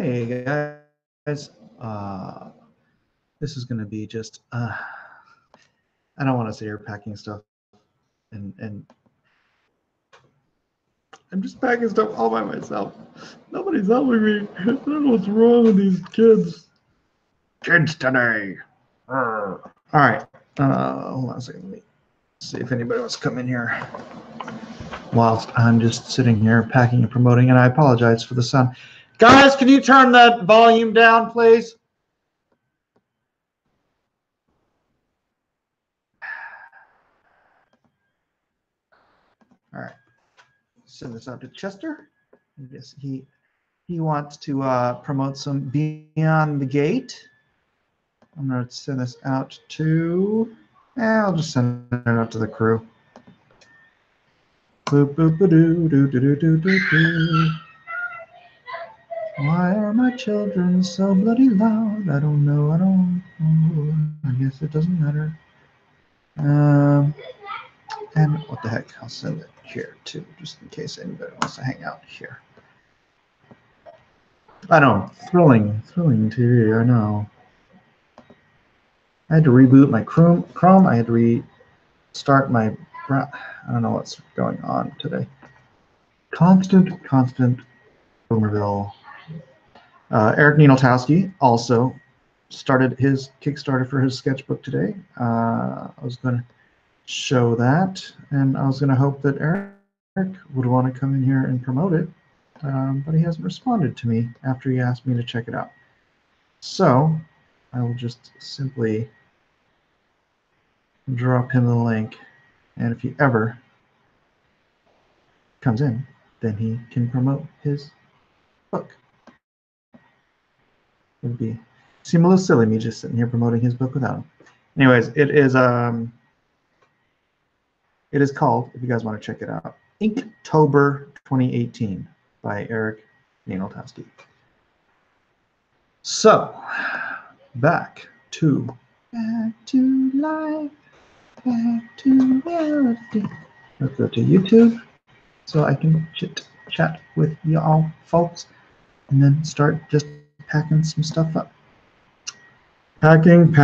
Hey guys, this is going to be just, I don't want to sit here packing stuff and I'm just packing stuff all by myself. Nobody's helping me. I don't know what's wrong with these kids. Kids today. All right, hold on a second. Let me see if anybody wants to come in here whilst I'm just sitting here packing and promoting, and I apologize for the sound. Guys, can you turn that volume down, please? All right, send this out to Chester. Yes, he wants to promote some Beyond the Gate. I'm going to send this out to, I'll just send it out to the crew. Boop, boop, ba doo, doo, doo, doo, doo, doo, doo. Why are my children so bloody loud? I don't know. I don't know. I guess it doesn't matter. And what the heck? I'll send it here too, just in case anybody wants to hang out here. I know, thrilling TV, I know. I had to reboot my Chrome. I had to restart my, I don't know what's going on today. Constant Boomerville. Eric Nienoltowski also started his Kickstarter for his sketchbook today. I was going to show that, and I was going to hope that Eric would want to come in here and promote it, but he hasn't responded to me after he asked me to check it out. So I will just simply drop him the link, and if he ever comes in, then he can promote his book. It would seem a little silly me just sitting here promoting his book without him. Anyways, it is called, if you guys want to check it out, Inktober 2018 by Eric Nienoltowski. So back to life, back to reality. Let's go to YouTube so I can chat with y'all folks, and then start just packing some stuff up. Packing.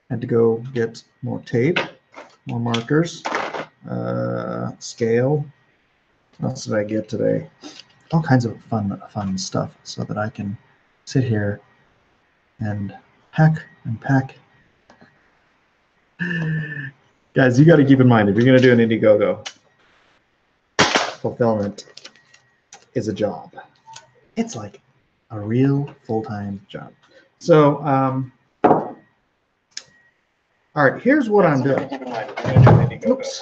Had to go get more tape, more markers, scale. What else did I get today? All kinds of fun stuff so that I can sit here and pack. Guys, you got to keep in mind, if you're going to do an Indiegogo, fulfillment is a job. It's like a real full-time job. So, all right, here's what I'm doing. Oops.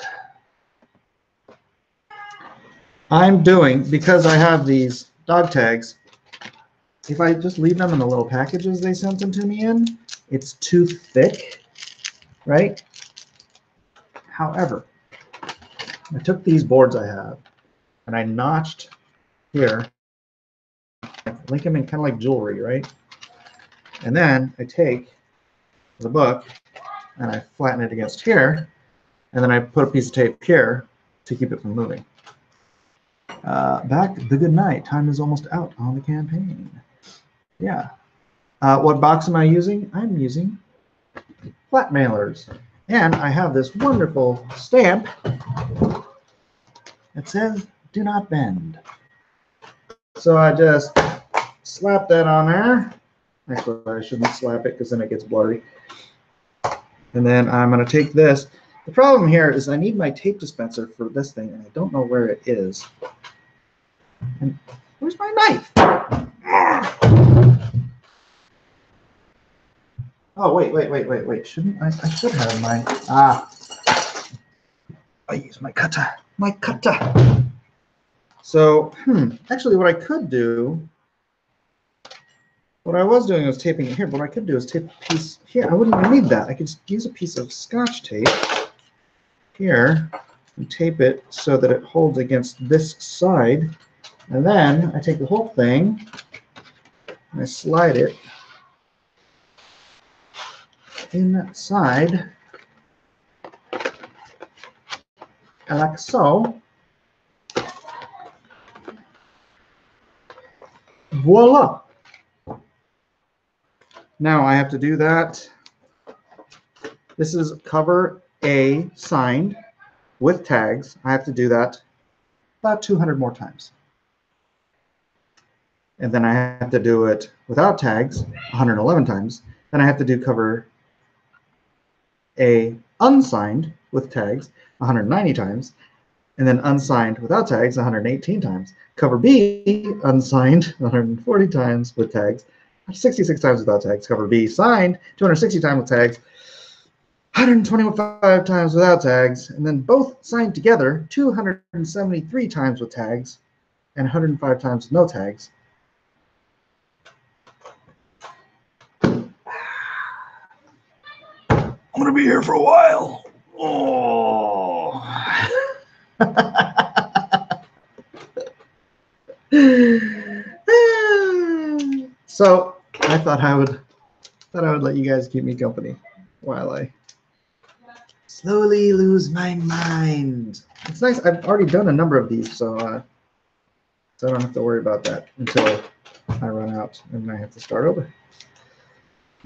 I'm doing, because I have these dog tags, if I just leave them in the little packages they sent them to me in, it's too thick, right? However, I took these boards I have, and I notched here, link them in kind of like jewelry, right? And then I take the book and I flatten it against here, and then I put a piece of tape here to keep it from moving. Back the good night. Time is almost out on the campaign. Yeah. What box am I using? I'm using flat mailers. And I have this wonderful stamp that says, "Do not bend." So I just slap that on there. Actually, I shouldn't slap it because then it gets blurry. And then I'm going to take this. The problem here is I need my tape dispenser for this thing, and I don't know where it is. And where's my knife? Oh, wait. Shouldn't I should have mine. I use my cutter. So, actually what I could do, what I was doing was taping it here, but what I could do is tape a piece here. I wouldn't even need that. I could just use a piece of Scotch tape here and tape it so that it holds against this side. And then I take the whole thing and I slide it in that side like so. Voila. Now I have to do that. This is cover A signed with tags. I have to do that about 200 more times. And then I have to do it without tags 111 times. Then I have to do cover A unsigned with tags 190 times. And then unsigned without tags 118 times. Cover B unsigned 140 times with tags, 66 times without tags. Cover B signed 260 times with tags, 125 times without tags, and then both signed together 273 times with tags and 105 times with no tags. I'm gonna be here for a while. Oh. So I thought I would let you guys keep me company while I slowly lose my mind. It's nice. I've already done a number of these, so I don't have to worry about that until I run out and I have to start over.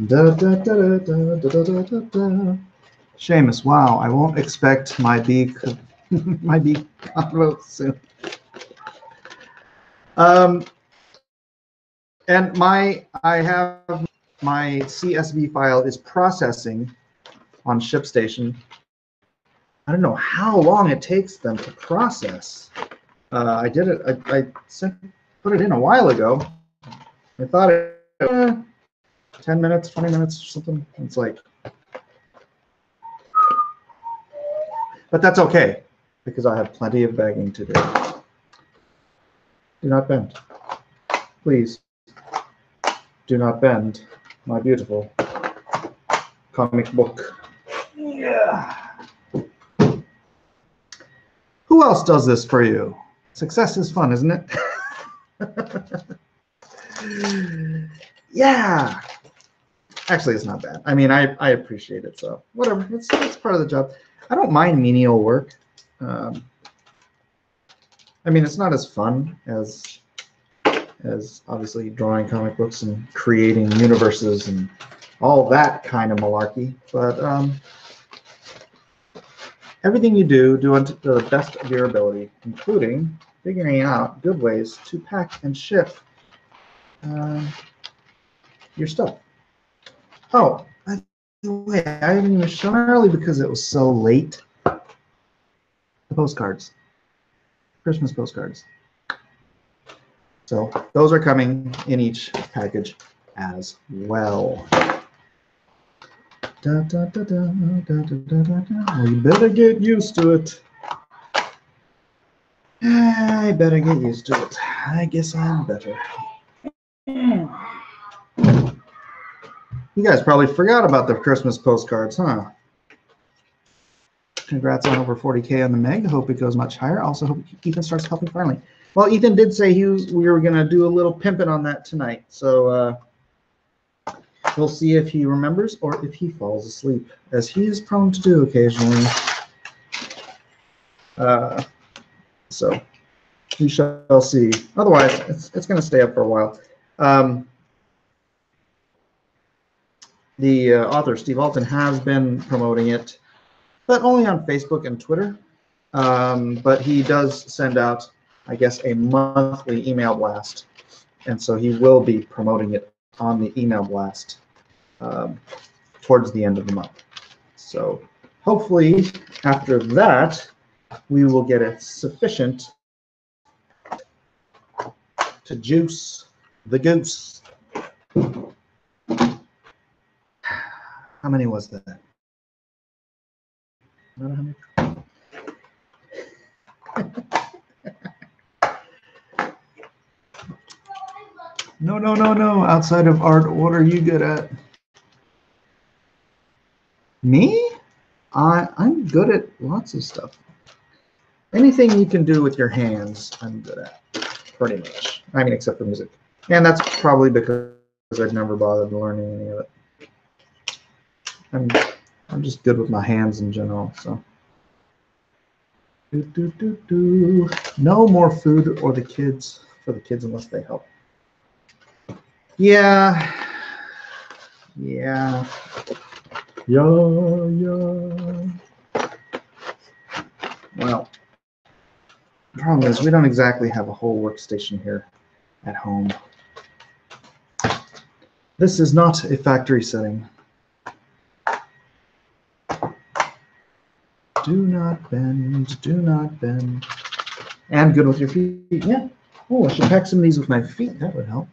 Da, da, da, da, da, da, da, da, da. Seamus, wow, I won't expect my B convo soon. And I have my CSV file is processing on ShipStation. I don't know how long it takes them to process. I did it. I put it in a while ago. I thought it 10 minutes, 20 minutes, or something. It's like, but that's okay because I have plenty of bagging to do. Do not bend, please. Do not bend, my beautiful comic book. Yeah. Who else does this for you? Success is fun, isn't it? Yeah. Actually, it's not bad. I mean, I appreciate it, so whatever. It's part of the job. I don't mind menial work. I mean, it's not as fun as obviously drawing comic books and creating universes and all that kind of malarkey. But everything you do unto the best of your ability, including figuring out good ways to pack and ship your stuff. Oh, by the way, I haven't even shown early because it was so late. The postcards, Christmas postcards. So those are coming in each package as well. Da, da, da, da, da, da, da, da. Well, you better get used to it. I better get used to it. I guess I'm better. You guys probably forgot about the Christmas postcards, huh? Congrats on over 40K on the Meg. Hope it goes much higher. Also hope Ethan starts helping finally. Well, Ethan did say we were going to do a little pimping on that tonight. So we'll see if he remembers or if he falls asleep, as he is prone to do occasionally. So we shall see. Otherwise, it's going to stay up for a while. The author, Steve Alton, has been promoting it, but only on Facebook and Twitter. But he does send out, I guess, a monthly email blast. And so he will be promoting it on the email blast towards the end of the month. So hopefully after that, we will get it sufficient to juice the goose. How many was that? Not 100. No. Outside of art, what are you good at? Me? I'm good at lots of stuff. Anything you can do with your hands, I'm good at, pretty much. I mean, except for music. And that's probably because I've never bothered learning any of it. I'm just good with my hands in general, so. No more food for the kids unless they help. Yeah. Yeah. Yeah. Well, the problem is we don't exactly have a whole workstation here at home. This is not a factory setting. Do not bend, do not bend. And good with your feet. Yeah. Oh, I should pack some of these with my feet. That would help.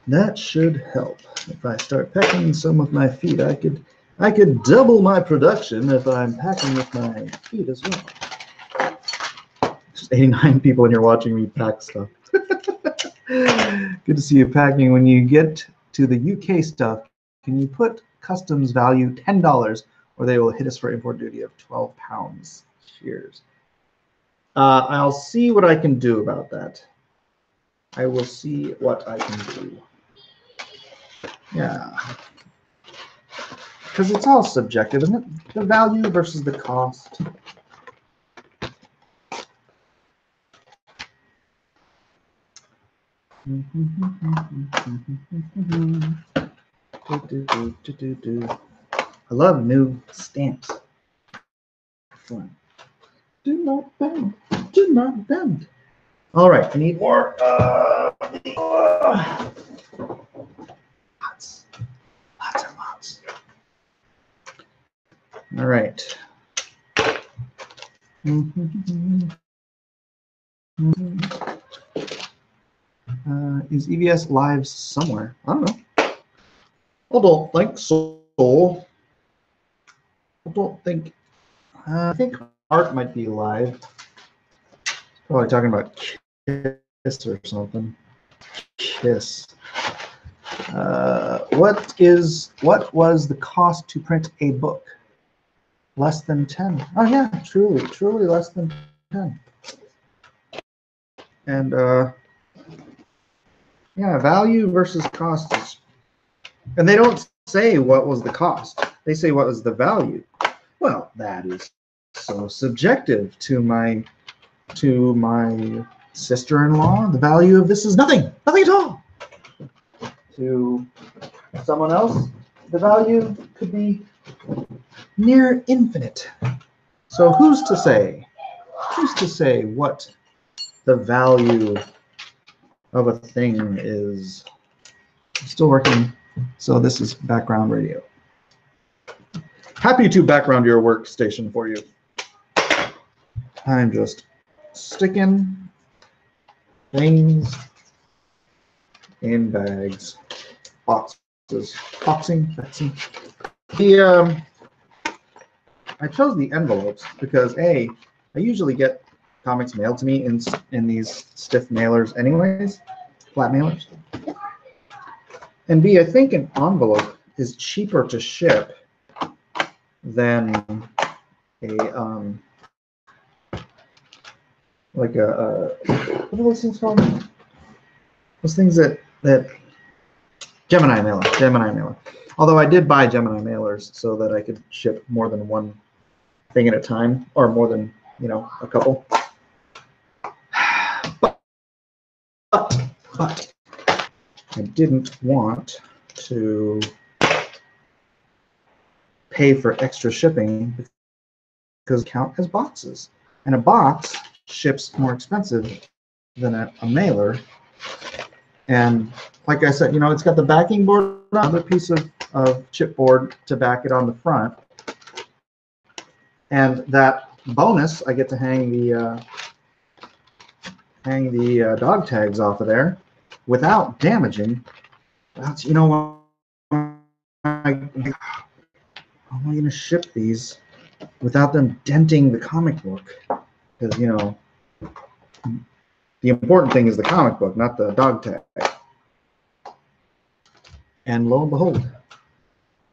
That should help. If I start packing some with my feet, I could double my production if I'm packing with my feet as well. Just 89 people and you're watching me pack stuff. Good to see you packing. When you get to the UK stuff, can you put customs value $10 or they will hit us for import duty of £12? Cheers. I'll see what I can do about that. I will see what I can do. Yeah. Because it's all subjective, isn't it? The value versus the cost. I love new stamps. Fun. Do not bend. Do not bend. All right, I need more. Lots. Lots and lots. All right. Is EVS live somewhere? I don't know. I don't think so. I don't think. I think Art might be live. Probably talking about Kiss or something. Kiss. What was the cost to print a book? Less than 10. Oh yeah, truly less than 10. And yeah, value versus cost is, and they don't say what was the cost. They say what was the value. Well, that is so subjective to my sister-in-law. The value of this is nothing at all. To someone else, the value could be near infinite. So who's to say? Who's to say what the value of a thing is? I'm still working, so this is background radio. Happy to background your workstation for you. I'm just sticking things in bags, boxes, boxing. I chose the envelopes because A, I usually get comics mailed to me in these stiff mailers anyways, flat mailers. And B, I think an envelope is cheaper to ship than a like a what are those things called? Those things that Gemini mailer. Although I did buy Gemini mailers so that I could ship more than one thing at a time, or more than, you know, a couple. But I didn't want to pay for extra shipping because it counts as boxes, and a box ships more expensive than a mailer. And like I said, you know, it's got the backing board, another piece of chipboard to back it on the front, and that bonus, I get to hang the dog tags off of there without damaging. That's, you know, how am I going to ship these without them denting the comic book? Because, you know, the important thing is the comic book, not the dog tag. And lo and behold,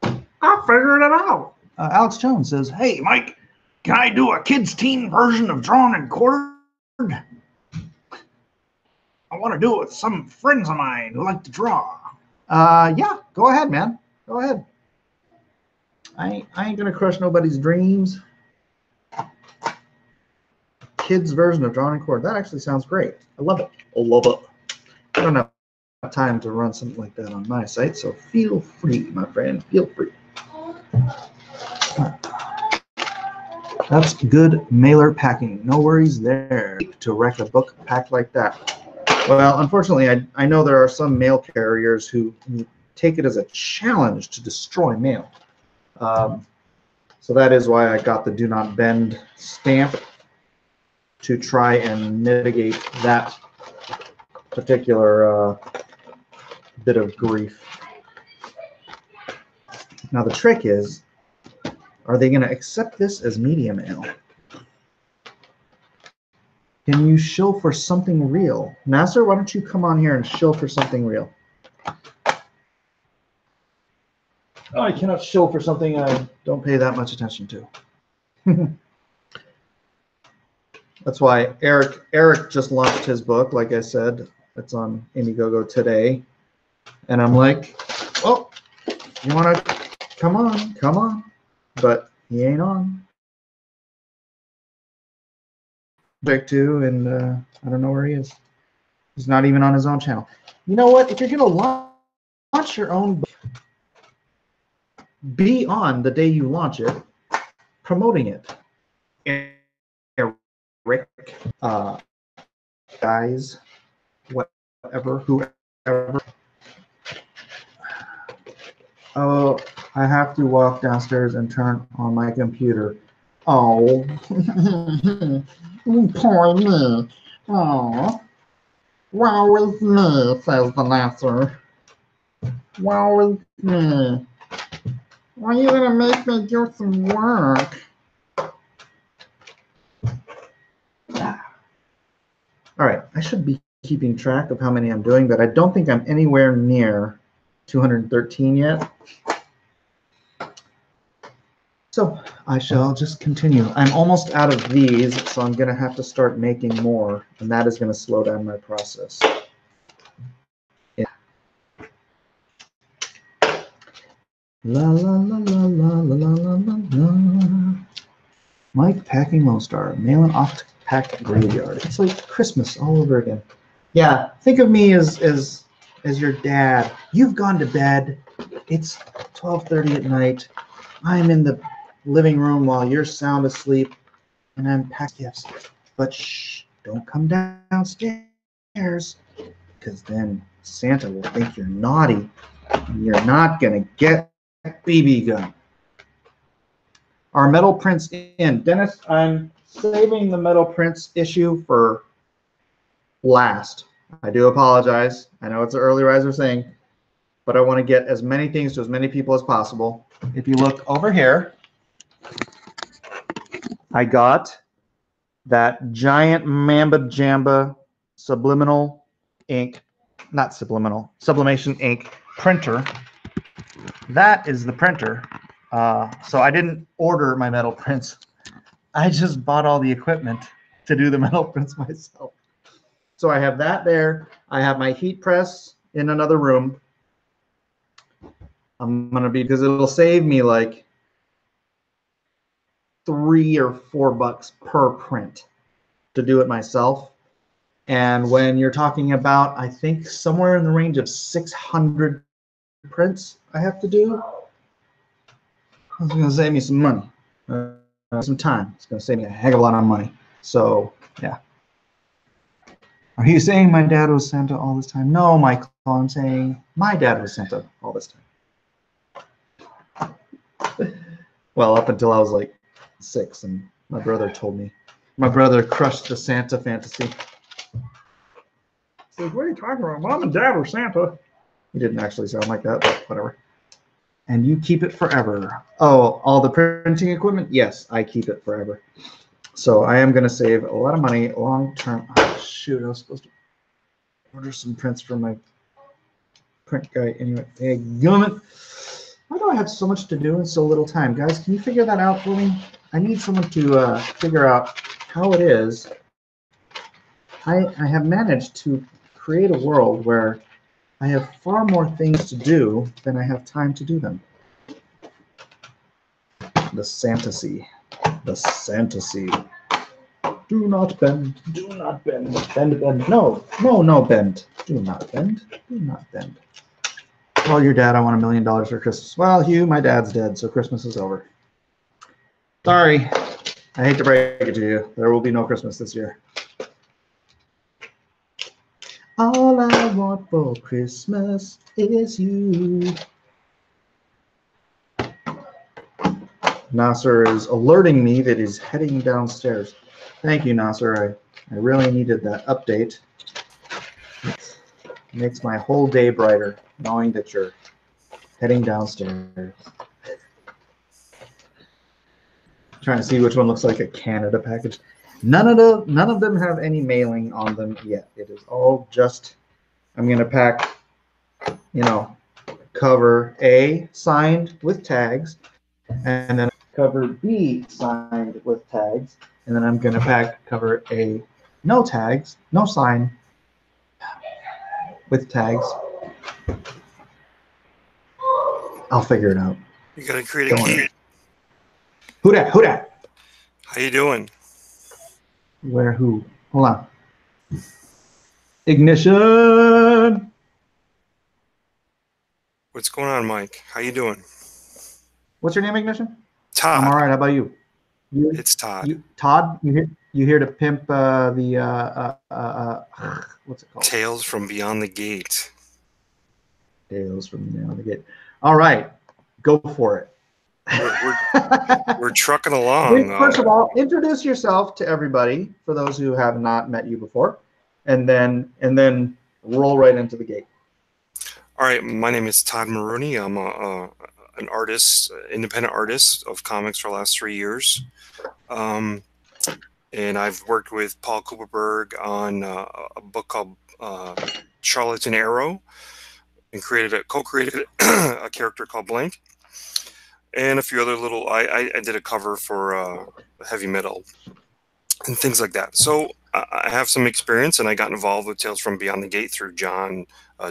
I figured it out. Alex Jones says, "Hey, Mike, can I do a kids' teen version of Drawn and Quartered? I want to do it with some friends of mine who like to draw." Yeah, go ahead, man. Go ahead. I ain't gonna crush nobody's dreams. Kids' version of Drawn and Quartered. That actually sounds great. I love it. I love it. I don't have time to run something like that on my site, so feel free, my friend, feel free. That's good mailer packing. No worries there to wreck a book packed like that. Well, unfortunately, I know there are some mail carriers who take it as a challenge to destroy mail. So that is why I got the Do Not Bend stamp, to try and mitigate that particular bit of grief. Now the trick is, are they going to accept this as media mail? Can you shill for something real? Nasser, why don't you come on here and shill for something real? Oh, I cannot shill for something I don't pay that much attention to. That's why Eric just launched his book, like I said. It's on Indiegogo today. And I'm like, oh, you want to come on. But he ain't on. Project 2, and I don't know where he is. He's not even on his own channel. You know what? If you're going to launch your own book, be on the day you launch it, promoting it. Eric, guys, whatever, whoever. Oh, I have to walk downstairs and turn on my computer. Oh, poor me. Oh, woe is me, says the Nasser. Woe is me. Why are you gonna make me do some work? All right, I should be keeping track of how many I'm doing, but I don't think I'm anywhere near 213 yet. So I shall just continue. I'm almost out of these, so I'm going to have to start making more, and that is going to slow down my process. Yeah. La la la la la la la la la. Mike packing Lone Star, mailing off to pack graveyard. It's like Christmas all over again. Yeah, think of me as your dad. You've gone to bed. It's 12:30 at night. I'm in the living room while you're sound asleep, and I'm packing gifts. But shh, don't come downstairs, because then Santa will think you're naughty, and you're not gonna get a BB gun. Are metal prints in? Dennis, I'm saving the metal prints issue for last. I do apologize. I know it's an early riser thing, but I want to get as many things to as many people as possible. If you look over here, I got that giant Mamba Jamba subliminal ink, not subliminal, sublimation ink printer. That is the printer. So I didn't order my metal prints. I just bought all the equipment to do the metal prints myself. So I have that there. I have my heat press in another room. I'm going to be, because it'll save me like $3 or $4 per print to do it myself. And when you're talking about, I think somewhere in the range of 600 prints I have to do, it's going to save me some money, some time. It's going to save me a heck of a lot of money. So yeah. Are you saying my dad was Santa all this time? No, Michael, I'm saying my dad was Santa all this time. Well, up until I was like 6, and my brother told me. My brother crushed the Santa fantasy. He said, what are you talking about? Mom and Dad were Santa. He didn't actually sound like that, but whatever. And you keep it forever. Oh, all the printing equipment? Yes, I keep it forever. So I am going to save a lot of money long term. Oh, shoot, I was supposed to order some prints for my print guy. Anyway, hey, gummit. Why do I have so much to do in so little time? Guys, can you figure that out for me? I need someone to figure out how it is. I have managed to create a world where I have far more things to do than I have time to do them. The fantasy. The fantasy. Do not bend. Do not bend. Bend, bend. No, no, no, bend. Do not bend. Do not bend. Well, your dad, I want $1 million for Christmas. Well, Hugh, my dad's dead, so Christmas is over. Sorry. I hate to break it to you. There will be no Christmas this year. All I want for Christmas is you. Nasser is alerting me that he's heading downstairs. Thank you, Nasser. I really needed that update. It makes my whole day brighter knowing that you're heading downstairs. Trying to see which one looks like a Canada package. None of them have any mailing on them yet. It is all just, I'm going to pack, you know, cover A signed with tags, and then cover B signed with tags, and then I'm going to pack cover A no tags, no sign, with tags. I'll figure it out. You got to create a key. Who dat? Who dat? How you doing? Where who? Hold on. Ignition. What's going on, Mike? How you doing? What's your name, Ignition? Todd. I'm all right. How about you? It's Todd. Todd, you here to pimp what's it called? Tales from Beyond the Gate. Tales from Beyond the Gate. All right, go for it. We're trucking along. First of all, introduce yourself to everybody for those who have not met you before, and then roll right into the gate. All right, my name is Todd Maroney. I'm an artist, independent artist of comics for the last 3 years. And I've worked with Paul Kuperberg on a book called Charlatan Arrow, and co-created a character called Blank, and a few other little. I did a cover for heavy metal and things like that. So I have some experience, and I got involved with Tales from Beyond the Gate through John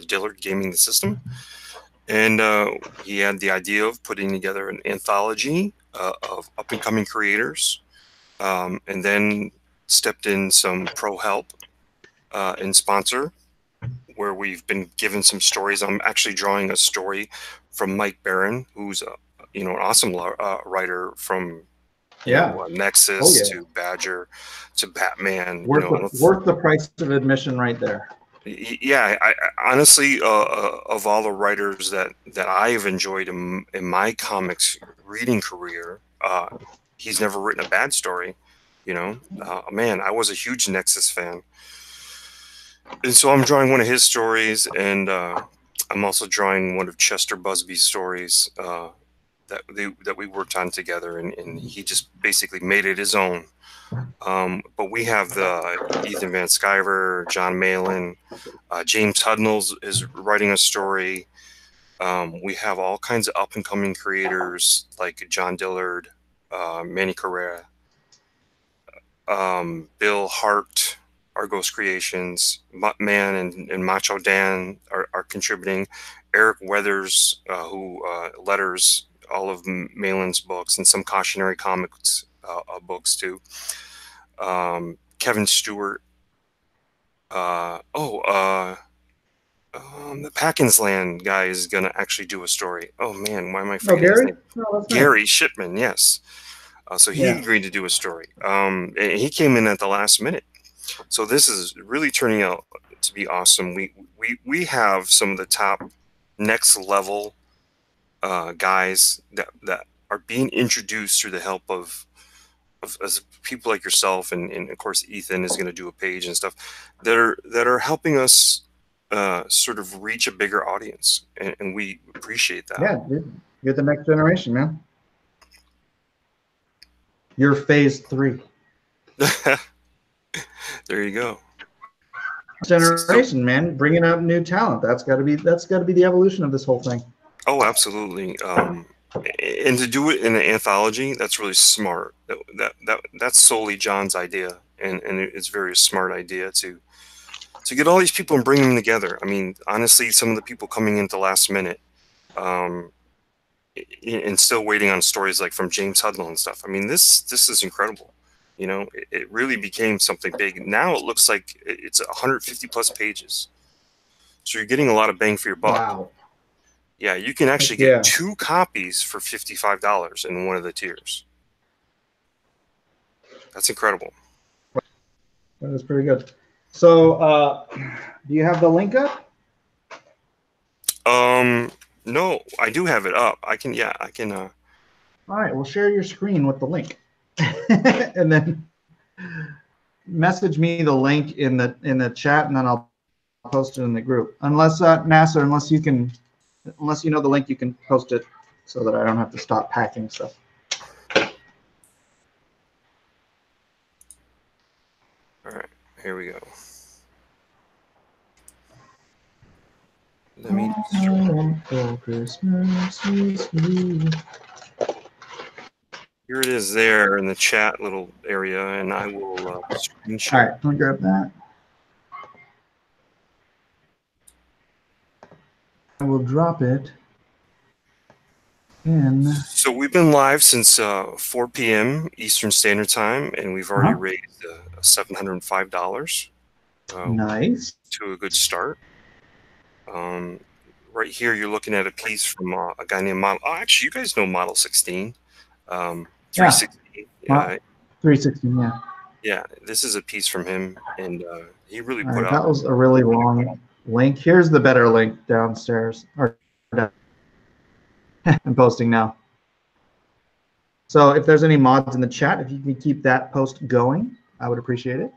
Dillard gaming the system. And he had the idea of putting together an anthology of up-and-coming creators, and then stepped in some pro help and sponsor, where we've been given some stories. I'm actually drawing a story from Mike Barron, who's an awesome writer from Nexus to Badger to Batman. Worth the price of admission right there. Yeah, I honestly, of all the writers that I've enjoyed in my comics reading career, he's never written a bad story. Man, I was a huge Nexus fan, and so I'm drawing one of his stories, and I'm also drawing one of Chester Busby's stories that we worked on together, and he just basically made it his own. But we have the Ethan Van Sciver, John Malin, James Hudnall is writing a story. We have all kinds of up-and-coming creators like John Dillard, Manny Carrera, Bill Hart, Argos Creations, Muttman and Macho Dan are contributing. Eric Weathers, who letters all of Malin's books and some cautionary comics books too. Kevin Stewart. The Packins Land guy is gonna actually do a story. Oh man, why am I forgetting his name? No, Gary Shipman, yes. So he agreed to do a story. And he came in at the last minute. So this is really turning out to be awesome. We have some of the top next level guys that are being introduced through the help of people like yourself, and of course Ethan is going to do a page and stuff that are helping us sort of reach a bigger audience, and we appreciate that. Yeah, you're the next generation, man. You're phase 3. There you go. Generation, man, bringing out new talent. That's got to be the evolution of this whole thing. Oh, absolutely. And to do it in an anthology, that's really smart. That's solely John's idea, and it's a very smart idea to get all these people and bring them together. I mean, honestly, some of the people coming in at the last minute, and still waiting on stories like from James Hudnall and stuff. I mean, this is incredible. You know, it really became something big. Now it looks like it's 150 plus pages. So you're getting a lot of bang for your buck. Wow. Yeah, you can actually get 2 copies for $55 in one of the tiers. That's incredible. That is pretty good. So, do you have the link up? No, I do have it up. I can. All right, well, share your screen with the link, and then message me the link in the chat, and then I'll post it in the group. Unless NASA, unless you know the link, you can post it so that I don't have to stop packing stuff. All right, here we go. Let me Here it is there in the chat little area, and I will screen share. All right, let me grab that. I will drop it in. So we've been live since 4 p.m. Eastern Standard Time, and we've already raised $705. Nice. To a good start. Right here, you're looking at a piece from a guy named Model. Oh, actually, you guys know Model 16. 316. Yeah. 316, yeah. Yeah, this is a piece from him, and he really All put right, out. that was a really long link. Here's the better link downstairs. I'm posting now. So if there's any mods in the chat, if you can keep that post going, I would appreciate it.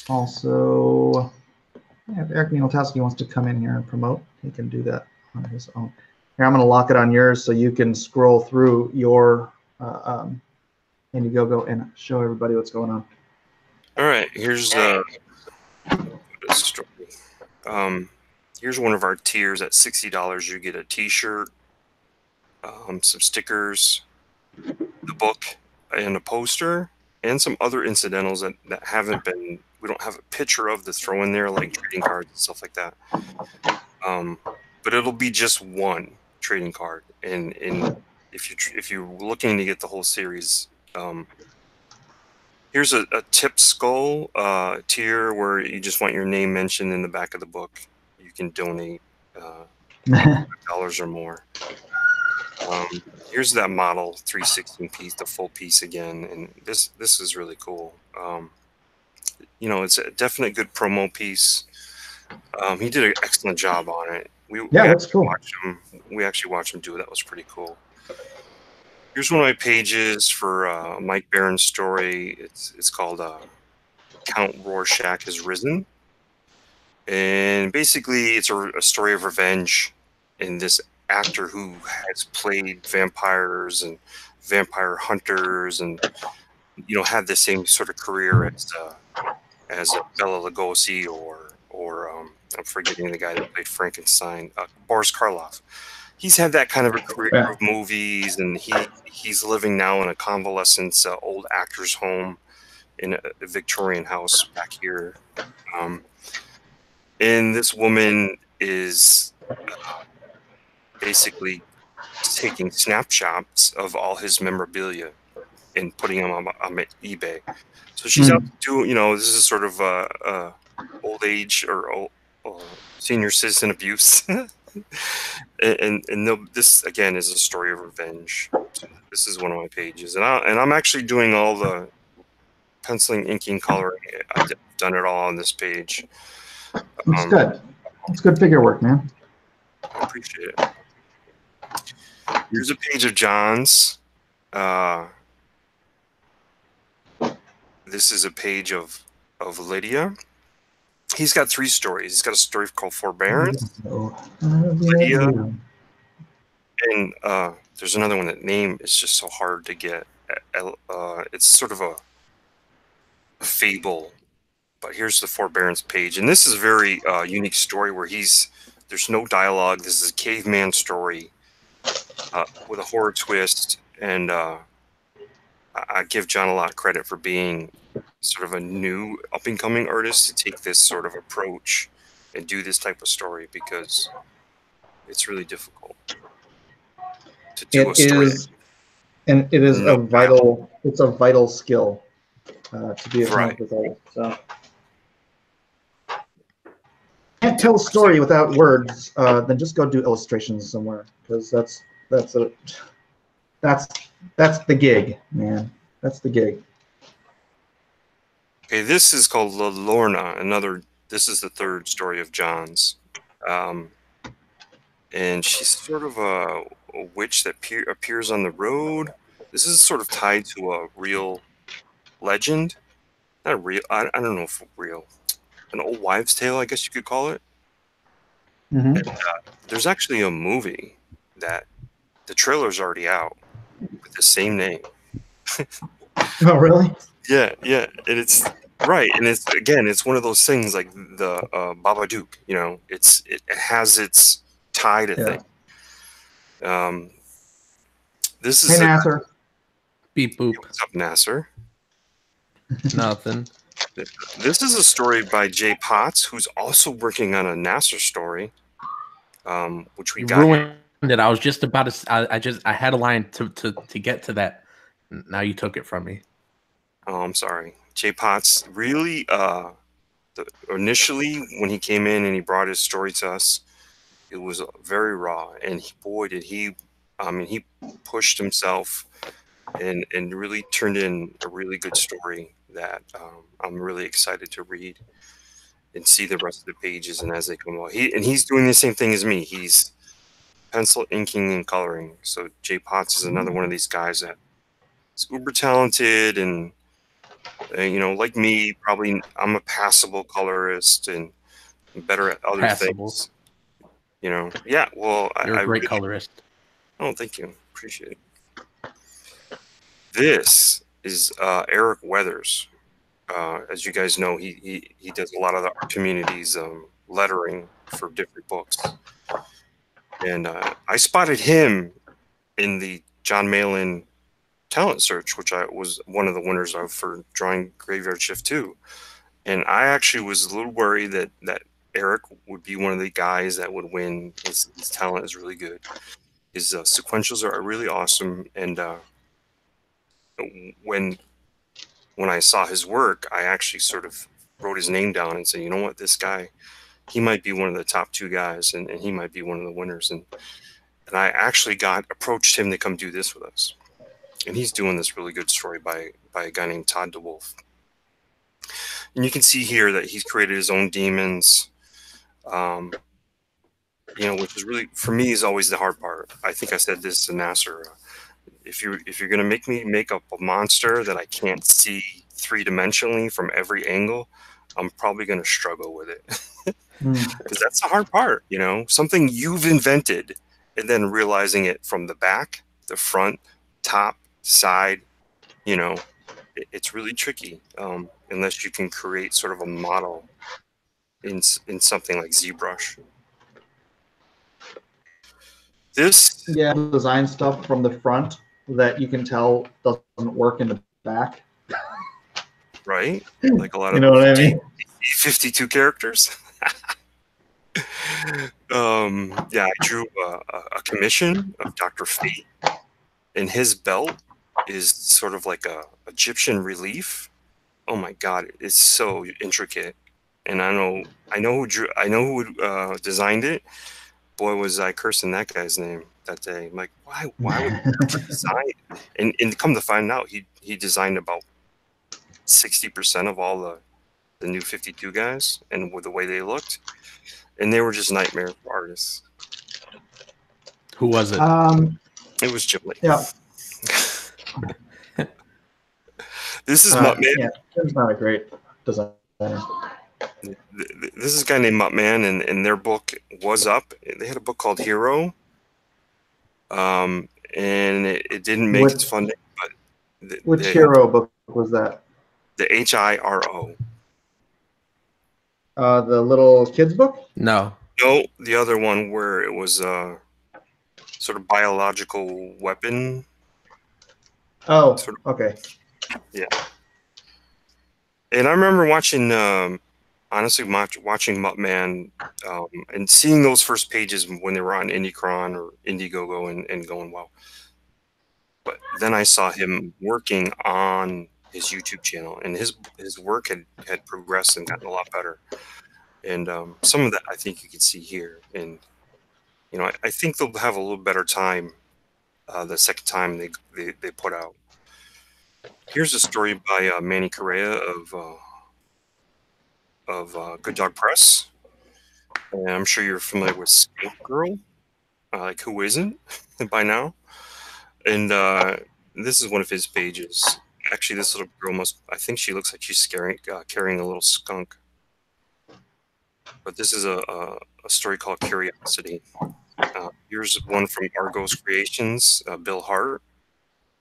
Also, if Eric Nieltowski wants to come in here and promote, he can do that on his own. Here, I'm going to lock it on yours so you can scroll through your Indiegogo and show everybody what's going on. All right, here's story. Here's one of our tiers at $60. You get a T-shirt, some stickers, the book, and a poster, and some other incidentals that haven't been. We don't have a picture of to throw in there, like trading cards and stuff like that. But it'll be just one trading card, and if you're looking to get the whole series, here's a tip skull tier where you just want your name mentioned in the back of the book. You can donate $5 or more. Here's that model 316 piece, the full piece again, and this is really cool. You know, it's a definite good promo piece. He did an excellent job on it. That's cool. We actually watched him do it. That was pretty cool. Here's one of my pages for Mike Barron's story. It's called Count Rorschach Has Risen. And basically, it's a story of revenge. And this actor who has played vampires and vampire hunters and, you know, had the same sort of career as Bela Lugosi or I'm forgetting the guy that played Frankenstein, Boris Karloff. He's had that kind of a career of movies, and he's living now in a convalescent old actor's home in a Victorian house back here. And this woman is basically taking snapshots of all his memorabilia and putting them on eBay. So she's out to do, you know, this is sort of old age or senior citizen abuse. and this again is a story of revenge. This is one of my pages, and I'm actually doing all the penciling, inking, coloring. I've done it all on this page. It's good. It's good figure work, man. I appreciate it. Here's a page of John's. This is a page of Lydia. He's got 3 stories. He's got a story called Forbearance, Lydia, and there's another one that name is just so hard to get. It's sort of a fable, but here's the Forbearance page, and this is a very unique story where there's no dialogue. This is a caveman story with a horror twist, and I give John a lot of credit for being sort of a new up-and-coming artist to take this sort of approach and do this type of story, because it's really difficult to do a story. And it is No, it's a vital skill to be a right. comic book artist. So can't tell a story without words, then just go do illustrations somewhere, because that's a that's that's the gig, man. That's the gig. Okay, this is called Lorna. This is the third story of John's. And she's sort of a witch that appears on the road. This is sort of tied to a real legend. Not real, I don't know if real. An old wives' tale, I guess you could call it. Mm-hmm. And, there's actually a movie that the trailer's already out with the same name. Oh, really? Yeah, yeah, and it's right, and it's one of those things like the Babadook. You know, it has its tie to Yeah. thing. Um, this Hey, is Nasser. Beep boop. what's up, Nasser? Nothing. This is a story by Jay Potts, who's also working on a Nasser story, which we You got. ruined it. I was just about to. I had a line to get to that. Now you took it from me. Oh, I'm sorry. Jay Potts really, initially when he came in and he brought his story to us, it was very raw, and boy did he, I mean, he pushed himself and really turned in a really good story that I'm really excited to read and see the rest of the pages and as they come out. He's doing the same thing as me. He's pencil inking and coloring. So Jay Potts is another one of these guys that is uber talented and you know, like me, probably I'm a passable colorist and I'm better at other Passable. things. You know, yeah. Well, You're I a great really, colorist. oh, thank you, appreciate it. This is Eric Weathers. As you guys know, he does a lot of the art community's lettering for different books, and I spotted him in the John Malin talent search, which I was one of the winners of for drawing Graveyard Shift 2. And I actually was a little worried that Eric would be one of the guys that would win. His talent is really good. His sequentials are really awesome. And when I saw his work, I actually sort of wrote his name down and said, you know what, this guy, he might be one of the top two guys, and he might be one of the winners. And I actually approached him to come do this with us. And he's doing this really good story by a guy named Todd DeWolf. And you can see here that he's created his own demons, you know, which is really, for me, is always the hard part. I think I said this to Nasser. If you're gonna make me make up a monster that I can't see three-dimensionally from every angle, I'm probably gonna struggle with it. Because that's the hard part, you know, something you've invented and then realizing it from the back, the front, top, side, you know, it's really tricky unless you can create sort of a model in something like ZBrush. This, Yeah, design stuff from the front that you can tell doesn't work in the back. right? Like a lot of You know what I mean? 52 characters. Yeah, I drew a commission of Dr. Fate, and his belt is sort of like a Egyptian relief. Oh my God, it's so intricate. And I know who designed it. Boy, was I cursing that guy's name that day. I'm like, why would he design it? And come to find out, he designed about 60% of all the new 52 guys, and with the way they looked, and they were just nightmares for artists. Who was it? It was Jim Lee. Yeah. This is Muttman. Yeah, Jim's not a great designer. This is a guy named Muttman, and their book was up. They had a book called Hero, and it didn't make its funding. But Which Hero book was that? The HIRO. The little kids book? No. No, the other one where it was sort of biological weapon. Oh, Sort of, okay. yeah. And I remember watching, honestly, watching Muttman and seeing those first pages when they were on IndieCron or Indiegogo and going, wow, But then I saw him working on his YouTube channel, and his work had progressed and gotten a lot better. And some of that I think you can see here. And you know, I think they'll have a little better time the second time they put out. Here's a story by Manny Correa of Good Dog Press, and I'm sure you're familiar with Skate Girl. Like, who isn't by now? And this is one of his pages. Actually, this little girl I think she looks like she's carrying a little skunk. But this is a story called Curiosity. Here's one from Argos Creations, Bill Hart,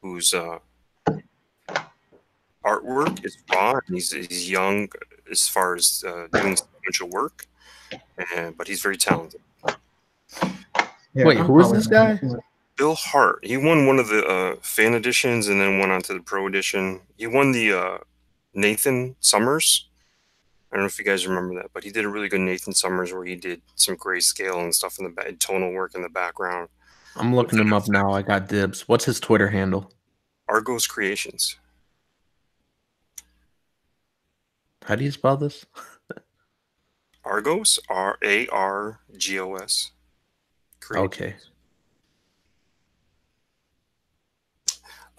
whose artwork is raw. And he's young as far as doing sequential work, but he's very talented. Yeah, Wait, who is this guy? Bill Hart. He won one of the fan editions and then went on to the pro edition. He won the Nathan Summers. I don't know if you guys remember that, but he did a really good Nathan Summers where he did some grayscale and stuff in the tonal work in the background. I'm looking him up now. I got dibs. What's his Twitter handle? Argos Creations. How do you spell this? Argos, Argos. Okay.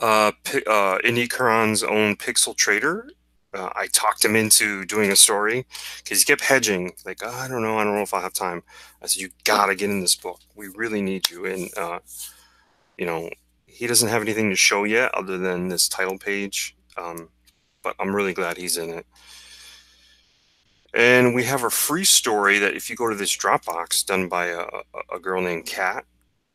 IndieCron's own Pixel Trader. I talked him into doing a story because he kept hedging. Like, oh, I don't know if I'll have time. I said, you gotta get in this book. We really need you. And you know, he doesn't have anything to show yet other than this title page. But I'm really glad he's in it. And we have a free story that if you go to this Dropbox done by a girl named Kat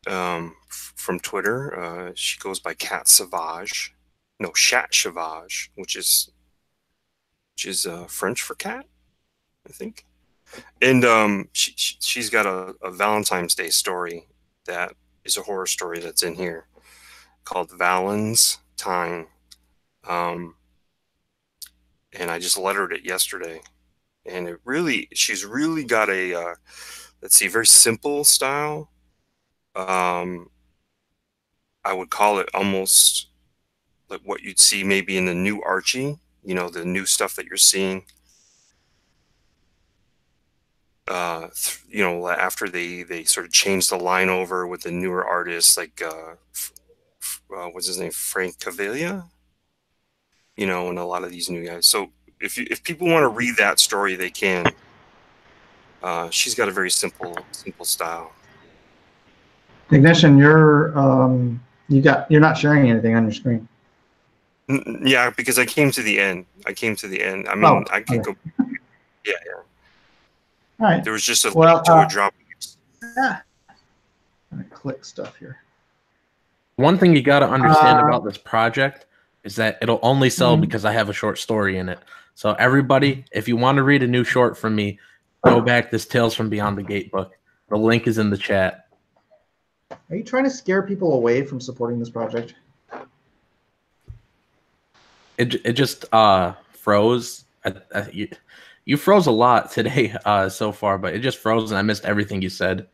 from Twitter, she goes by Cat Sauvage. No, Chat Sauvage, which is French for cat, I think. And she's got a Valentine's Day story that is a horror story that's in here called Valentine's Time. And I just lettered it yesterday. And she's really got a, let's see, very simple style. I would call it almost like what you'd see maybe in the new Archie, you know, the new stuff that you're seeing. You know, after they sort of changed the line over with the newer artists, like, what's his name? Frank Cavilla, you know, and a lot of these new guys. So if people want to read that story, they can. She's got a very simple style. Ignition, you're not sharing anything on your screen. Yeah, because I came to the end. I mean, I could go. Yeah. All right. There was just a link to a drop. Yeah. I'm gonna click stuff here. One thing you got to understand about this project is that it'll only sell because I have a short story in it. So everybody, if you want to read a new short from me, go back this Tales from Beyond the Gate book. The link is in the chat. Are you trying to scare people away from supporting this project? It just froze. You froze a lot today so far, but it just froze and I missed everything you said.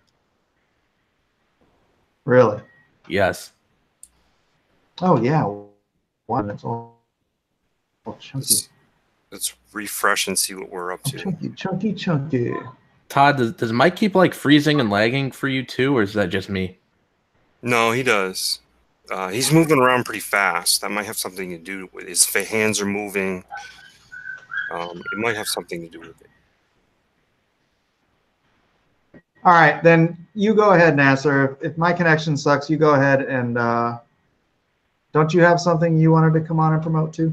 Really? Yes. Oh yeah. One. It's all chunky. Let's refresh and see what we're up to. Chunky. Todd, does Mike keep like freezing and lagging for you too, or is that just me? No, he does. He's moving around pretty fast. That might have something to do with his hands are moving. It might have something to do with it. All right, then you go ahead, Nasser. If my connection sucks, you go ahead and don't you have something you wanted to come on and promote too?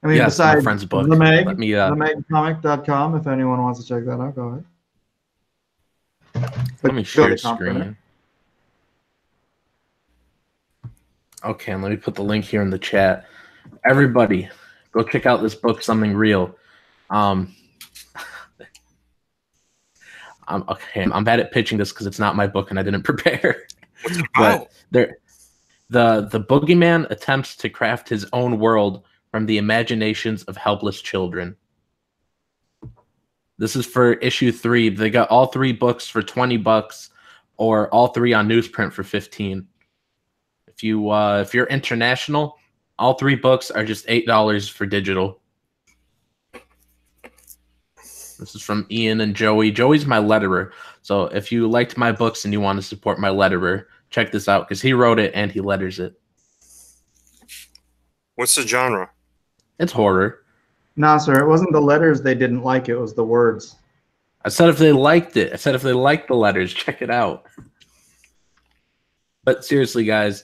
I mean, yes, besides my friend's book. TheMegComic.com, if anyone wants to check that out, go ahead. Let me share screen. Okay, and let me put the link here in the chat. Everybody, go check out this book, Something Real. I'm bad at pitching this because it's not my book and I didn't prepare. But the boogeyman attempts to craft his own world from the imaginations of helpless children. This is for issue 3. They got all 3 books for $20 or all 3 on newsprint for $15. If you're international, all 3 books are just $8 for digital. This is from Ian and Joey. Joey's my letterer. So if you liked my books and you want to support my letterer, check this out because he wrote it and he letters it. What's the genre? It's horror. No, sir, it wasn't the letters they didn't like. It was the words. I said if they liked it. I said if they liked the letters, check it out. But seriously, guys,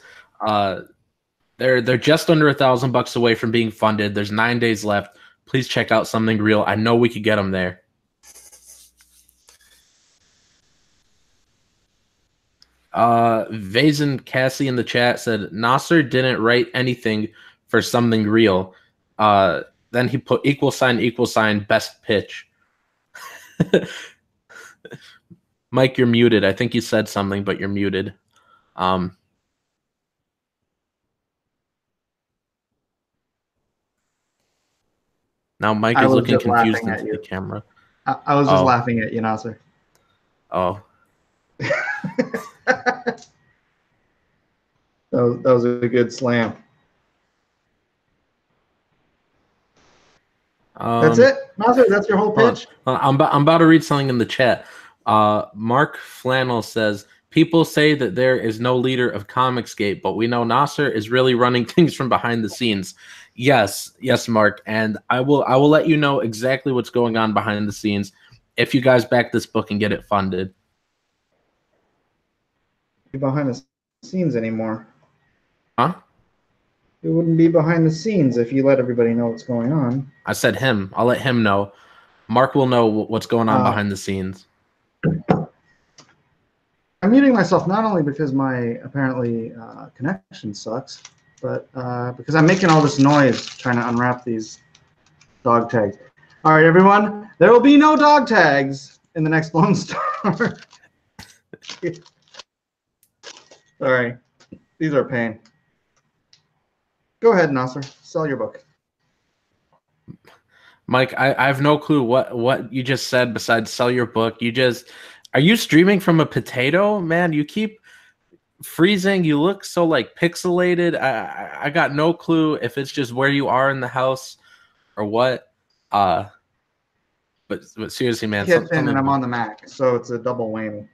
they're just under $1,000 away from being funded. There's 9 days left. Please check out Something Real. I know we could get them there. Vazen Cassie in the chat said Nasser didn't write anything for Something Real. Then he put == best pitch. Mike, you're muted. I think you said something, but you're muted. Now Mike is looking confused into the camera. I was just laughing at you, Nasser. Oh. That was a good slam. That's it, Nasser. That's your whole pitch. I'm about to read something in the chat. Mark Flannel says, people say that there is no leader of Comicsgate, but we know Nasser is really running things from behind the scenes. Yes, Mark, and I will let you know exactly what's going on behind the scenes if you guys back this book and get it funded. Behind the scenes anymore. Huh? It wouldn't be behind the scenes if you let everybody know what's going on. I said him. I'll let him know. Mark will know what's going on behind the scenes. I'm muting myself not only because my apparently connection sucks, but because I'm making all this noise trying to unwrap these dog tags. All right, everyone. There will be no dog tags in the next Lone Star. Sorry. These are a pain. Go ahead, Nasser. Sell your book. Mike, I have no clue what you just said besides sell your book. Are you streaming from a potato? Man, you keep freezing. You look so like pixelated. I got no clue if it's just where you are in the house or what. But seriously, man. And I'm on the Mac, so it's a double whammy.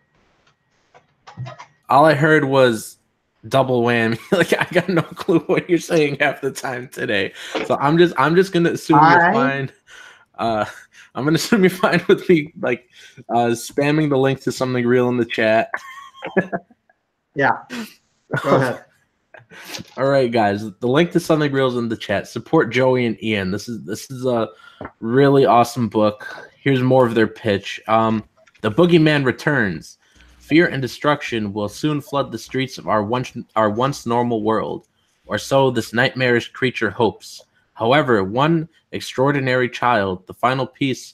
All I heard was double whammy. Like I got no clue what you're saying half the time today. So I'm just gonna assume you're fine. I'm gonna assume you're fine with me like spamming the link to Something Real in the chat. Yeah. Go ahead. All right, guys. The link to Something Real is in the chat. Support Joey and Ian. This is a really awesome book. Here's more of their pitch. The Boogeyman returns. Fear and destruction will soon flood the streets of our once normal world, or so this nightmarish creature hopes. However, one extraordinary child, the final piece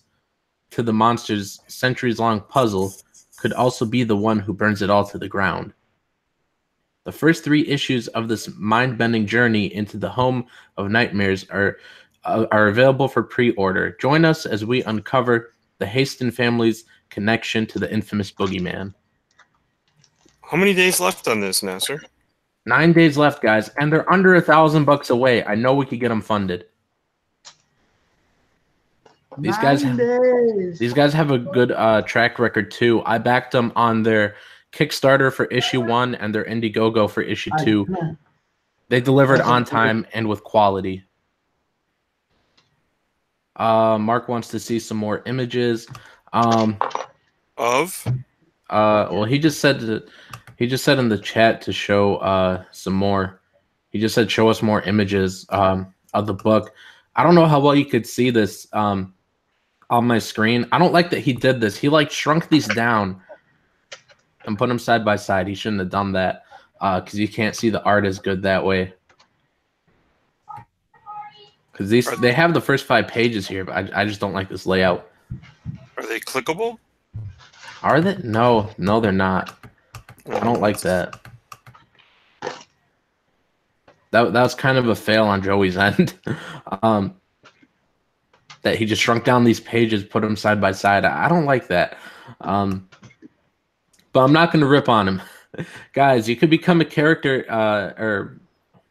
to the monster's centuries-long puzzle, could also be the one who burns it all to the ground. The first 3 issues of this mind-bending journey into the home of nightmares are available for pre-order. Join us as we uncover the Haston family's connection to the infamous Boogeyman. How many days left on this, Nasser? 9 days left, guys, and they're under $1,000 away. I know we could get them funded. These guys have a good track record too. I backed them on their Kickstarter for issue 1 and their Indiegogo for issue 2. They delivered on time and with quality. Mark wants to see some more images. Well, he just said in the chat to show some more. He just said show us more images of the book. I don't know how well you could see this on my screen. I don't like that he did this. He like shrunk these down and put them side by side. He shouldn't have done that because you can't see the art as good that way. Because they have the first 5 pages here, but I just don't like this layout. Are they clickable? Are they? No, they're not. I don't like that. That was kind of a fail on Joey's end. That he just shrunk down these pages, put them side by side. I don't like that. But I'm not going to rip on him. Guys, you could become a character, or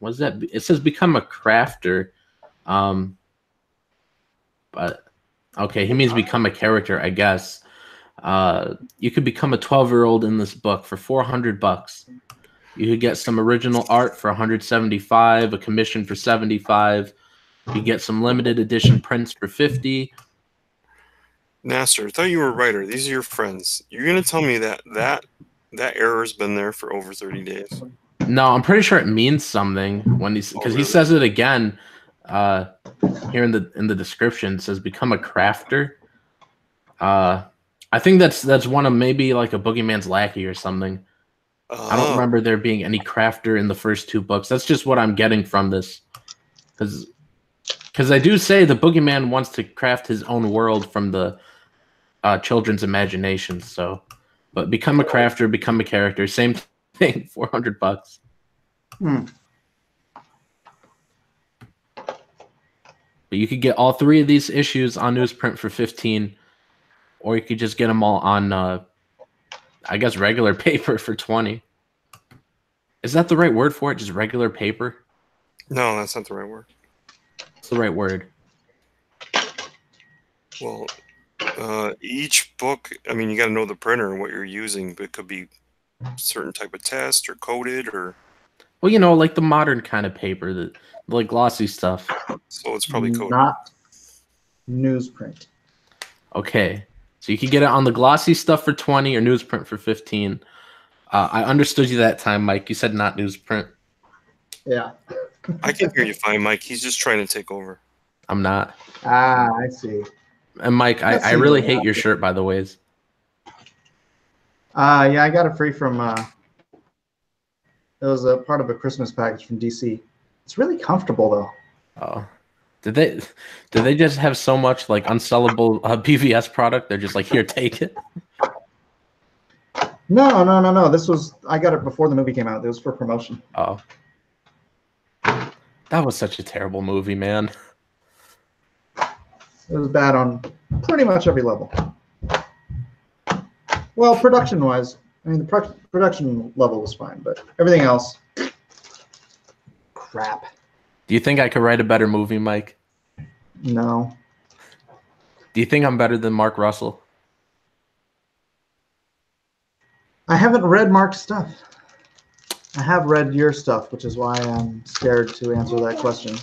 what's that? It says become a crafter. But okay, he means become a character, I guess. You could become a 12-year-old in this book for $400. You could get some original art for 175, a commission for 75. You get some limited edition prints for 50. Nasser, I thought you were a writer. These are your friends. You're gonna tell me that error's been there for over 30 days? No, I'm pretty sure it means something when he's because he says it again here in the description. It says become a crafter. I think that's one of maybe like a Boogeyman's lackey or something. I don't remember there being any crafter in the first two books. That's just what I'm getting from this, because I do say the Boogeyman wants to craft his own world from the children's imaginations. So, but become a crafter, become a character, same thing. $400. Hmm. But you could get all three of these issues on newsprint for 15, or you could just get them all on, I guess, regular paper for 20. Is that the right word for it? Just regular paper? No, that's not the right word. What's the right word? Well, each book, I mean, you got to know the printer and what you're using, but it could be a certain type of test or coated or... Well, you know, like the modern kind of paper, the like glossy stuff. So it's probably coated. Not newsprint. Okay. So you could get it on the glossy stuff for 20 or newsprint for 15. I understood you that time, Mike. You said not newsprint. Yeah. I can hear you fine, Mike. He's just trying to take over. I'm not. Ah, I see. And Mike, I really hate your shirt, by the ways. Yeah, I got it free from. It was a part of a Christmas package from DC. It's really comfortable though. Oh, did they just have so much like unsellable BVS product? They're just like, here, take it. No. This was, I got it before the movie came out. It was for promotion. Oh, that was such a terrible movie, man. It was bad on pretty much every level. Well, production-wise, I mean, the production level was fine, but everything else, crap. Do you think I could write a better movie, Mike? No. Do you think I'm better than Mark Russell? I haven't read Mark's stuff. I have read your stuff, which is why I'm scared to answer that question.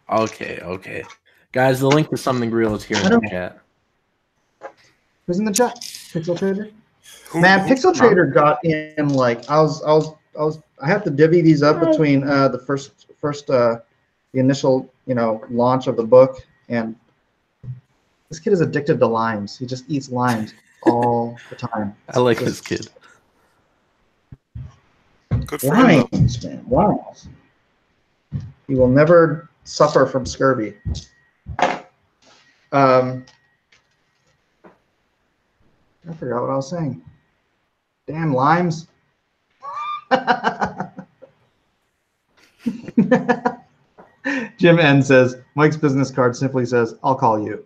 Okay. Guys, the link to Something Real is here in the chat. Who's in the chat? Pixel Trader? Man, Pixel Trader got in like I have to divvy these up between the initial launch of the book, and this kid is addicted to limes. He just eats limes all the time. I like this kid. Good for him. Limes, man, limes. He will never suffer from scurvy. I forgot what I was saying. Damn limes. Jim N says, Mike's business card simply says, I'll call you.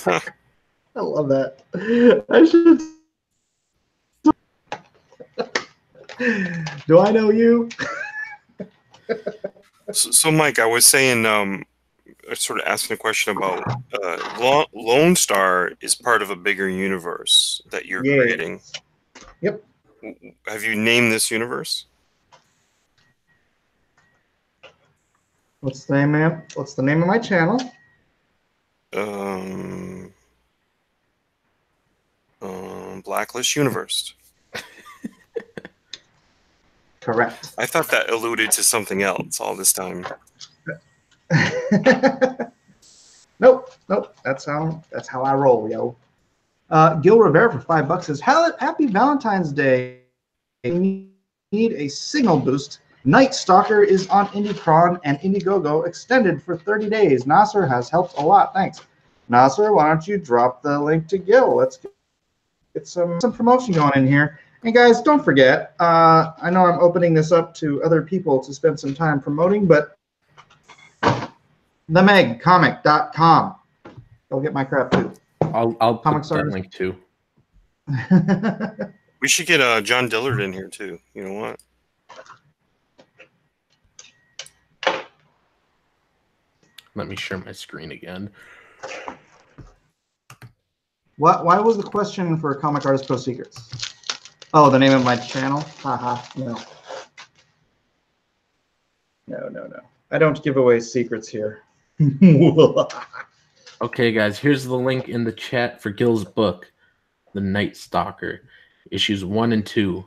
I love that. I should. Do I know you? So Mike, I was saying, sort of asking a question about Lone Star is part of a bigger universe that you're creating. Yep. Have you named this universe? What's the name of my channel? Blacklist Universe. Correct. I thought that alluded to something else all this time. Nope. That's how I roll, yo. Gil Rivera for $5 says, Happy Valentine's Day. You need a signal boost. Night Stalker is on IndieCron and Indiegogo extended for 30 days. Nasser has helped a lot. Thanks. Nasser, why don't you drop the link to Gil? Let's get some promotion going in here. And guys, don't forget, I know I'm opening this up to other people to spend some time promoting, but themegcomic.com. Go get my crap too. I'll put that link too. We should get John Dillard in here too. You know what? Let me share my screen again. Why was the question for Comic Artist Pro Secrets? Oh, the name of my channel? Haha, no. No. I don't give away secrets here. Okay, guys, here's the link in the chat for Gil's book, The Night Stalker, issues 1 and 2.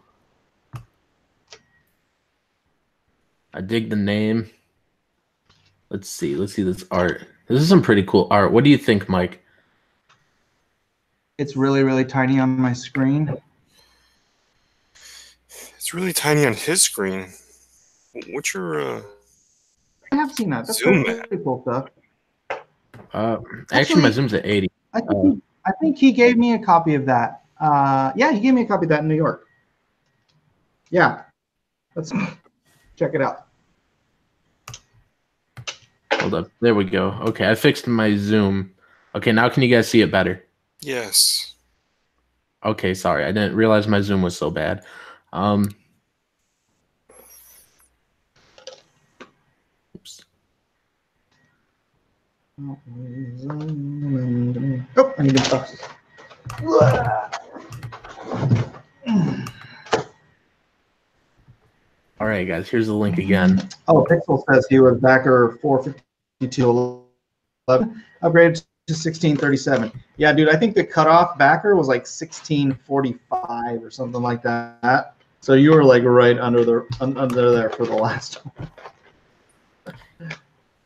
I dig the name. Let's see this art. This is some pretty cool art. What do you think, Mike? It's really, really tiny on my screen. It's really tiny on his screen. What's your I have seen that. That's Zoom pretty cool stuff. Actually, my zoom's at 80. I think he gave me a copy of that. Yeah, he gave me a copy of that in New York. Yeah. Let's check it out. Hold up. There we go. Okay, I fixed my zoom. Okay, now can you guys see it better? Yes. Okay, sorry. I didn't realize my zoom was so bad. Oops. Oh, I need to stop. All right, guys, here's the link again. Oh, Pixel says he was backer 452.11, upgraded to 1637. Yeah, dude, I think the cutoff backer was like 1645 or something like that. So you were like right under there for the last one.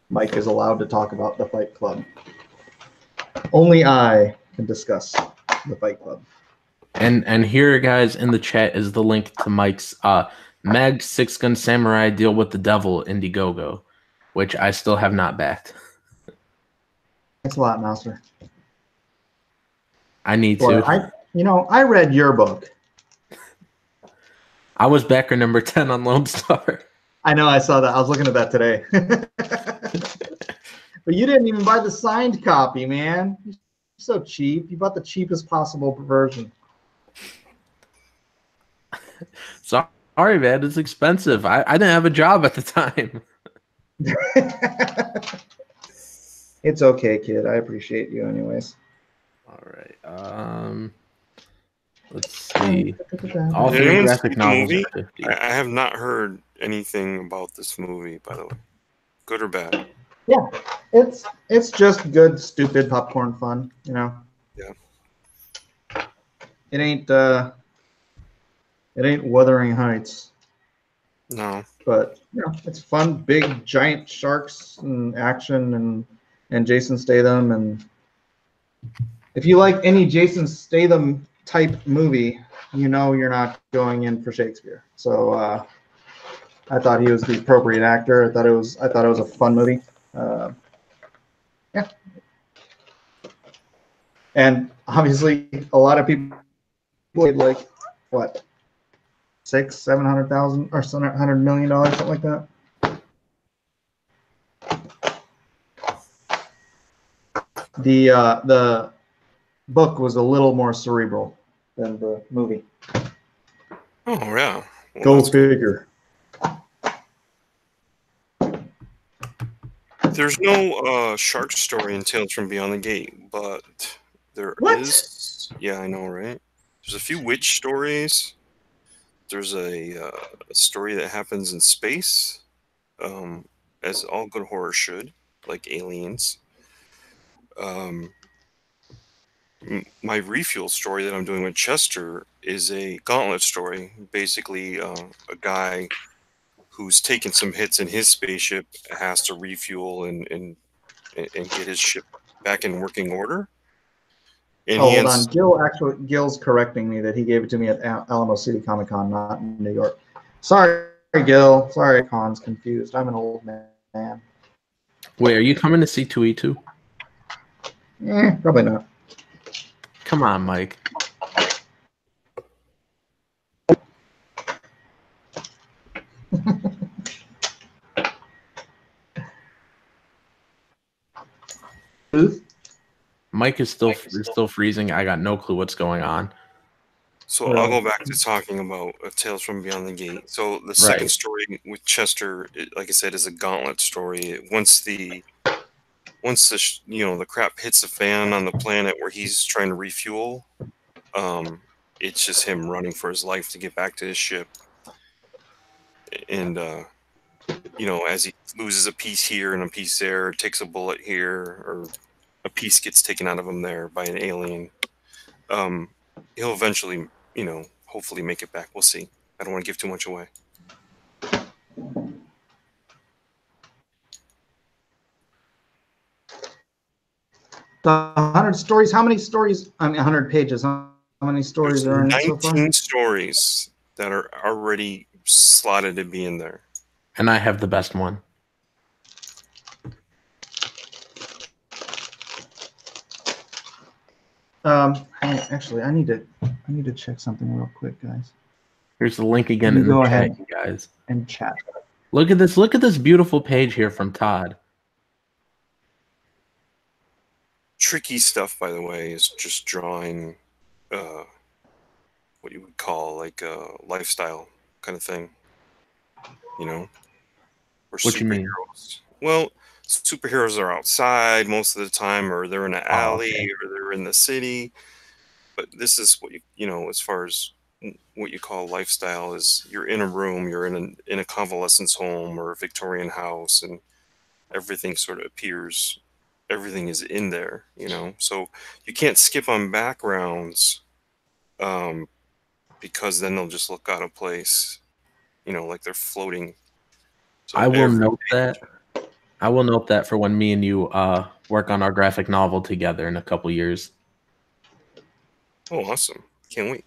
Mike is allowed to talk about the Fight Club. Only I can discuss the Fight Club. And here, guys, in the chat is the link to Mike's Mag SIXGUN Samurai Deal with the Devil Indiegogo, which I still have not backed. Thanks a lot, Master. I need to. I read your book. I was backer number 10 on Lone Star. I know, I saw that. I was looking at that today. But you didn't even buy the signed copy, man. You're so cheap. You bought the cheapest possible version. Sorry, man. It's expensive. I didn't have a job at the time. It's okay, kid. I appreciate you anyways. All right. Let's see. All Did three anyone graphic see the novels movie? are 50. I have not heard anything about this movie, by the way. Good or bad? Yeah, it's just good, stupid popcorn fun, you know. Yeah. It ain't Wuthering Heights. No. But you know, it's fun, big giant sharks and action and Jason Statham, and if you like any Jason Statham type movie, you know you're not going in for Shakespeare. So I thought he was the appropriate actor. I thought it was a fun movie. Yeah. And obviously a lot of people paid like what, $700,000 or $700 million, something like that. The book was a little more cerebral than the movie. Oh yeah. Well, Go figure. There's no shark story in Tales from Beyond the Gate, but there is. Yeah, I know, right? There's a few witch stories. There's a story that happens in space, as all good horror should, like Aliens. My refuel story that I'm doing with Chester is a gauntlet story. Basically, a guy who's taken some hits in his spaceship has to refuel and get his ship back in working order. And hold on. Gil's correcting me that he gave it to me at Alamo City Comic Con, not in New York. Sorry, Gil. Sorry, Con's confused. I'm an old man. Wait, are you coming to C2E2? Probably not. Come on, Mike. Mike is still freezing. I got no clue what's going on. So I'll go back to talking about Tales from Beyond the Gate. So the second story with Chester, like I said, is a gauntlet story. Once the the crap hits the fan on the planet where he's trying to refuel, it's just him running for his life to get back to his ship. And as he loses a piece here and a piece there, takes a bullet here, or a piece gets taken out of him there by an alien, he'll eventually, hopefully make it back. We'll see. I don't want to give too much away. The 100 stories. How many stories? 100 pages. How many stories are in it so far? 19 stories that are already slotted to be in there. And I have the best one. Actually, I need to check something real quick, guys. Here's the link again in the chat, you guys. And chat. Look at this. Look at this beautiful page here from Todd. Tricky stuff, by the way, is just drawing what you would call like a lifestyle kind of thing. Or what you mean? Well, superheroes are outside most of the time, or they're in an alley, or they're in the city. But this is what as far as what you call lifestyle is, you're in a room, you're in a convalescence home or a Victorian house, and everything sort of appears. Everything is in there, So you can't skip on backgrounds, because then they'll just look out of place, like they're floating. So I will note that. I will note that for when me and you work on our graphic novel together in a couple years. Oh, awesome. Can't wait.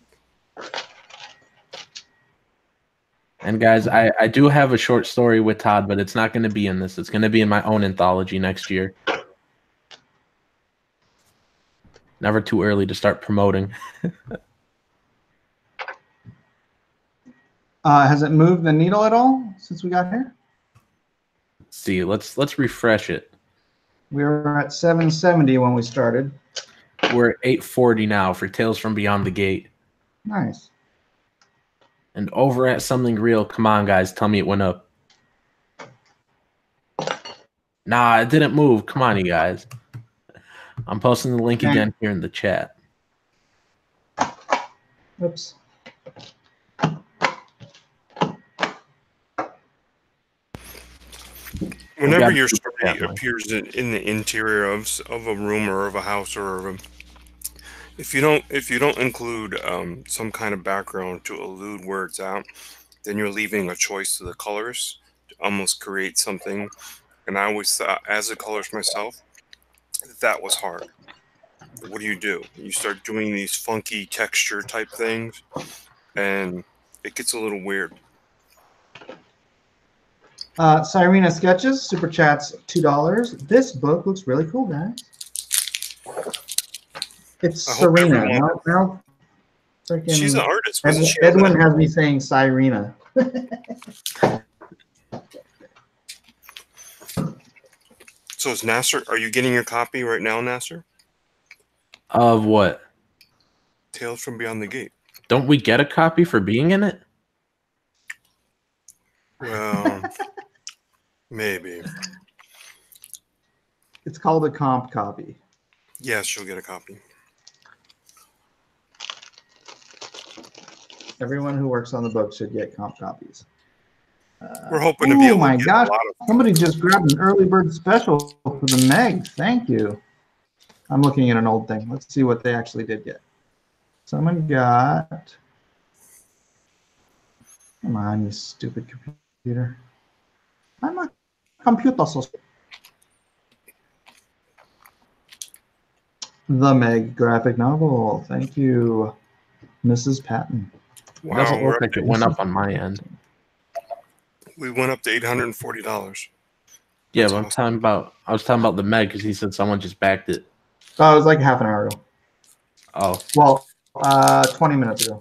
And guys, I do have a short story with Todd, but it's not going to be in this. It's going to be in my own anthology next year. Never too early to start promoting. Has it moved the needle at all since we got here? Let's see, let's refresh it. We were at 770 when we started. We're at 840 now for Tales from Beyond the Gate. Nice. And over at Something Real, come on, guys, tell me it went up. Nah, it didn't move. Come on, you guys. I'm posting the link again here in the chat. Oops. Whenever your story appears in the interior of a room or of a house or of if you don't include some kind of background to elude where it's at, then you're leaving a choice to the colors to almost create something. And I always thought, as a colorist myself, that was hard. What do? You start doing these funky texture type things, and it gets a little weird. Cyrena Sketches, Super Chats, $2. This book looks really cool, guys. It's Serena. Now, she's an artist. Edwin has me saying Cyrena. So is Nasser, are you getting your copy right now, Nasser? Of what? Tales from Beyond the Gate. Don't we get a copy for being in it? Well, maybe. It's called a comp copy. Yes, you'll get a copy. Everyone who works on the book should get comp copies. We're hoping to be able to get my God. a lot of Somebody just grabbed an early bird special for the Meg. Thank you. I'm looking at an old thing. Let's see what they actually did get. Someone got... Come on, you stupid computer. I'm a computer. The Meg graphic novel. Thank you, Mrs. Patton. Wow, it doesn't look like it went up on my end. We went up to $840. Yeah, but I was talking about the Meg because he said someone just backed it. Oh, it was like half an hour ago. Oh. Well, 20 minutes ago.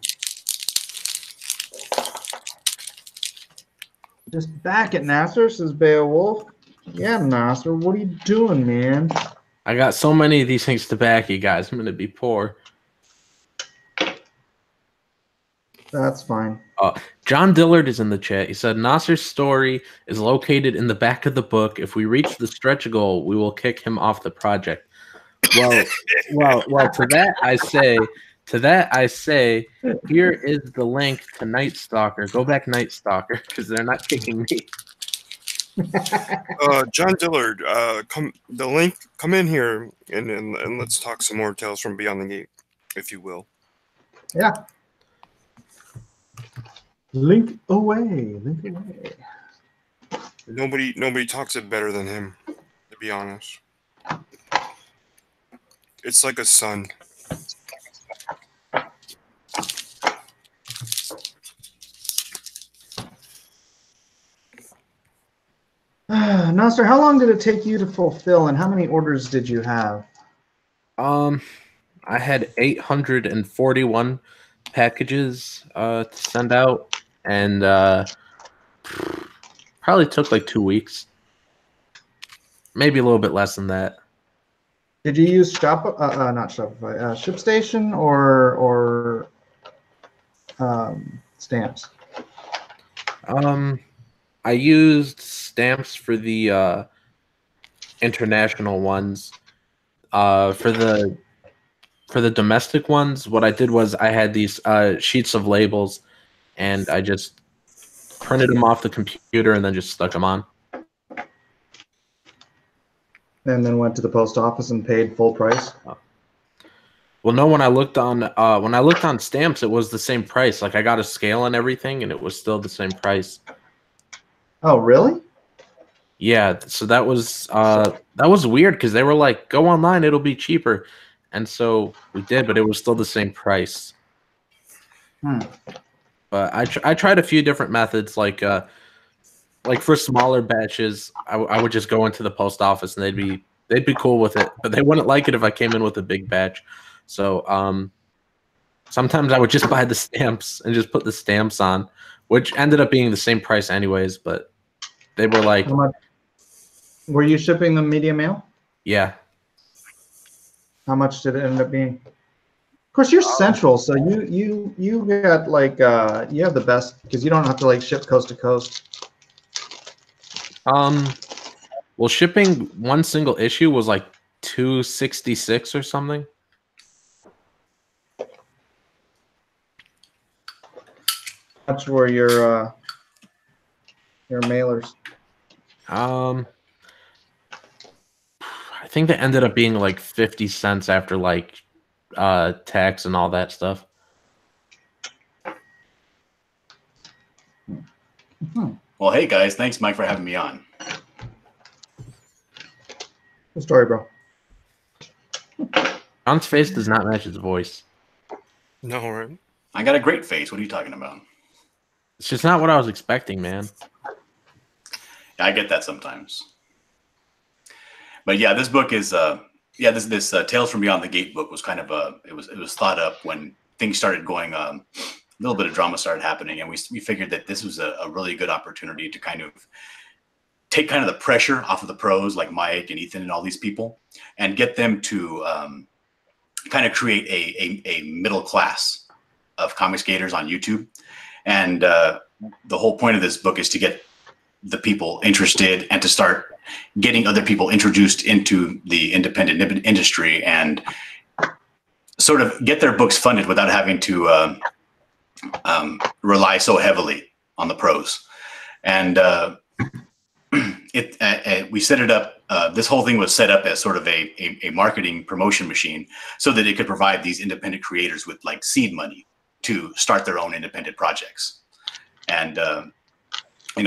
Just back at Nasser, says Beowulf. Yeah, Nasser, what are you doing, man? I got so many of these things to back, you guys. I'm going to be poor. That's fine. John Dillard is in the chat. He said Nasser's story is located in the back of the book. If we reach the stretch goal, we will kick him off the project. Well. To that I say, here is the link to Night Stalker. Go back, Night Stalker, because they're not kicking me. John Dillard, come in here and let's talk some more Tales from Beyond the Gate, if you will. Yeah. Link away. Nobody talks it better than him, to be honest. It's like a son. Nasser, how long did it take you to fulfill, and how many orders did you have? I had 841 packages to send out, and probably took like 2 weeks, maybe a little bit less than that. Did you use not Shopify, ShipStation or stamps? I used stamps for the international ones. For the domestic ones, what I did was I had these sheets of labels, and I just printed them off the computer and then just stuck them on. And then went to the post office and paid full price. Well, no. When I looked on stamps, it was the same price. Like I got a scale and everything, and it was still the same price. Oh, really? Yeah. So that was weird because they were like, "Go online, it'll be cheaper," and so we did, but it was still the same price. But I tried a few different methods, like for smaller batches, I would just go into the post office and they'd be cool with it, but they wouldn't like it if I came in with a big batch. So sometimes I would just buy the stamps and just put the stamps on, which ended up being the same price anyways. But they were like, how much? Were you shipping them media mail? Yeah. How much did it end up being? Of course, you're central, so you got like you have the best because you don't have to like ship coast to coast. Well, shipping one single issue was like $266 or something. How much were your mailers? I think they ended up being like 50 cents after like tax and all that stuff. Well, hey guys, thanks Mike for having me on. Good story, bro. John's face does not match his voice. No, right? I got a great face. What are you talking about? It's just not what I was expecting, man. I get that sometimes. But yeah, this book is this Tales from Beyond the Gate book was kind of it was thought up when things started going a little bit of drama started happening, and we figured that this was a really good opportunity to kind of take kind of the pressure off of the pros like Mike and Ethan and all these people, and get them to kind of create a middle class of comic skaters on YouTube. And the whole point of this book is to get the people interested and to start getting other people introduced into the independent industry and sort of get their books funded without having to rely so heavily on the pros. And we set it up. This whole thing was set up as sort of a marketing promotion machine so that it could provide these independent creators with like seed money to start their own independent projects. And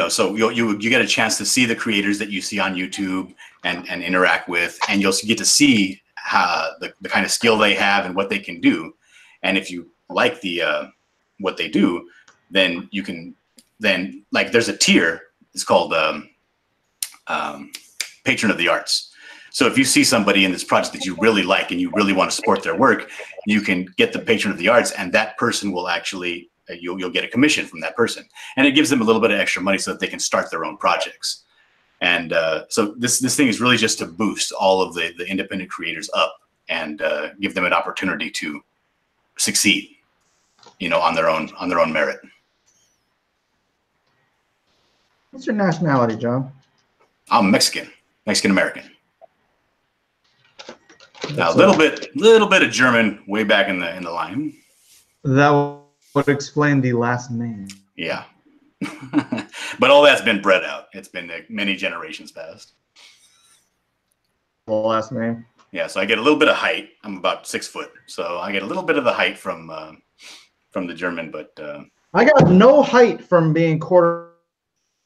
so you get a chance to see the creators that you see on YouTube and interact with, and you'll get to see how the kind of skill they have and what they can do. And if you like what they do, then you can like there's a tier. It's called Patron of the Arts. So if you see somebody in this project that you really like and you really want to support their work, you can get the Patron of the Arts, and that person will actually you'll get a commission from that person, and it gives them a little bit of extra money so that they can start their own projects. And so this thing is really just to boost all of the independent creators up and give them an opportunity to succeed. you know, on their own merit. What's your nationality, John? I'm Mexican American. Now, a That's little bit of German way back in the line. That would explain the last name. Yeah. But all that's been bred out. It's been many generations past. The last name. Yeah, so I get a little bit of height. I'm about 6 foot, so I get a little bit of the height from the German. But I got no height from being quarter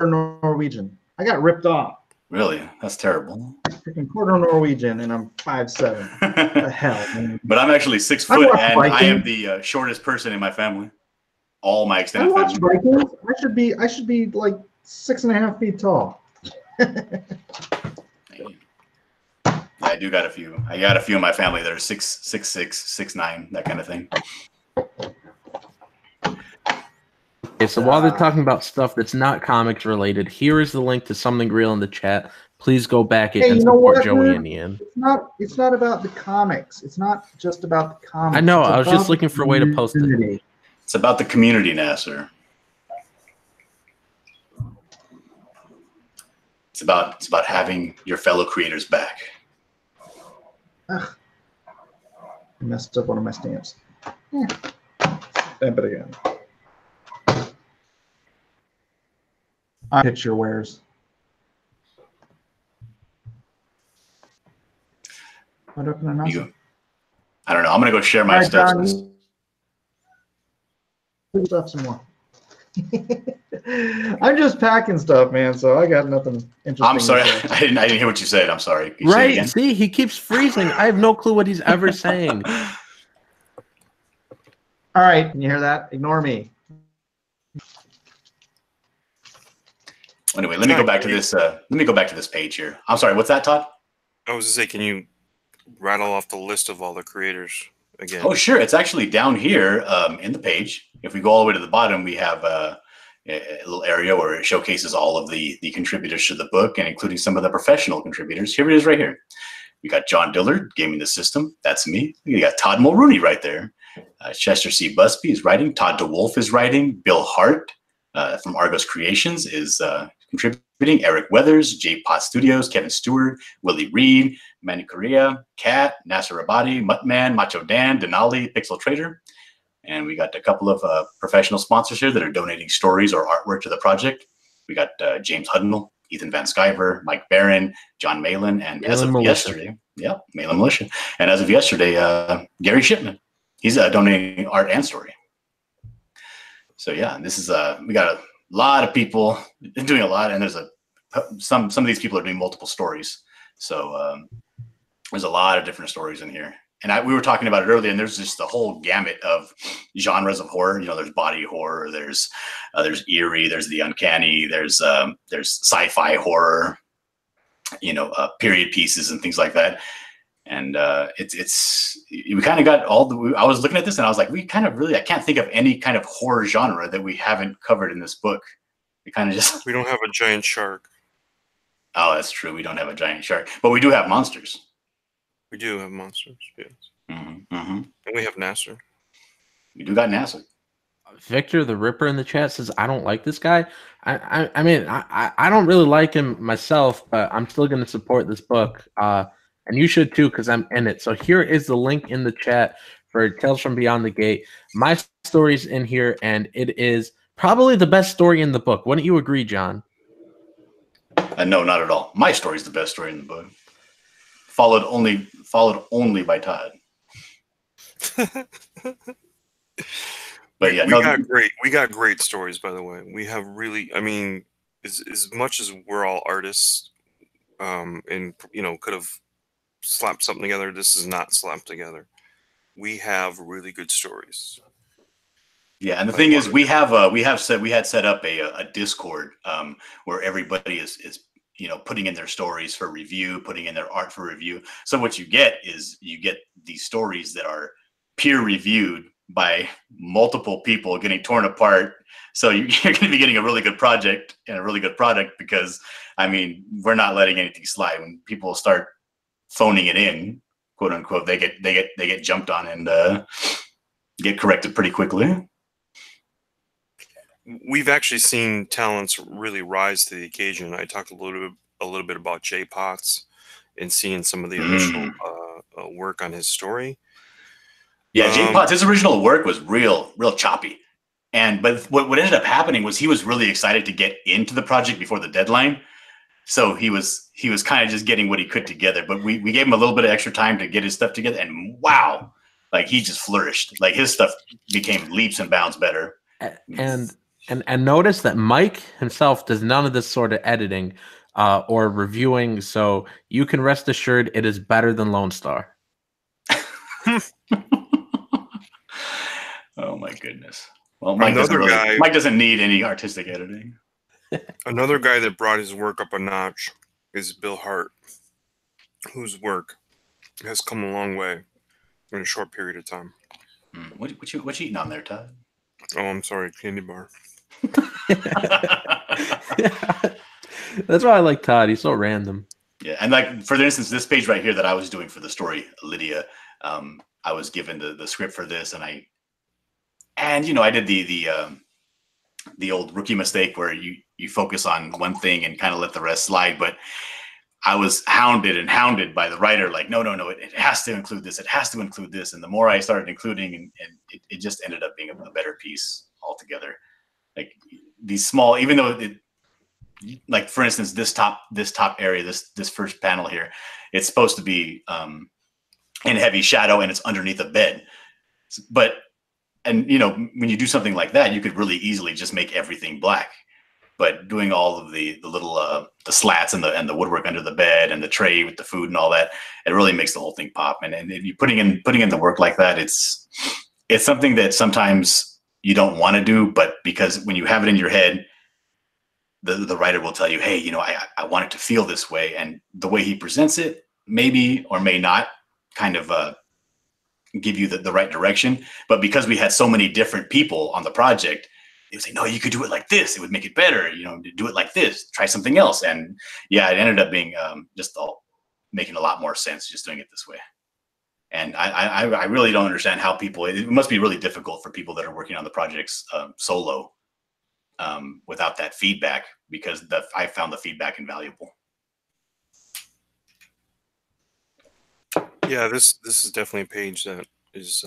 Norwegian. I got ripped off. Really, that's terrible. Freaking quarter Norwegian, and I'm 5'7". The hell, man. But I'm actually 6 I foot, watch and I am Vikings. the shortest person in my family. All my I extended watch family. Vikings. I should be like 6.5 feet tall. I do got a few. I got a few in my family that are 6'6", 6'9", that kind of thing. Okay, so while they're talking about stuff that's not comics related, here is the link to something real in the chat. Please go back and you know support what, Joey man? and Ian. It's not about the comics. It's not just about the comics. I know. It's I was about just looking for a way to post it. community. It's about the community, Nasser. It's about having your fellow creators back. Ugh. I messed up one of my stamps. Stamp it again. Picture wears. What open an awesome? I don't know. I'm gonna go share my All right, stuff. John, you stuff some more. I'm just packing stuff, man. So I got nothing interesting. I'm sorry. to say. I didn't hear what you said. I'm sorry. Can you say it Right? again? See, he keeps freezing. I have no clue what he's ever saying. All right, can you hear that? Ignore me. Anyway, let me go back to this. Let me go back to this page here. I'm sorry. What's that, Todd? I was to say, can you rattle off the list of all the creators again? Oh, sure. It's actually down here in the page. If we go all the way to the bottom, we have a little area where it showcases all of the contributors to the book, and including some of the professional contributors. Here it is right here. We got John Dillard, Gaming the System. That's me. We got Todd Mulrooney right there. Chester C. Busby is writing. Todd DeWolf is writing. Bill Hart from Argos Creations is contributing. Eric Weathers, J Pot Studios, Kevin Stewart, Willie Reed, Manny Correa, Kat, Nasser Rabadi, Muttman, Macho Dan, Denali, Pixel Trader. And we got a couple of professional sponsors here that are donating stories or artwork to the project. We got James Hudnall, Ethan Van Sciver, Mike Barron, John Malin, and as of yesterday, Malin Militia. And as of yesterday, Gary Shipman. He's donating art and story. So yeah, this is we got a lot of people doing a lot, and there's some of these people are doing multiple stories. So there's a lot of different stories in here. And we were talking about it earlier, and there's just the whole gamut of genres of horror. You know, there's body horror, there's eerie, there's the uncanny, there's sci-fi horror, you know, period pieces and things like that. And we kind of got I was looking at this and I was like, I can't think of any kind of horror genre that we haven't covered in this book. We kind of just. We don't have a giant shark. Oh, that's true. We don't have a giant shark, but we do have monsters. We do have monsters, yes. Mm-hmm, mm-hmm. And we have Nasser. We do got Nasser. Victor the Ripper in the chat says, I don't like this guy. I mean, I don't really like him myself, but I'm still going to support this book. And you should too, because I'm in it. So here is the link in the chat for Tales from Beyond the Gate. My story's in here, and it is probably the best story in the book. Wouldn't you agree, John? No, not at all. My story is the best story in the book. Followed only by Todd. But yeah, we got great stories, by the way. We have really, I mean, as much as we're all artists, and you know, could have slapped something together, this is not slapped together. We have really good stories. Yeah, and the thing is, we had set up a Discord where everybody is you know, putting in their stories for review, putting in their art for review. So what you get is these stories that are peer reviewed by multiple people getting torn apart. So you're going to be getting a really good project and a really good product, because I mean, we're not letting anything slide. When people start phoning it in, quote unquote, they get jumped on and get corrected pretty quickly. we've actually seen talents really rise to the occasion. I talked a little bit about Jay Potts and seeing some of the initial work on his story. Yeah, Jay Potts, his original work was real choppy. But what ended up happening was he was really excited to get into the project before the deadline. So he was kind of just getting what he could together. But we gave him a little bit of extra time to get his stuff together, and wow, like he just flourished. Like his stuff became leaps and bounds better. And notice that Mike himself does none of this sort of editing or reviewing, so you can rest assured it is better than Lone Star. Oh my goodness. Well, Mike doesn't need any artistic editing. Another guy that brought his work up a notch is Bill Hart, whose work has come a long way in a short period of time. What you eating on there, Todd? Oh, I'm sorry, candy bar. That's why I like Todd. He's so random. Yeah, and like for instance, this page right here that I was doing for the story, Lydia, I was given the script for this, and I did the old rookie mistake where you focus on one thing and kind of let the rest slide. But I was hounded by the writer, like, no, it has to include this. It has to include this. And the more I started including, and it just ended up being a better piece altogether. Like these small, even though like for instance, this top area, this first panel here, it's supposed to be in heavy shadow and it's underneath a bed. But when you do something like that, you could really easily just make everything black. But doing all of the little the slats and the woodwork under the bed and the tray with the food and all that, it really makes the whole thing pop. And if you putting in the work like that, it's something that sometimes you don't want to do, but because when you have it in your head, the writer will tell you, hey, I want it to feel this way, and the way he presents it maybe or may not kind of give you the right direction. But because we had so many different people on the project, they would say, no, you could do it like this. It would make it better. Do it like this. Try something else. And yeah, it ended up being making a lot more sense just doing it this way. And I really don't understand how people, it must be really difficult for people that are working on the projects solo without that feedback, because I found the feedback invaluable. Yeah, this is definitely a page that is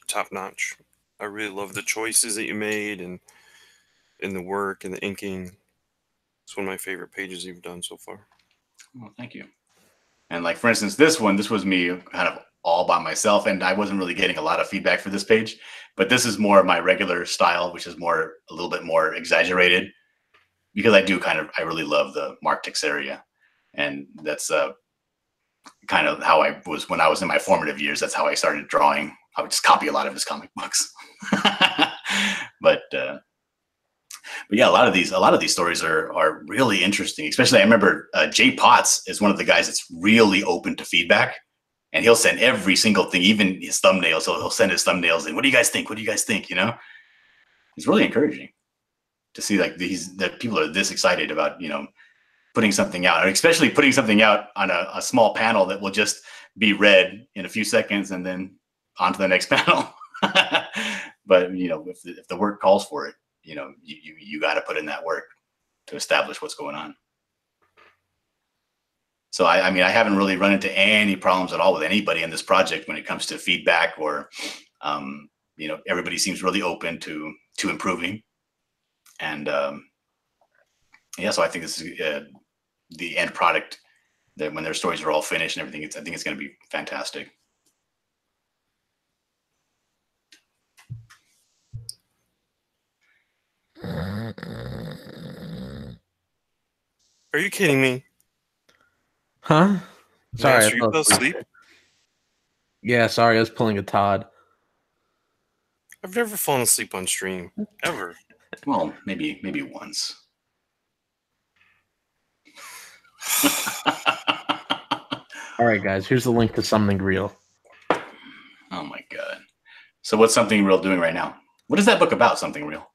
top notch. I really love the choices that you made and in the work and the inking. It's one of my favorite pages you've done so far. Well, thank you. And like for instance, this was me kind of all by myself, and I wasn't really getting a lot of feedback for this page. But this is more of my regular style, which is a little bit more exaggerated, because I really love the Mark Texeria, and that's kind of how I was when I was in my formative years. That's how I started drawing. I would just copy a lot of his comic books. But yeah, a lot of these stories are really interesting. Especially, I remember Jay Potts is one of the guys that's really open to feedback, and he'll send every single thing, even his thumbnails. He'll send his thumbnails in. What do you guys think? What do you guys think? It's really encouraging to see that people are this excited about putting something out, or especially putting something out on a small panel that will just be read in a few seconds and then on to the next panel. But if the work calls for it, you got to put in that work to establish what's going on. So I haven't really run into any problems at all with anybody in this project when it comes to feedback, or everybody seems really open to improving. And yeah, so I think this is the end product, that when their stories are all finished and everything, I think it's going to be fantastic. Are you kidding me? Huh? Sorry, Master, you fell asleep? Yeah, sorry, I was pulling a Todd. I've never fallen asleep on stream, ever. Well, maybe once. All right, guys, here's the link to Something Real. Oh my God. So what's Something Real doing right now? What is that book about, Something Real?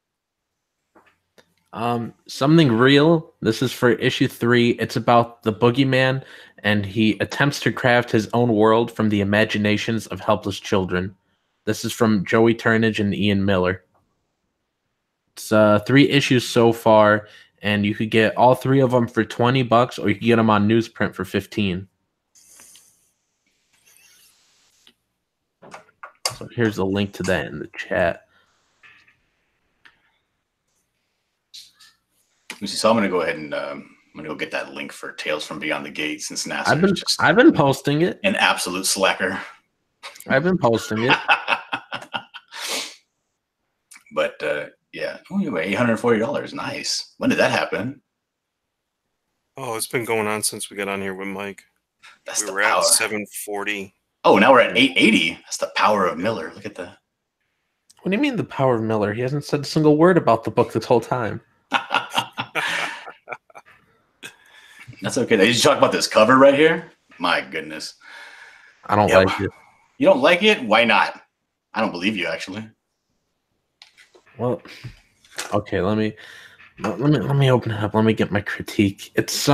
Something Real, this is for issue 3. It's about the boogeyman, and he attempts to craft his own world from the imaginations of helpless children. This is from Joey Turnage and Ian Miller. It's 3 issues so far, and you could get all 3 of them for $20, or you could get them on newsprint for 15. So here's a link to that in the chat. So I'm gonna go ahead and I'm gonna go get that link for Tales from Beyond the Gate, since NASA is just I've been posting it. an absolute slacker. I've been posting it. But yeah, $840. Nice. When did that happen? Oh, it's been going on since we got on here with Mike. That's We the were power. at 740. Oh, now we're at 880. That's the power of Miller. Look at that. What do you mean the power of Miller? He hasn't said a single word about the book this whole time. That's okay. Did you talk about this cover right here? My goodness. I don't like it. You don't like it? Why not? I don't believe you, actually. Well, okay, let me open it up. Let me get my critique. It's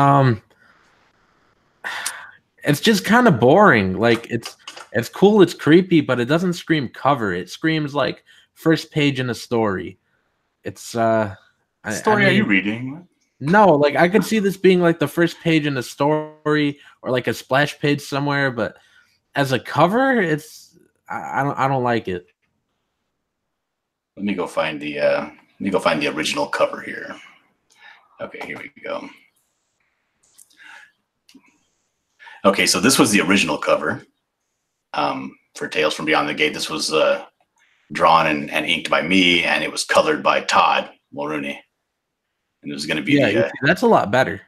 just kind of boring. Like it's cool, it's creepy, but it doesn't scream cover. It screams like first page in a story. It's What story are you reading? No, like I could see this being like the first page in a story or like a splash page somewhere, but as a cover, I don't like it. Let me go find the original cover here. Okay, here we go. Okay, so this was the original cover for Tales from Beyond the Gate. This was drawn and inked by me, and it was colored by Todd Mulrooney. And it was going to be that's a lot better.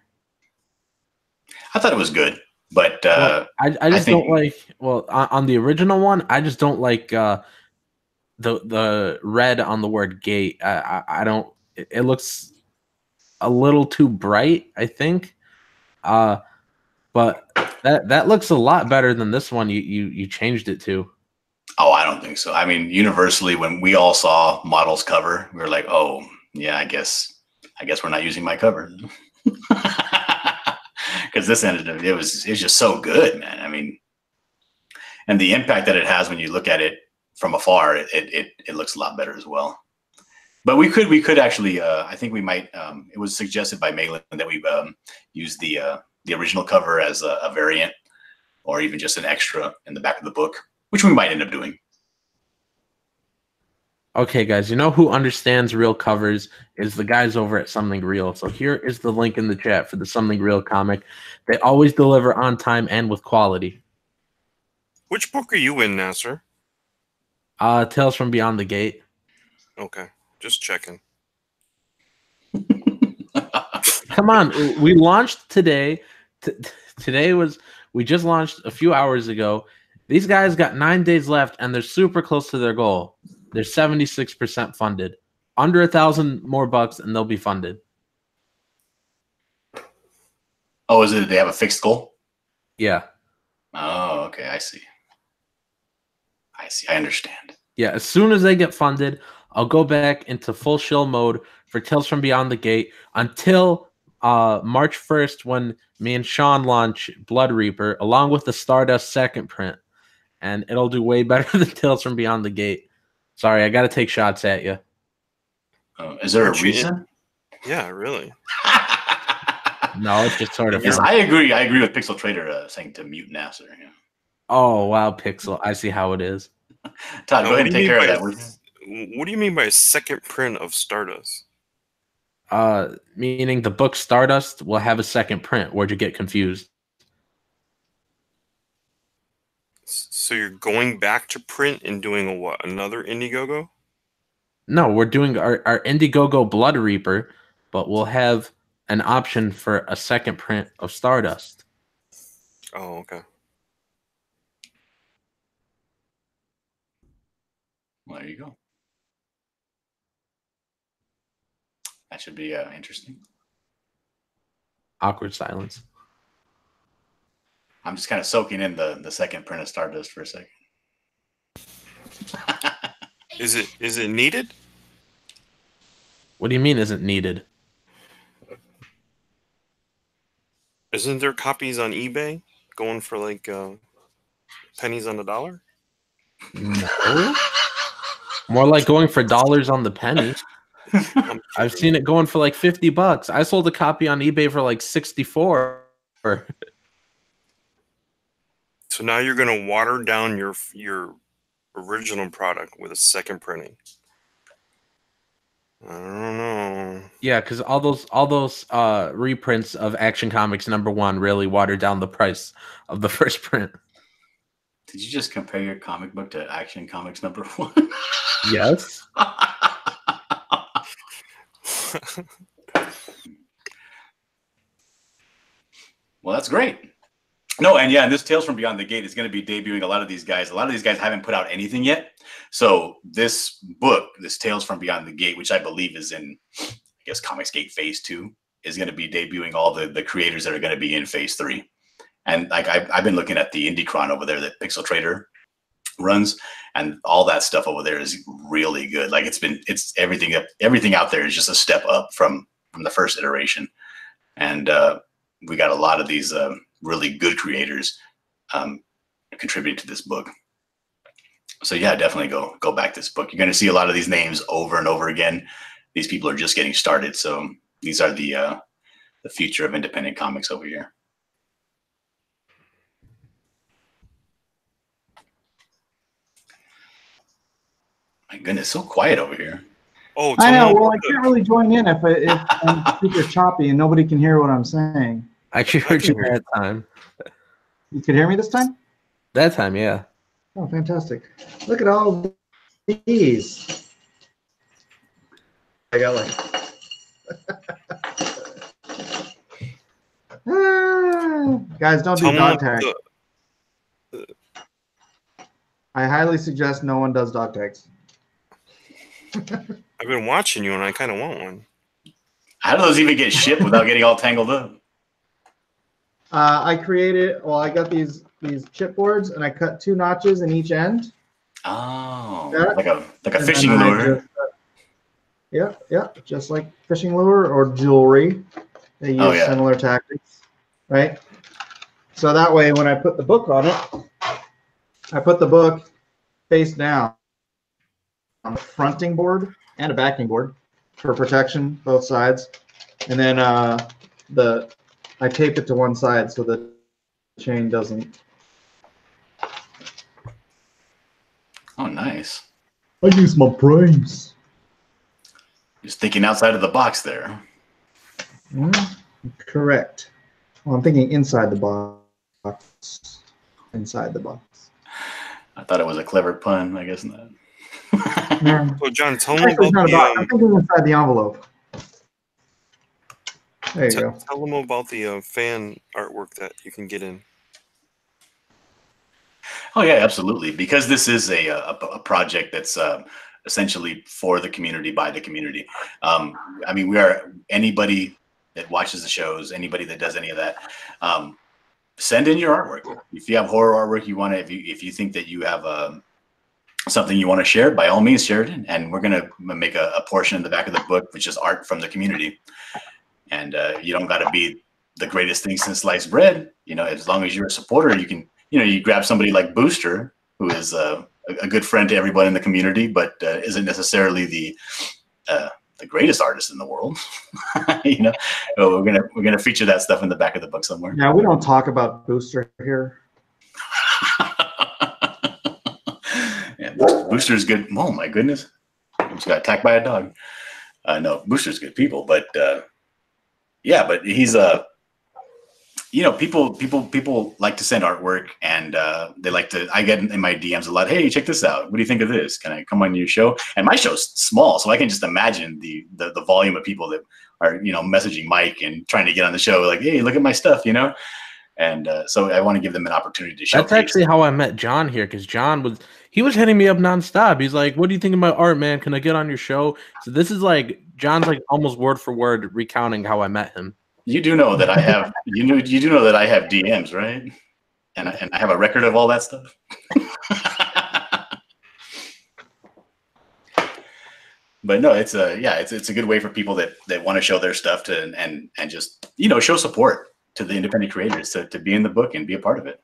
I thought it was good, but I just don't like. Well, on the original one, I just don't like the red on the word gate. I don't. It looks a little too bright, I think. But that looks a lot better than this one. You changed it to. Oh, I don't think so. I mean, universally, when we all saw Model's cover, we were like, "Oh, yeah, I guess we're not using my cover," because this it was just so good, man. I mean, and the impact that it has when you look at it from afar, it looks a lot better as well. But we could actually, I think we might. It was suggested by Malin that we use the original cover as a variant, or even just an extra in the back of the book, which we might end up doing. Okay, guys, you know who understands real covers is the guys over at Something Real. So here is the link in the chat for the Something Real comic. They always deliver on time and with quality. Which book are you in, Nasser? Tales from Beyond the Gate. Okay, just checking. Come on, we launched today. We just launched a few hours ago. These guys got 9 days left, and they're super close to their goal. They're 76% funded. Under 1,000 more bucks, and they'll be funded. Oh, is it? They have a fixed goal? Yeah. Oh, okay. I see. I understand. Yeah, as soon as they get funded, I'll go back into full shill mode for Tales from Beyond the Gate until March 1st, when me and Sean launch Blood Reaper, along with the Stardust second print. And it'll do way better than Tales from Beyond the Gate. Sorry, I got to take shots at you. Is there a reason? Yeah, really. No, it's just sort of. Yes, I agree. I agree with Pixel Trader saying to mute Nasser. Yeah. Oh, wow, Pixel. I see how it is. Todd, go ahead and take care of that. What do you mean by a second print of Stardust? Meaning the book Stardust will have a second print. Where'd you get confused? So you're going back to print and doing a what? Another Indiegogo? No, we're doing our Indiegogo Blood Reaper, but we'll have an option for a second print of Stardust. Oh, okay. Well, there you go. That should be interesting. Awkward silence. I'm just kind of soaking in the second print of Stardust for a second. Is it needed? What do you mean isn't needed? Isn't there copies on eBay going for like pennies on the dollar? No. More like going for dollars on the penny. I've seen it going for like $50. I sold a copy on eBay for like 64. So now you're going to water down your original product with a second printing. I don't know. Yeah, because all those reprints of Action Comics #1 really watered down the price of the first print. Did you just compare your comic book to Action Comics #1? Yes. Well, that's great. No, and yeah, this Tales from Beyond the Gate is going to be debuting a lot of these guys. A lot of these guys haven't put out anything yet. So this book, this Tales from Beyond the Gate, which I believe is in, I guess, Comics Gate Phase 2, is going to be debuting all the creators that are going to be in Phase 3. And like I've been looking at the indie cron over there that Pixel Trader runs, and all that stuff over there is really good. Like it's everything out there is just a step up from the first iteration. And we got a lot of these really good creators contributing to this book. So yeah, definitely go back this book. You're going to see a lot of these names over and over again. These people are just getting started. So these are the future of independent comics over here. My goodness, so quiet over here. Oh, I know. Well, I can't really join in if I'm super choppy and nobody can hear what I'm saying. I actually heard you that time. You could hear me this time? That time, yeah. Oh, fantastic. Look at all these. I got like... Guys, don't do dog tags. I highly suggest no one does dog tags. I've been watching you and I kind of want one. How do those even get shipped without getting all tangled up? I created, well, I got these chipboards and I cut 2 notches in each end. Oh, Yeah. like a fishing lure. Yeah, just like fishing lure or jewelry. They use similar tactics, right? So that way, when I put the book on it, I put the book face down on the fronting board and a backing board for protection, both sides. And then I tape it to one side so the chain doesn't. Oh, nice. I use my brains. Just thinking outside of the box there. Correct. Well, I'm thinking inside the box. Inside the box. I thought it was a clever pun. I guess not. Well, John, tell them about I'm thinking inside the envelope. There you go. Tell them about the fan artwork that you can get in. Oh yeah, absolutely. Because this is a project that's essentially for the community by the community. I mean, we are anybody that watches the shows, anybody that does any of that. Send in your artwork. If you have horror artwork you want to, if you think that you have something you want to share, by all means share it in. And we're gonna make a portion in the back of the book, which is art from the community. And you don't got to be the greatest thing since sliced bread. You know, as long as you're a supporter, you can. You know, you grab somebody like Booster, who is a good friend to everybody in the community, but isn't necessarily the greatest artist in the world. You know, so we're gonna feature that stuff in the back of the book somewhere. Yeah, we don't talk about Booster here. Yeah, Booster's good. Oh my goodness, I just got attacked by a dog. No, Booster's good people, but yeah, but he's you know, people like to send artwork, and they like to. I get in my DMs a lot. Hey, check this out. What do you think of this? Can I come on your show? And my show's small, so I can just imagine the volume of people that are, you know, messaging Mike and trying to get on the show. Like, hey, look at my stuff, you know. And so I want to give them an opportunity to show. That's actually how I met John here, because John was hitting me up nonstop. He's like, "What do you think of my art, man? Can I get on your show?" So this is like John's like almost word for word recounting how I met him. You do know that I have you do know that I have DMs, right? And I have a record of all that stuff. But no, it's a good way for people that want to show their stuff to and just, you know, show support to the independent creators to be in the book and be a part of it.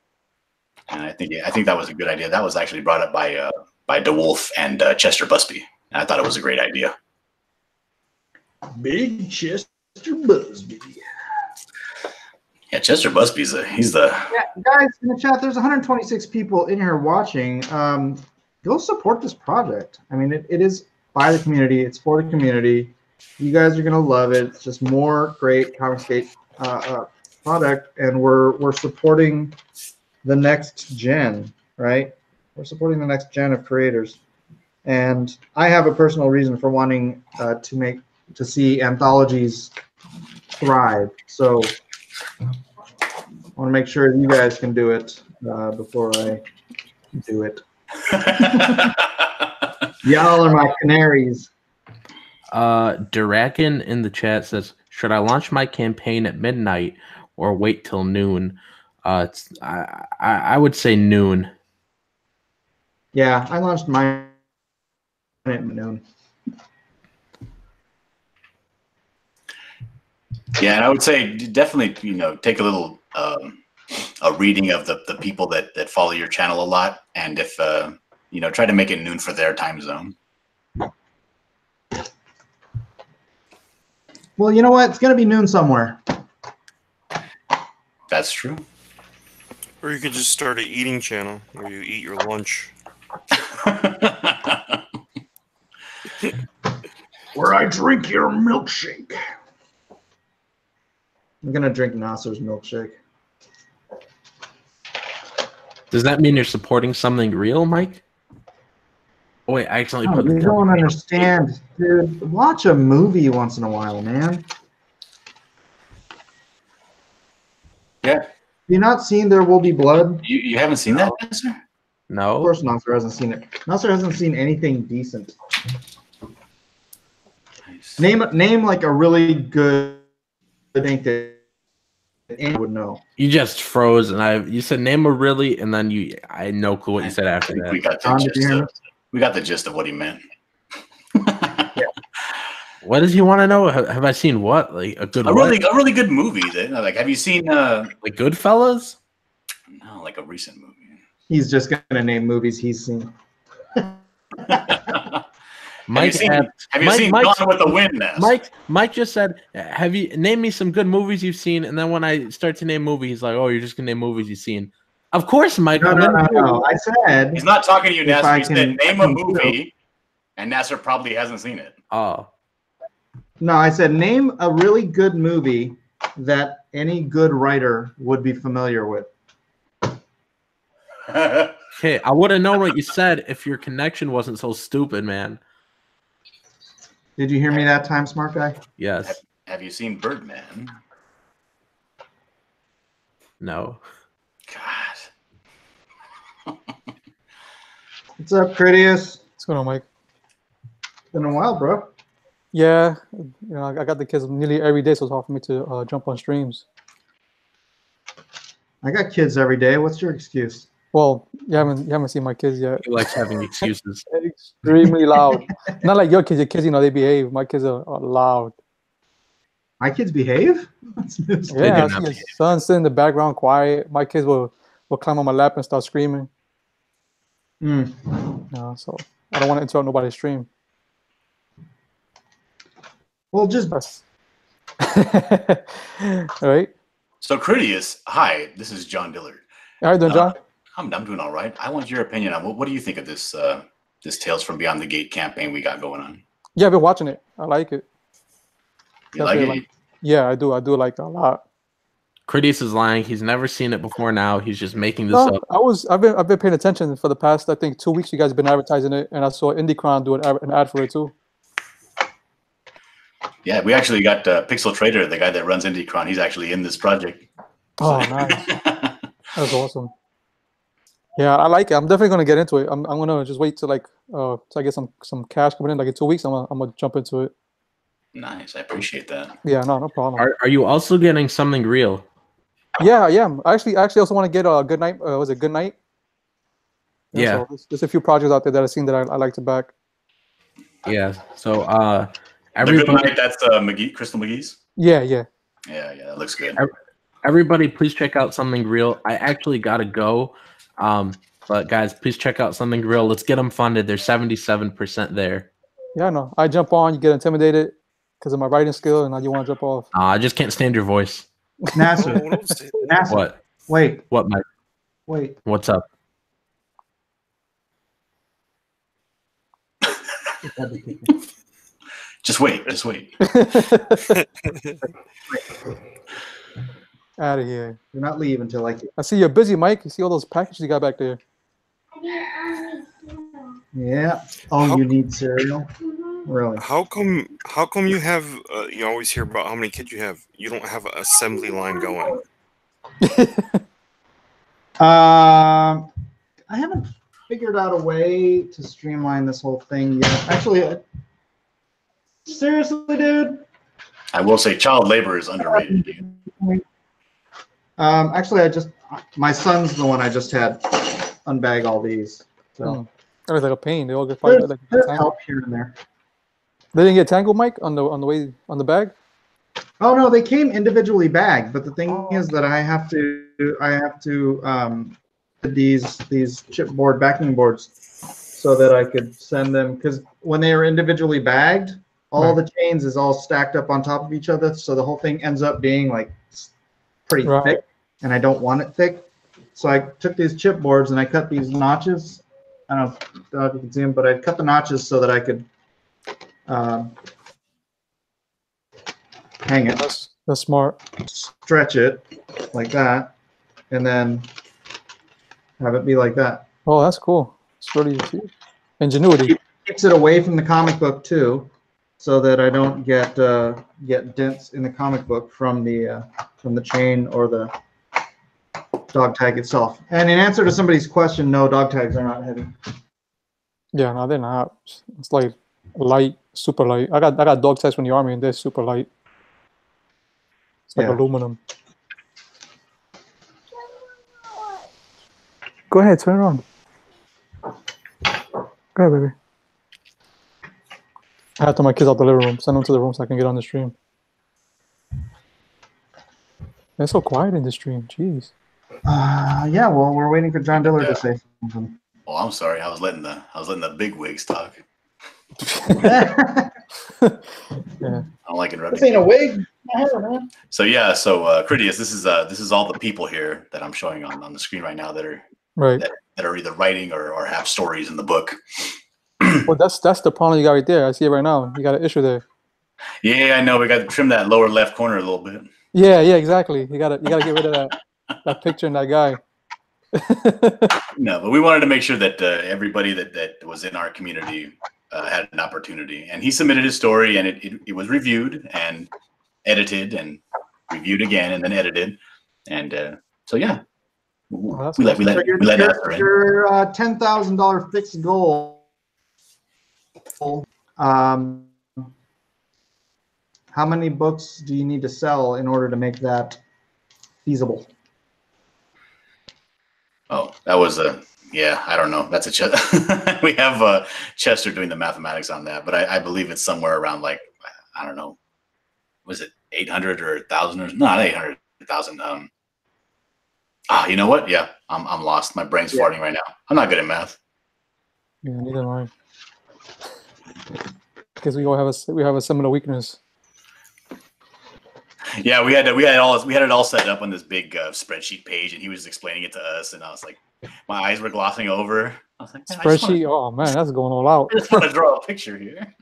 And I think that was a good idea. That was actually brought up by DeWolf and Chester Busby. And I thought it was a great idea. Big Chester Busby. Yeah, Chester Busby's he's the. Yeah, guys in the chat, there's 126 people in here watching. Go support this project. I mean, it is by the community. It's for the community. You guys are gonna love it. It's just more great Comicsgate product, and we're supporting the next gen, right? We're supporting the next gen of creators. And I have a personal reason for wanting to see anthologies thrive. So I want to make sure you guys can do it before I do it. Y'all are my canaries. Durakin in the chat says, should I launch my campaign at midnight or wait till noon? I would say noon. Yeah, I launched mine at noon. Yeah, and I would say definitely, take a little a reading of the people that follow your channel a lot, and if try to make it noon for their time zone. Well, you know what? It's gonna be noon somewhere. That's true. Or you could just start an eating channel where you eat your lunch. Where I drink your milkshake. I'm gonna drink Nasser's milkshake. Does that mean you're supporting something real, Mike? Oh, wait, I accidentally put You don't understand, dude. Watch a movie once in a while, man. Yeah. You not seen There Will Be Blood? You haven't seen that, Nasser? No. Of course Nasser hasn't seen it. Nasser hasn't seen anything decent. Nice. Name like a really good thing that anyone would know. You just froze, and you said name a really, and then I had no clue what you said after that. We got the gist of what he meant. What does he want to know? Have I seen what? Like a really good movie. Like, have you seen like Goodfellas? No, like a recent movie. He's just gonna name movies he's seen. Mike, have you seen Gone with the Wind? Mike just said, "Have you name me some good movies you've seen?" And then when I start to name movies, he's like, "Oh, you're just gonna name movies you've seen." Of course, Mike. No. I said he's not talking to you, Nasser. He said name a movie, and Nasser probably hasn't seen it. Oh. No, I said name a really good movie that any good writer would be familiar with. Okay, I would have known what you said if your connection wasn't so stupid, man. Did you hear me that time, smart guy? Yes. Have you seen Birdman? No. God. What's up, Critius? What's going on, Mike? It's been a while, bro. Yeah, I got the kids nearly every day, so it's hard for me to jump on streams. I got kids every day. What's your excuse? Well, you haven't seen my kids yet. He likes having excuses. Extremely loud. Not like your kids. Your kids, they behave. My kids are loud. My kids behave? Yeah, I see your son sit in the background quiet. My kids will climb on my lap and start screaming. So I don't want to interrupt nobody's stream. Well, just all right. So, Critius, hi, this is John Dillard. How you doing, John? I'm doing all right. I want your opinion on what do you think of this this Tales from Beyond the Gate campaign we got going on? Yeah, I've been watching it. I like it. You like it? Yeah, I do. I do like it a lot. Critius is lying. He's never seen it before now. He's just making this up. I've been paying attention for the past, I think, 2 weeks. You guys have been advertising it, and I saw IndieCron do an ad for it too. Yeah, we actually got Pixel Trader, the guy that runs IndieCron. He's actually in this project. Oh, nice. That's awesome. Yeah, I like it. I'm definitely gonna get into it. I'm gonna just wait till till I get some cash coming in. Like in 2 weeks, I'm gonna jump into it. Nice, I appreciate that. Yeah, no problem. Are you also getting something real? Yeah, I am. I actually also want to get a Good Night. Was it Good Night? Yeah. So there's a few projects out there that I've seen that I like to back. Yeah. So Good Night, that's Crystal McGee's. Yeah. Yeah, that looks good. Everybody, please check out Something Real. I actually gotta go. But guys, please check out Something Real. Let's get them funded. They're 77% there. Yeah, no. I jump on, you get intimidated, because of my writing skill, and now you want to jump off. I just can't stand your voice. Nasser. Oh, don't say that. Nasser. What? Wait. What, Mike? Wait. What's up? Just wait. Just wait. Out of here. Do not leave until I. I see you're busy, Mike. You see all those packages you got back there. Yeah. Oh, you need cereal? Really? How come you have you always hear about how many kids you have? You don't have an assembly line going. I haven't figured out a way to streamline this whole thing yet. Actually, seriously, dude. I will say child labor is underrated. Dude. Actually, my son's the one I just had unbag all these. So That was like a pain. They all get fired. Like, there's help here and there. they didn't get tangled, Mike, on the way on the bag. Oh no, they came individually bagged, but the thing is that I have to these chipboard backing boards so that I could send them, because when they are individually bagged, all the chains is all stacked up on top of each other, so the whole thing ends up being like pretty thick, and I don't want it thick. So I took these chipboards and I cut these notches. I don't know if you can see them, but I cut the notches so that I could hang it. That's smart. Stretch it like that, and then have it be like that. Oh, that's cool. It's really ingenuity. It keeps it away from the comic book too, so that I don't get dents in the comic book from the chain or the dog tag itself. And in answer to somebody's question, no, dog tags are not heavy. Yeah, no, they're not. It's like light, super light. I got dog tags from the army, and they're super light. It's like aluminum. Go ahead, turn it on. Go ahead, baby. I have to my kids out the living room. Send them to the room so I can get on the stream. It's so quiet in the stream. Jeez. Yeah, well, we're waiting for John Diller to say something. Oh, I'm sorry. I was letting the big wigs talk. Yeah. I don't like interrupting. This ain't a wig. My hair, man. So Critias, this is all the people here that I'm showing on the screen right now that are that are either writing or have stories in the book. Well, that's the problem you got right there. I see it right now. You got an issue there. Yeah, I know. We got to trim that lower left corner a little bit. Yeah, exactly. You gotta get rid of that picture and that guy. No, but we wanted to make sure that everybody that was in our community had an opportunity. And he submitted his story, and it was reviewed and edited and reviewed again and then edited. And so yeah, we let your $10,000 fixed goal. How many books do you need to sell in order to make that feasible? Oh, that was I don't know. That's a we have Chester doing the mathematics on that, but I believe it's somewhere around like, I don't know, was it 800 or 1,000 or not 800, 1,000? You know what? Yeah, I'm lost. My brain's farting right now. I'm not good at math. Yeah, neither am I. Because we have a similar weakness. Yeah, we had it all set up on this big spreadsheet page, and he was explaining it to us, and I was like, my eyes were glossing over. I was like, spreadsheet. Oh man, that's going all out. I just want to draw a picture here.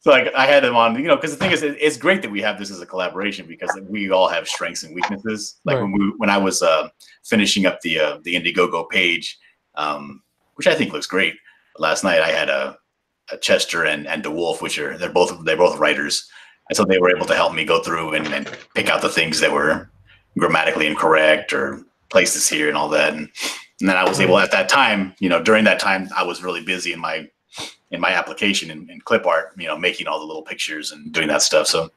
So like I had him on, because the thing is, it's great that we have this as a collaboration because we all have strengths and weaknesses. Like when I was finishing up the Indiegogo page, which I think looks great. Last night I had a Chester and DeWolf, which they're both writers. And so they were able to help me go through and pick out the things that were grammatically incorrect or places here and all that. And then I was able at that time, during that time, I was really busy in my application in clip art, making all the little pictures and doing that stuff. So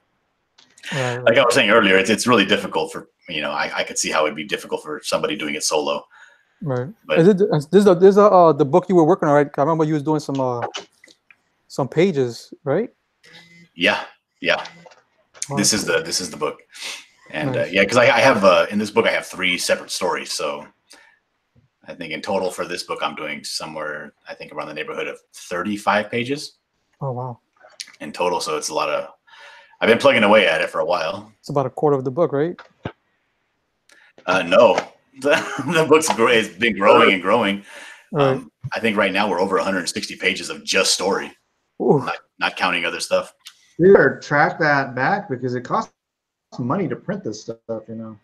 like I was saying earlier, it's really difficult for, I could see how it'd be difficult for somebody doing it solo. Right. But this the book you were working on, right? I remember you was doing some pages, right? Yeah. Wow. This is the book, and because I have in this book I have 3 separate stories. So I think in total for this book I'm doing somewhere I think around the neighborhood of 35 pages. Oh wow! in total. So it's a lot of. I've been plugging away at it for a while. It's about a quarter of the book, right? No, the book's it's been growing and growing. Right. I think right now we're over 160 pages of just story, not counting other stuff. We better track that back because it costs money to print this stuff, you know.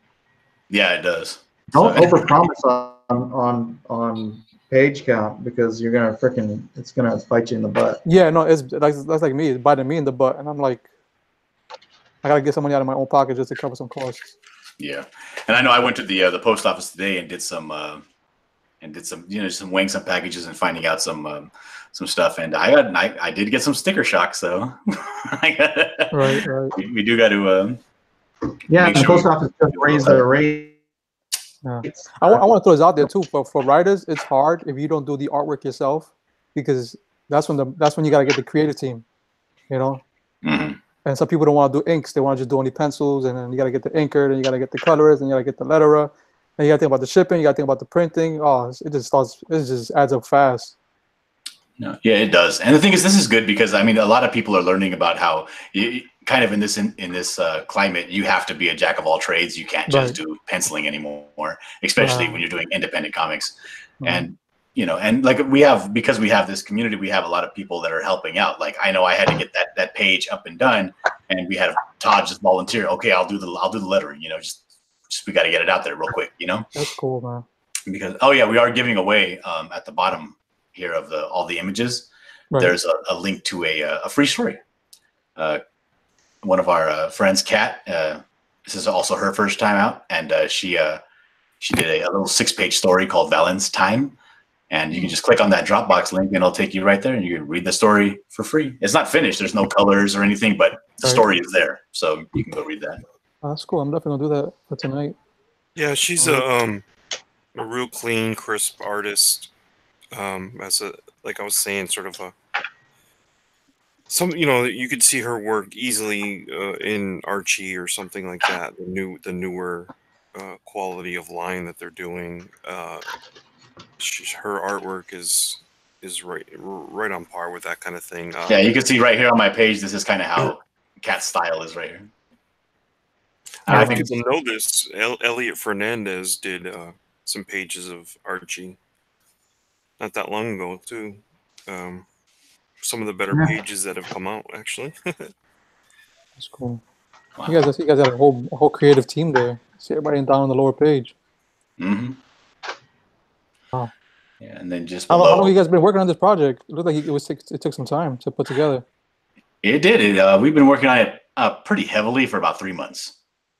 Yeah, it does. Don't overpromise on page count because you're gonna it's gonna bite you in the butt. Yeah, no, that's like me. It's biting me in the butt, and I'm like, I gotta get some money out of my own pocket just to cover some costs. Yeah, and I know I went to the post office today and did some weighing some packages and finding out some stuff, and I did get some sticker shock, so right. We do got to yeah, the post office just raised the rate. Yeah. I want to throw this out there too. For writers, it's hard if you don't do the artwork yourself, because that's when you gotta get the creative team, you know. Mm-hmm. And some people don't want to do inks; they want to just do only pencils, and then you gotta get the inker, and you gotta get the colorist, and you gotta get the letterer, and you gotta think about the shipping, you gotta think about the printing. Oh, it just adds up fast. No, yeah, it does. And the thing is, this is good because I mean, a lot of people are learning about how kind of in this climate, you have to be a jack of all trades. You can't just do penciling anymore, especially when you're doing independent comics. And and like because we have this community, we have a lot of people that are helping out. Like I know I had to get that page up and done, and we had Todd just volunteer. Okay, I'll do the lettering. Just we got to get it out there real quick. That's cool, man. Because we are giving away at the bottom here of all the images. Right. There's a link to a free story. One of our friends, Kat, this is also her first time out, and she did a little 6-page story called Valentine's Time, and you can just click on that Dropbox link, and it'll take you right there, and you can read the story for free. It's not finished; there's no colors or anything, but the story is there, so you can go read that. Oh, that's cool. I'm definitely gonna do that for tonight. Yeah, she's a real clean, crisp artist. As like I was saying, sort of you could see her work easily in Archie or something like that. The newer quality of line that they're doing. Her artwork is right on par with that kind of thing. Yeah, you can see right here on my page. This is kind of how Kat's style is right here. I don't think people know this. Elliot Fernandez did some pages of Archie not that long ago too. Some of the better pages that have come out, actually. That's cool. Wow. You guys have a whole creative team there. See everybody down on the lower page. Mm-hmm. Wow. Yeah, and then just how long have you guys been working on this project? It looked like it took some time to put together. It did. We've been working on it pretty heavily for about 3 months.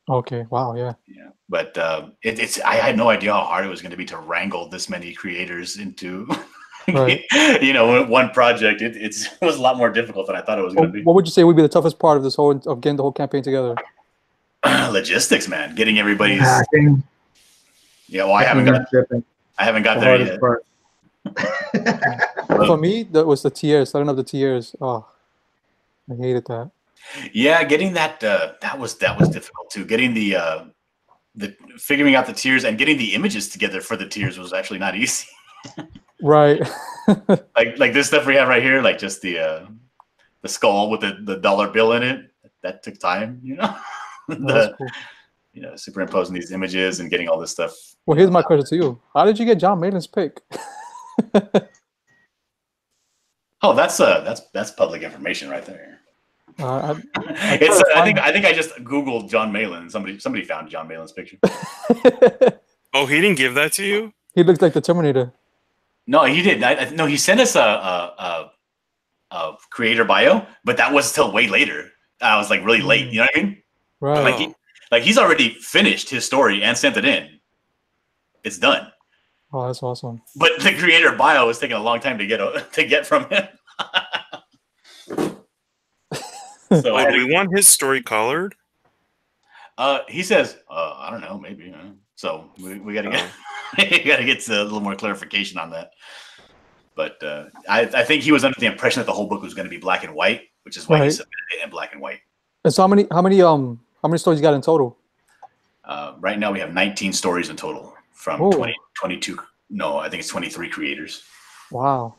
Okay. Wow. Yeah. Yeah, but I had no idea how hard it was going to be to wrangle this many creators into. Right. One project. It was a lot more difficult than I thought it was going to be. What would you say would be the toughest part of getting the whole campaign together? Logistics, man. Getting everybody's. Yeah, well, I haven't got there yet. For me, that was the tiers. Setting up the tiers. Oh, I hated that. Yeah, getting that was difficult too. Getting the figuring out the tiers and getting the images together for the tiers was actually not easy. Right. like this stuff we have right here, like just the skull with the dollar bill in it. That took time, That's cool. Superimposing these images and getting all this stuff. Well, here's my question to you: how did you get John Malin's pick? Oh, that's public information right there. I think I just Googled John Malin. Somebody found John Malin's picture. Oh, he didn't give that to you? He looked like the Terminator. No, he didn't. No, he sent us a creator bio, but that was still way later. I was like really late. You know what I mean? Right. Like he's already finished his story and sent it in. It's done. Oh, that's awesome. But the creator bio was taking a long time to get from him. So do we want his story colored? He says, I don't know, maybe. So we got to get we got to get a little more clarification on that. But I think he was under the impression that the whole book was going to be black and white, which is why he submitted it in black and white. And so how many stories you got in total? Right now we have 19 stories in total from 22. No, I think it's 23 creators. Wow.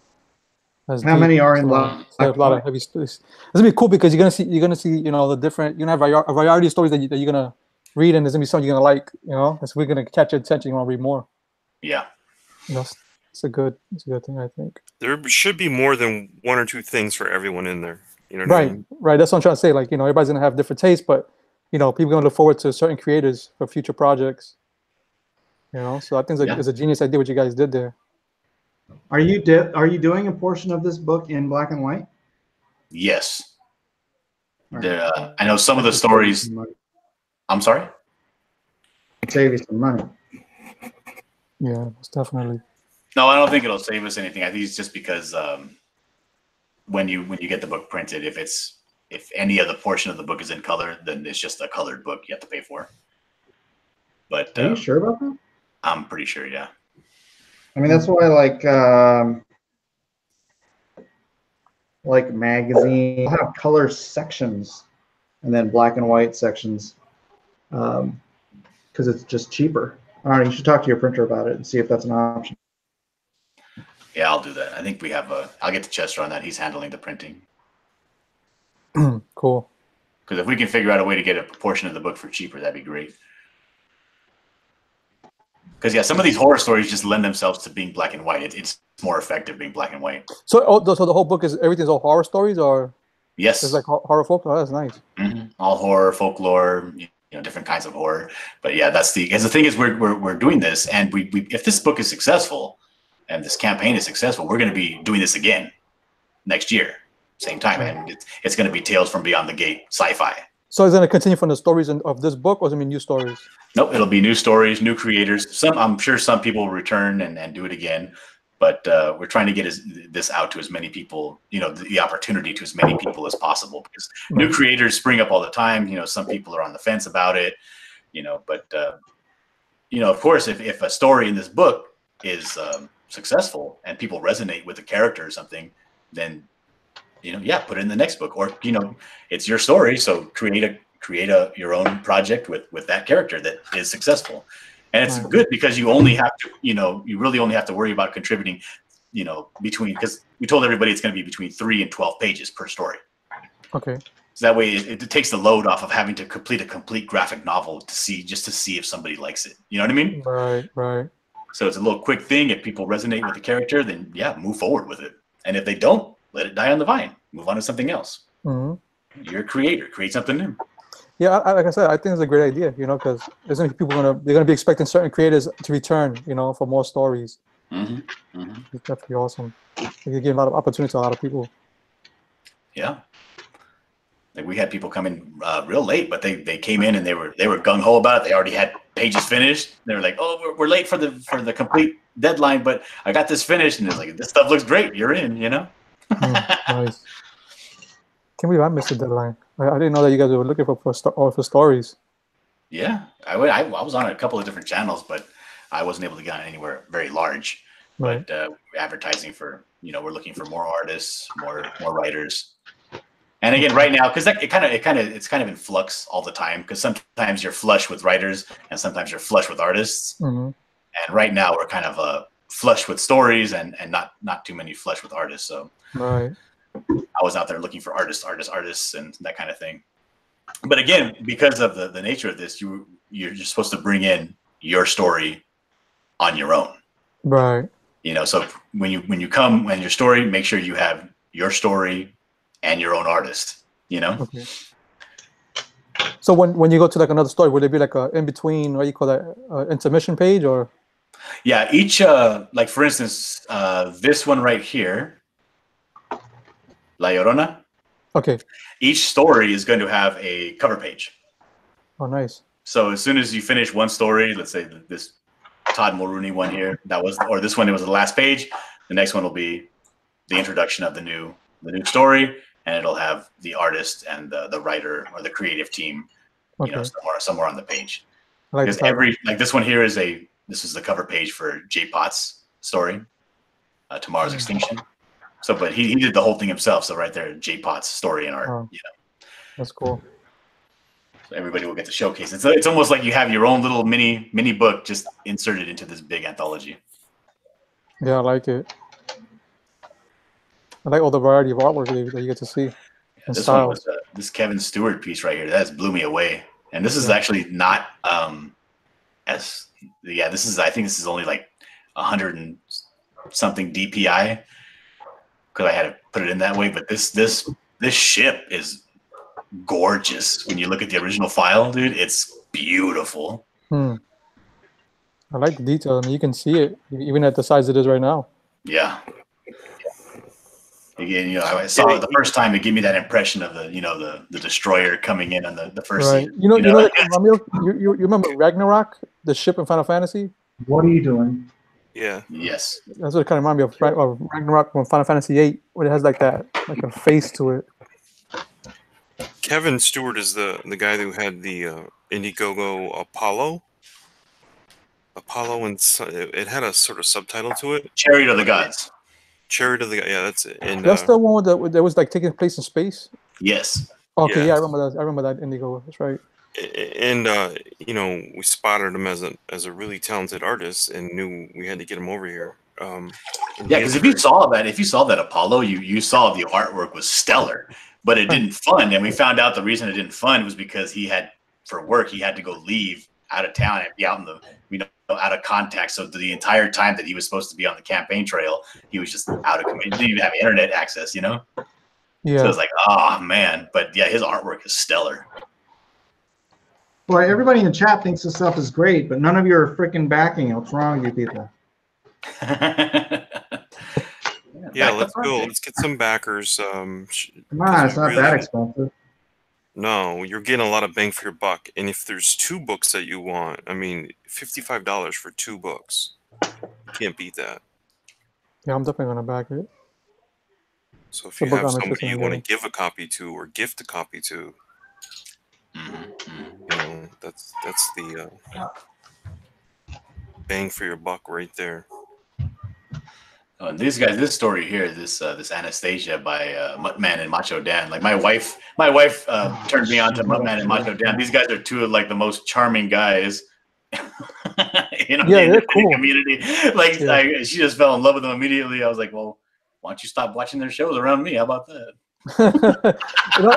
That's How deep. many are in So, black there's a lot of heavy stories. It's gonna be cool because you're gonna see you know the different have a variety of stories that you're gonna read, and there's gonna be something you're gonna like, you know. And so we're gonna catch your attention. You want to read more. Yeah. You know, it's a good thing, I think. There should be more than one or two things for everyone in there. You know what I Right, mean? right. That's what I'm trying to say. Like, you know, everybody's gonna have different tastes, but you know, people are gonna look forward to certain creators for future projects. You know, so I think it's a genius idea what you guys did there. Are you doing a portion of this book in black and white? Yes. All There, right. I know some of the That should save you stories. some money. I'm sorry. Save you some money. Yeah, most definitely. No, I don't think it'll save us anything. I think it's just because when you get the book printed, if any of the portion of the book is in color, then it's just a colored book you have to pay for. But Are you sure about that? I'm pretty sure, yeah. I mean, that's why like magazine have color sections and then black and white sections because it's just cheaper. I don't know, you should talk to your printer about it and see if that's an option. Yeah, I'll do that. I think we have I'll get to Chester on that. He's handling the printing. Cool. Because if we can figure out a way to get a portion of the book for cheaper, that'd be great. Because yeah, some of these horror stories just lend themselves to being black and white. It's more effective being black and white. So, so the whole book is everything's all horror stories, or Yes, it's like horror folk? Oh, that's nice. All horror, folklore, you know, different kinds of horror. But yeah, because the thing is, we're doing this, and we if this book is successful, and this campaign is successful, we're going to be doing this again next year, same time, and it's going to be Tales from Beyond the Gate, sci-fi. So it's going to continue from the stories of this book, or is it new stories? Nope, it'll be new stories, new creators. I'm sure some people will return and do it again, but we're trying to get this out to as many people, you know, the opportunity to as many people as possible, because new creators spring up all the time. You know, some people are on the fence about it, you know, but you know, of course, if a story in this book is successful and people resonate with the character or something, then, you know, yeah, put it in the next book. Or, you know, it's your story, so create your own project with that character that is successful. And it's good because you only have to, you know, you really only have to worry about contributing, you know, because we told everybody it's going to be between 3 and 12 pages per story. Okay. So that way it takes the load off of having to complete a complete graphic novel to see if somebody likes it. You know what I mean? Right, right. So it's a little quick thing. If people resonate with the character, then yeah, move forward with it. And if they don't, let it die on the vine. Move on to something else. You're a creator. Create something new. Yeah, like I said, I think it's a great idea. You know, because there's gonna be people they're gonna be expecting certain creators to return. You know, for more stories. It's definitely awesome. You give a lot of opportunity to a lot of people. Yeah. Like we had people come in real late, but they came in and they were gung ho about it. They already had pages finished. They were like, "Oh, we're late for the complete deadline, but I got this finished." And they're like, "This stuff looks great. You're in." You know. Nice. Can't believe I missed the deadline. I didn't know that you guys were looking for stories. Yeah, I was on a couple of different channels, but I wasn't able to get on anywhere very large. Right. But advertising for, you know, we're looking for more artists, more writers. And again, right now, because it's kind of in flux all the time. Because sometimes you're flush with writers, and sometimes you're flush with artists. And right now, we're kind of flush with stories, and not too many flush with artists. So right. I was out there looking for artists, and that kind of thing. But again, because of the nature of this, you're supposed to bring in your story on your own. Right. You know, so when you come and your story, make sure you have your story and your own artist, you know? Okay. So when you go to like another story, would it be like a in between, what do you call that, intermission page, or? Yeah, each like for instance, this one right here, La Llorona. Okay. Each story is going to have a cover page. Oh, nice. So as soon as you finish one story, let's say this Todd Mulrooney one here, or this one, it was the last page. The next one will be the introduction of the new story, and it'll have the artist and the writer or the creative team, you know, somewhere on the page. Because this one here is the cover page for Jay Potts' story, Tomorrow's Extinction. So, but he did the whole thing himself. So right there, Jay Potts' story and art. You know, that's cool. So everybody will get to showcase. It's almost like you have your own little mini book just inserted into this big anthology. Yeah, I like it. I like all the variety of artwork that you get to see. Yeah, and this one styles. was this Kevin Stewart piece right here. That blew me away. And this is Yeah. actually not as this is, I think this is only like 100 and something DPI because I had to put it in that way. But this ship is gorgeous when you look at the original file, dude. It's beautiful. I like the detail. I mean, you can see it even at the size it is right now. Yeah. Again, I saw it the first time. It gave me that impression of the destroyer coming in on the first Right. scene. You remember Ragnarok, the ship in Final Fantasy? What are you doing? Yeah. Yes. That's what it kind of reminded me of Ragnarok from Final Fantasy VIII, where it has like that, like a face to it. Kevin Stewart is the guy who had the Indiegogo Apollo, and it had a sort of subtitle to it. Chariot of the Gods. Chariot of the Gods. Yeah, that's it. And That's the one that was like taking place in space. Yes. Okay, Yeah. I remember that. I remember that Indigo. That's right. And we spotted him as a really talented artist and knew we had to get him over here. Yeah, because if you saw that Apollo, you saw the artwork was stellar, but it didn't fund. And we found out the reason it didn't fund was because he had to go leave out of town and be out in the out of contact. So the entire time that he was supposed to be on the campaign trail, he was just out of commission. Didn't even have internet access, Yeah. So it's like, oh man. But yeah, his artwork is stellar. Boy, everybody in the chat thinks this stuff is great, but none of you are freaking backing it. What's wrong with you people? Yeah, let's go. Let's get some backers. Come on, it's not that expensive. No, you're getting a lot of bang for your buck. And if there's 2 books that you want, I mean, $55 for 2 books. You can't beat that. Yeah, I'm definitely gonna back it. So if you have somebody you want to give a copy to or gift a copy to, that's the bang for your buck right there. These guys, this story here, this Anastasia by Muttman and Macho Dan. Like my wife turned me on to Muttman and Macho Dan. These guys are 2 of like the most charming guys. They're cool. Community. Like she just fell in love with them immediately. I was like, well, why don't you stop watching their shows around me? How about that?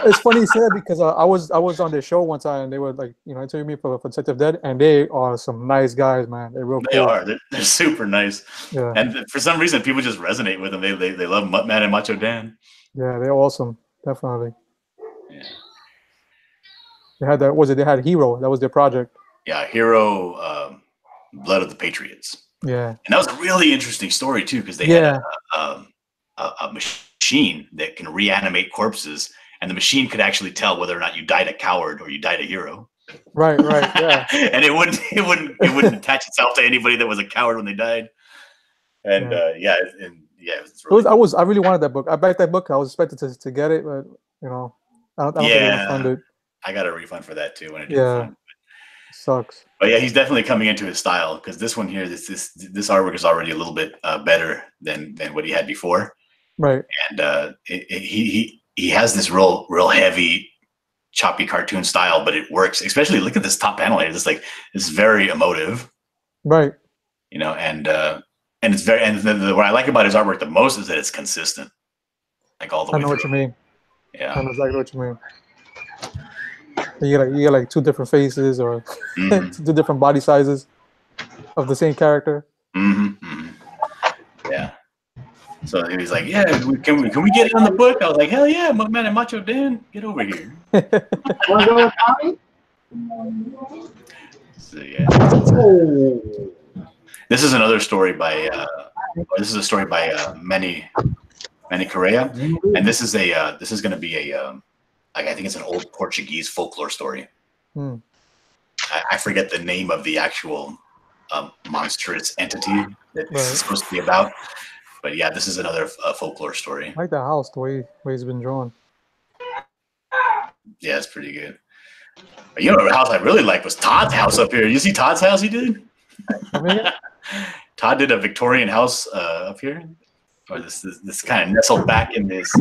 It's funny you said because I was on their show one time and they were like, interviewing me for Detective Dead, and they are some nice guys, man. They're real cool. They are. They're super nice. Yeah. And for some reason, people just resonate with them. They love Muttman and Macho Dan. Yeah, they're awesome. Definitely. Yeah. They had that. They had Hero. That was their project. Yeah, Hero, Blood of the Patriots. Yeah. And that was a really interesting story too, because they had a machine that can reanimate corpses, and the machine could actually tell whether or not you died a coward or you died a hero. Right, yeah. And it wouldn't attach itself to anybody that was a coward when they died. And it's really I really wanted that book. I backed that book. I was expected to get it, but I don't think it was funded. I got a refund for that too when it didn't fund. Sucks. But yeah, he's definitely coming into his style, because this one here, this artwork is already a little bit better than what he had before. Right. And he has this real heavy, choppy cartoon style, but it works. Especially look at this top panel here. It's very emotive. Right. And it's very, and what I like about his artwork the most is that it's consistent, like all the way through. I know what you mean. Yeah. I know exactly what you mean. You get like 2 different faces or 2 different body sizes of the same character. Yeah. So he was like, "Yeah, can we get it on the book?" I was like, "Hell yeah, man and Macho Dan, get over here." Want to go with Tommy? So yeah. This is another story by. This is a story by Manny Correa, and this is going to be a. I think it's an old Portuguese folklore story. I forget the name of the actual monstrous entity that this is supposed to be about. But yeah, this is another folklore story. I like the house, the way it's been drawn. Yeah, it's pretty good. But the house I really liked was Todd's house up here. You see Todd's house he did? Todd did a Victorian house up here. Or this kind of nestled back in this.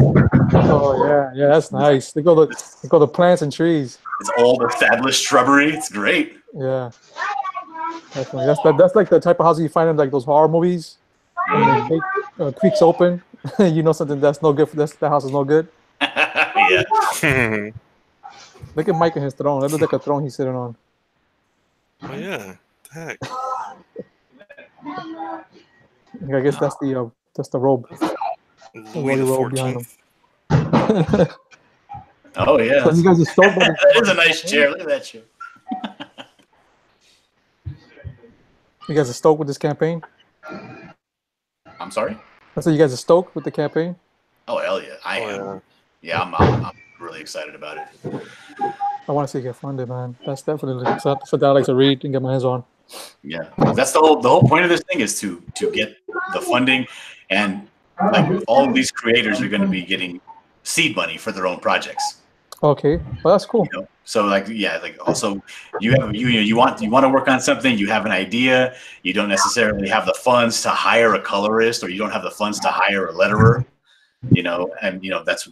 Oh yeah, that's nice. They go the plants and trees. It's old established shrubbery. It's great. Yeah, definitely. That's like the type of house you find in like those horror movies. And the gate creaks open you know something that's no good for this. That house is no good. Yeah. Oh Look at Mike and his throne. That looks like a throne he's sitting on. yeah. The heck. I guess that's the robe. Louis the robe behind him. 14th. Oh yeah. So you guys are stoked about That is a nice chair. Look at that chair. You guys are stoked with this campaign? I'm sorry. I said you guys are stoked with the campaign? Oh hell yeah, I Oh, am. Yeah, I'm really excited about it. I want to see it get funded, man. That's definitely something that I like to read and get my hands on. Yeah, that's the whole point of this thing is to get the funding, and like all of these creators are going to be getting seed money for their own projects. Okay, well that's cool. You know? So like yeah, like also you want to work on something, you have an idea, you don't necessarily have the funds to hire a colorist, or you don't have the funds to hire a letterer, you know, and you know that's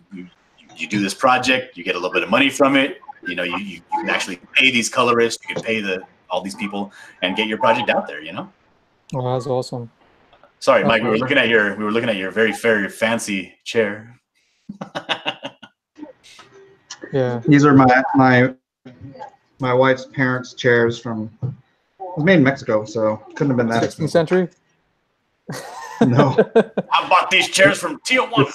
you do this project, you get a little bit of money from it, you know, you can actually pay these colorists, you can pay all these people and get your project out there, you know. Oh, that's awesome. Sorry, Mike, we were looking at your very fancy chair. Yeah. These are my wife's parents' chairs from. It was made in Mexico, so couldn't have been that 16th expensive. century? No, I bought these chairs from Tijuana.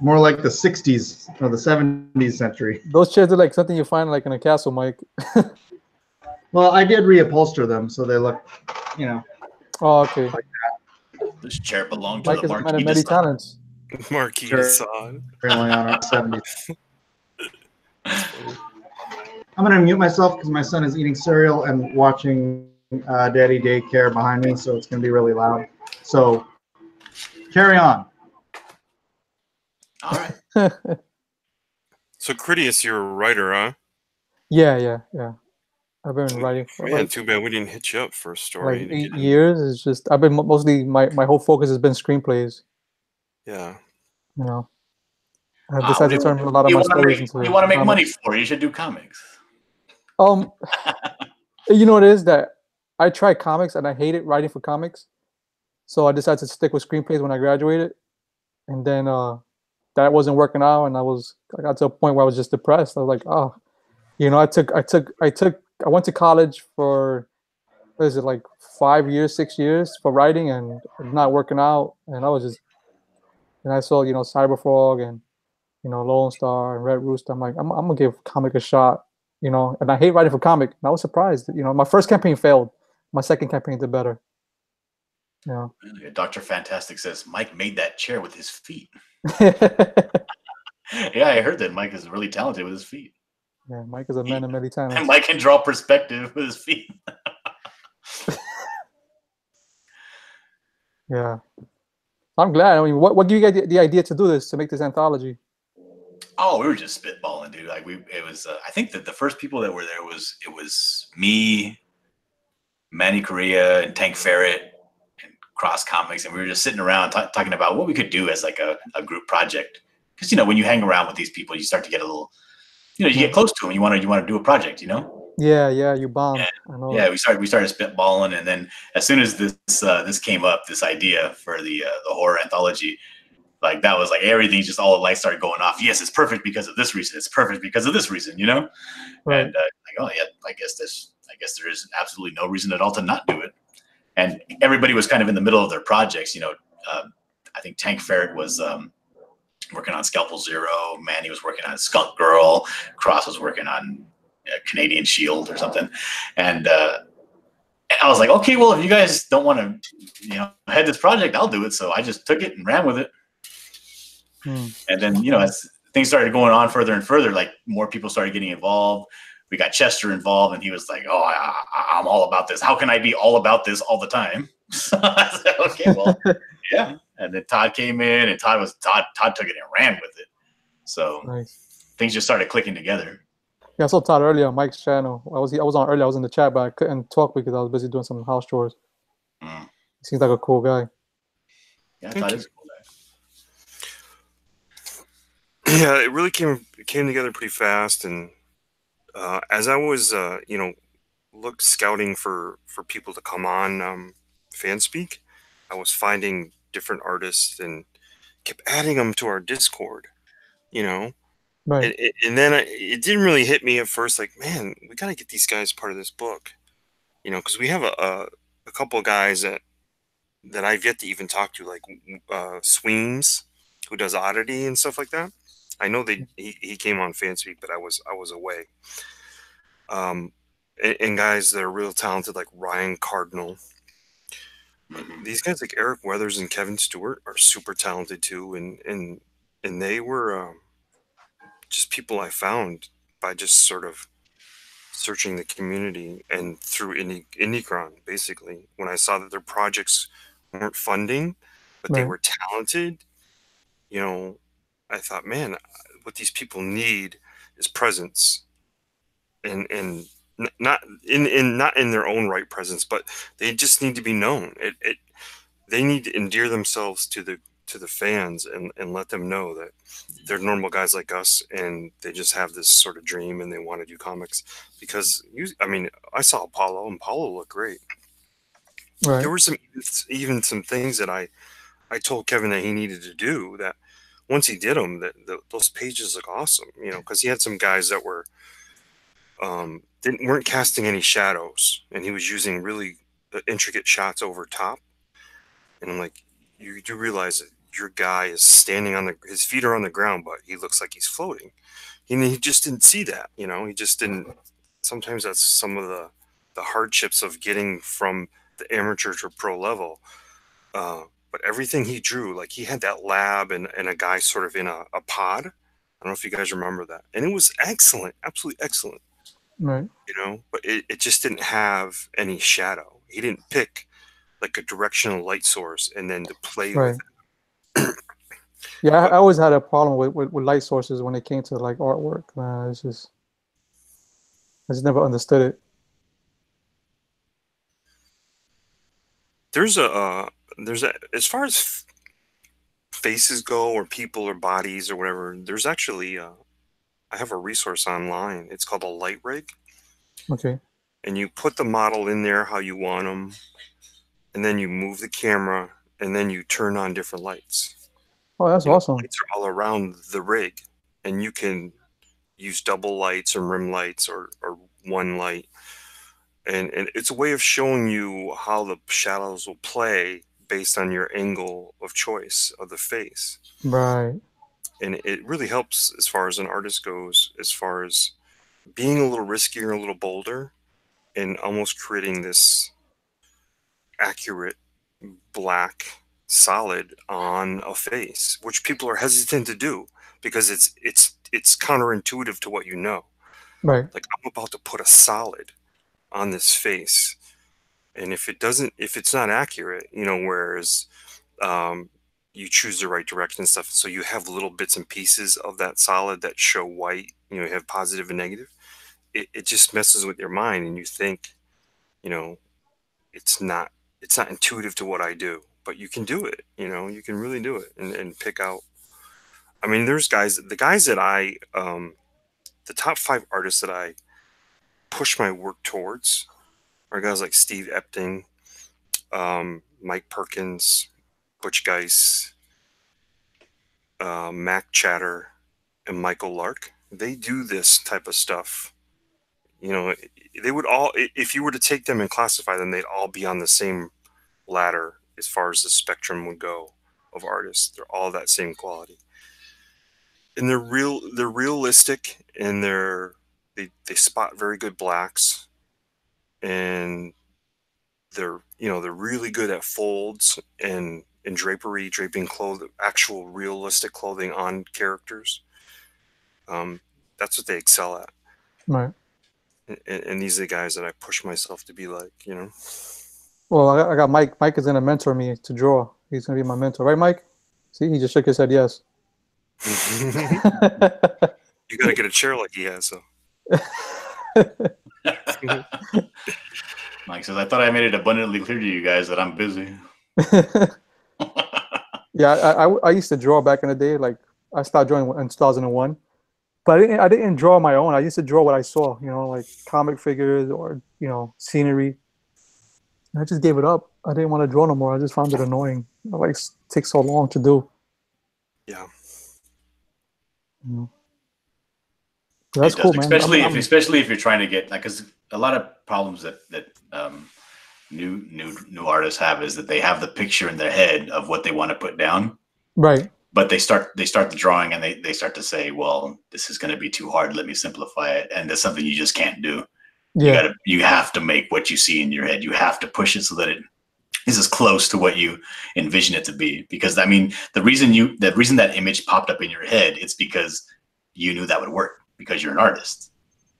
more like the 60s or the 70s century. Those chairs are like something you find like in a castle, Mike. Well, I did reupholster them, so they look, you know. Oh, okay. This chair belonged to Mike the is a man of Marquis many de Sade. talents. Marquis Sure. de Sade. Apparently on our 70s. I'm gonna mute myself because my son is eating cereal and watching Daddy Daycare behind me, so it's gonna be really loud. So carry on. All right. So Critias, you're a writer, huh? Yeah. I've been writing for Man, like, too bad we didn't hit you up for a story. like to 8 get in. years. It's just I've been mostly my whole focus has been screenplays. Yeah. You know, I've decided to turn a lot of You my wanna stories make- into. you want to make money comics. for it, you should do comics. You know what it is that I tried comics and I hated writing for comics, so I decided to stick with screenplays when I graduated, and then that wasn't working out, and I got to a point where I was just depressed. I was like, oh, you know, I went to college for what is it, like 5 years, 6 years for writing, and it's not working out, and I was just, and I saw, you know, Cyberfrog and, you know, Lone Star and Red Rooster. I'm like, I'm gonna give comic a shot, you know, and I hate writing for comic. And I was surprised, you know, my first campaign failed, my second campaign did better. You know. Dr. Fantastic says Mike made that chair with his feet. Yeah, Yeah, I heard that Mike is really talented with his feet. Mike is a man of many talents. And Mike can draw perspective with his feet. Yeah, I'm glad. I mean, what gave you guys the idea to do this, to make this anthology? Oh, we were just spitballing, dude. Like it was. I think that the first people that were there it was me, Manny Correa, and Tank Ferret, and Cross Comics, and we were just sitting around talking about what we could do as like a group project. Because you know, when you hang around with these people, you start to get a little, you know, you get close to them. You want to do a project, you know. Yeah, you bombed. Yeah. I know. Yeah, we started spitballing, and then as soon as this came up, this idea for the horror anthology, like that was like everything, just all the lights started going off. Yes, it's perfect because of this reason. It's perfect because of this reason, you know. Right. And like, oh yeah, I guess there is absolutely no reason at all to not do it. And everybody was kind of in the middle of their projects, you know. I think Tank Ferret was working on Scalpel Zero. Manny was working on Skunk Girl. Cross was working on Canadian Shield or something. And I was like, okay, well, if you guys don't want to, you know, head this project, I'll do it. So I just took it and ran with it. And then, you know, as things started going on further and further, like more people started getting involved. We got Chester involved, and he was like, oh, I'm all about this. How can I be all about this all the time? So I said, okay, well, yeah. And then Todd came in, and Todd took it and ran with it. So Nice. things just started clicking together. Yeah, I saw Todd earlier on Mike's channel. I was on earlier. I was in the chat, but I couldn't talk because I was busy doing some house chores. He seems like a cool guy. Yeah, Todd is a cool guy. Yeah, it really came together pretty fast, and as I was, you know, scouting for people to come on FanSpeak, I was finding different artists and kept adding them to our Discord, you know. Right. And then it didn't really hit me at first. Like, man, we got to get these guys part of this book, you know, because we have a couple of guys that I've yet to even talk to, like Sweems, who does Oddity and stuff like that. I know he came on Fanspeak, but I was away. And guys that are real talented, like Ryan Cardinal. These guys like Eric Weathers and Kevin Stewart are super talented too, and they were just people I found by just sort of searching the community and through IndieCron, basically. When I saw that their projects weren't funding, but they were talented, you know, I thought, man, what these people need is presence, and not in their own right presence, but they just need to be known. They need to endear themselves to the fans and let them know that they're normal guys like us, and they just have this sort of dream and they want to do comics. Because I mean, I saw Apollo, and Paulo looked great. Right. There were even some things that I told Kevin that he needed to do, that once he did them, that those pages look awesome, you know, because he had some guys that were weren't casting any shadows, and he was using really intricate shots over top. And I'm like, you do realize that your guy is standing on his feet are on the ground, but he looks like he's floating. He just didn't see that, you know. He just didn't. Sometimes that's some of the hardships of getting from the amateur to pro level. But everything he drew, like he had that lab and a guy sort of in a pod. I don't know if you guys remember that. And it was excellent, absolutely excellent. Right. You know, but it just didn't have any shadow. He didn't pick like a directional light source and then to play with it. Yeah, I always had a problem with light sources when it came to like artwork. I just never understood it. There's a as far as faces go, or people or bodies or whatever, there's actually I have a resource online. It's called a light rig. Okay. And you put the model in there how you want them, and then you move the camera, and then you turn on different lights. Oh, that's awesome. Lights are all around the rig, and you can use double lights or rim lights or one light. And it's a way of showing you how the shadows will play based on your angle of choice of the face. Right. And it really helps as far as an artist goes, as far as being a little riskier, a little bolder, and almost creating this accurate black solid on a face, which people are hesitant to do because it's counterintuitive to what you know. Right. Like, I'm about to put a solid on this face, and if it's not accurate, you know, whereas you choose the right direction and stuff, so you have little bits and pieces of that solid that show white, you know, you have positive and negative, it just messes with your mind, and you think, you know, it's not intuitive to what I do, but you can do it, you know, you can really do it and pick out. I mean, there's the guys that the top 5 artists that I push my work towards are guys like Steve Epting, Mike Perkins, Butch Geis, Mac Chatter, and Michael Lark. They do this type of stuff. You know, they would all, if you were to take them and classify them, they'd all be on the same ladder as far as the spectrum would go of artists. They're all that same quality. And they're realistic, and they spot very good blacks, and they're really good at folds and draping clothing, actual realistic clothing on characters. That's what they excel at. Right. And these are the guys that I push myself to be like, you know. Well, I got Mike. Mike is gonna mentor me to draw. He's gonna be my mentor, right, Mike? See, he just shook his head yes. You gotta get a chair like he has, so. Mike says, I thought I made it abundantly clear to you guys that I'm busy. Yeah, I used to draw back in the day. Like, I started drawing in 2001, but I didn't draw my own. I used to draw what I saw, you know, like comic figures or, you know, scenery. And I just gave it up. I didn't want to draw no more. I just found it annoying. It like takes so long to do. Yeah. Mm. That's cool, man. Especially if you're trying to get, like, because a lot of problems that new artists have is that they have the picture in their head of what they want to put down, right? But they start the drawing and they start to say, well, this is going to be too hard. Let me simplify it, and that's something you just can't do. Yeah. You have to make what you see in your head. You have to push it so that it is as close to what you envision it to be. Because I mean, the reason that image popped up in your head, it's because you knew that would work because you're an artist,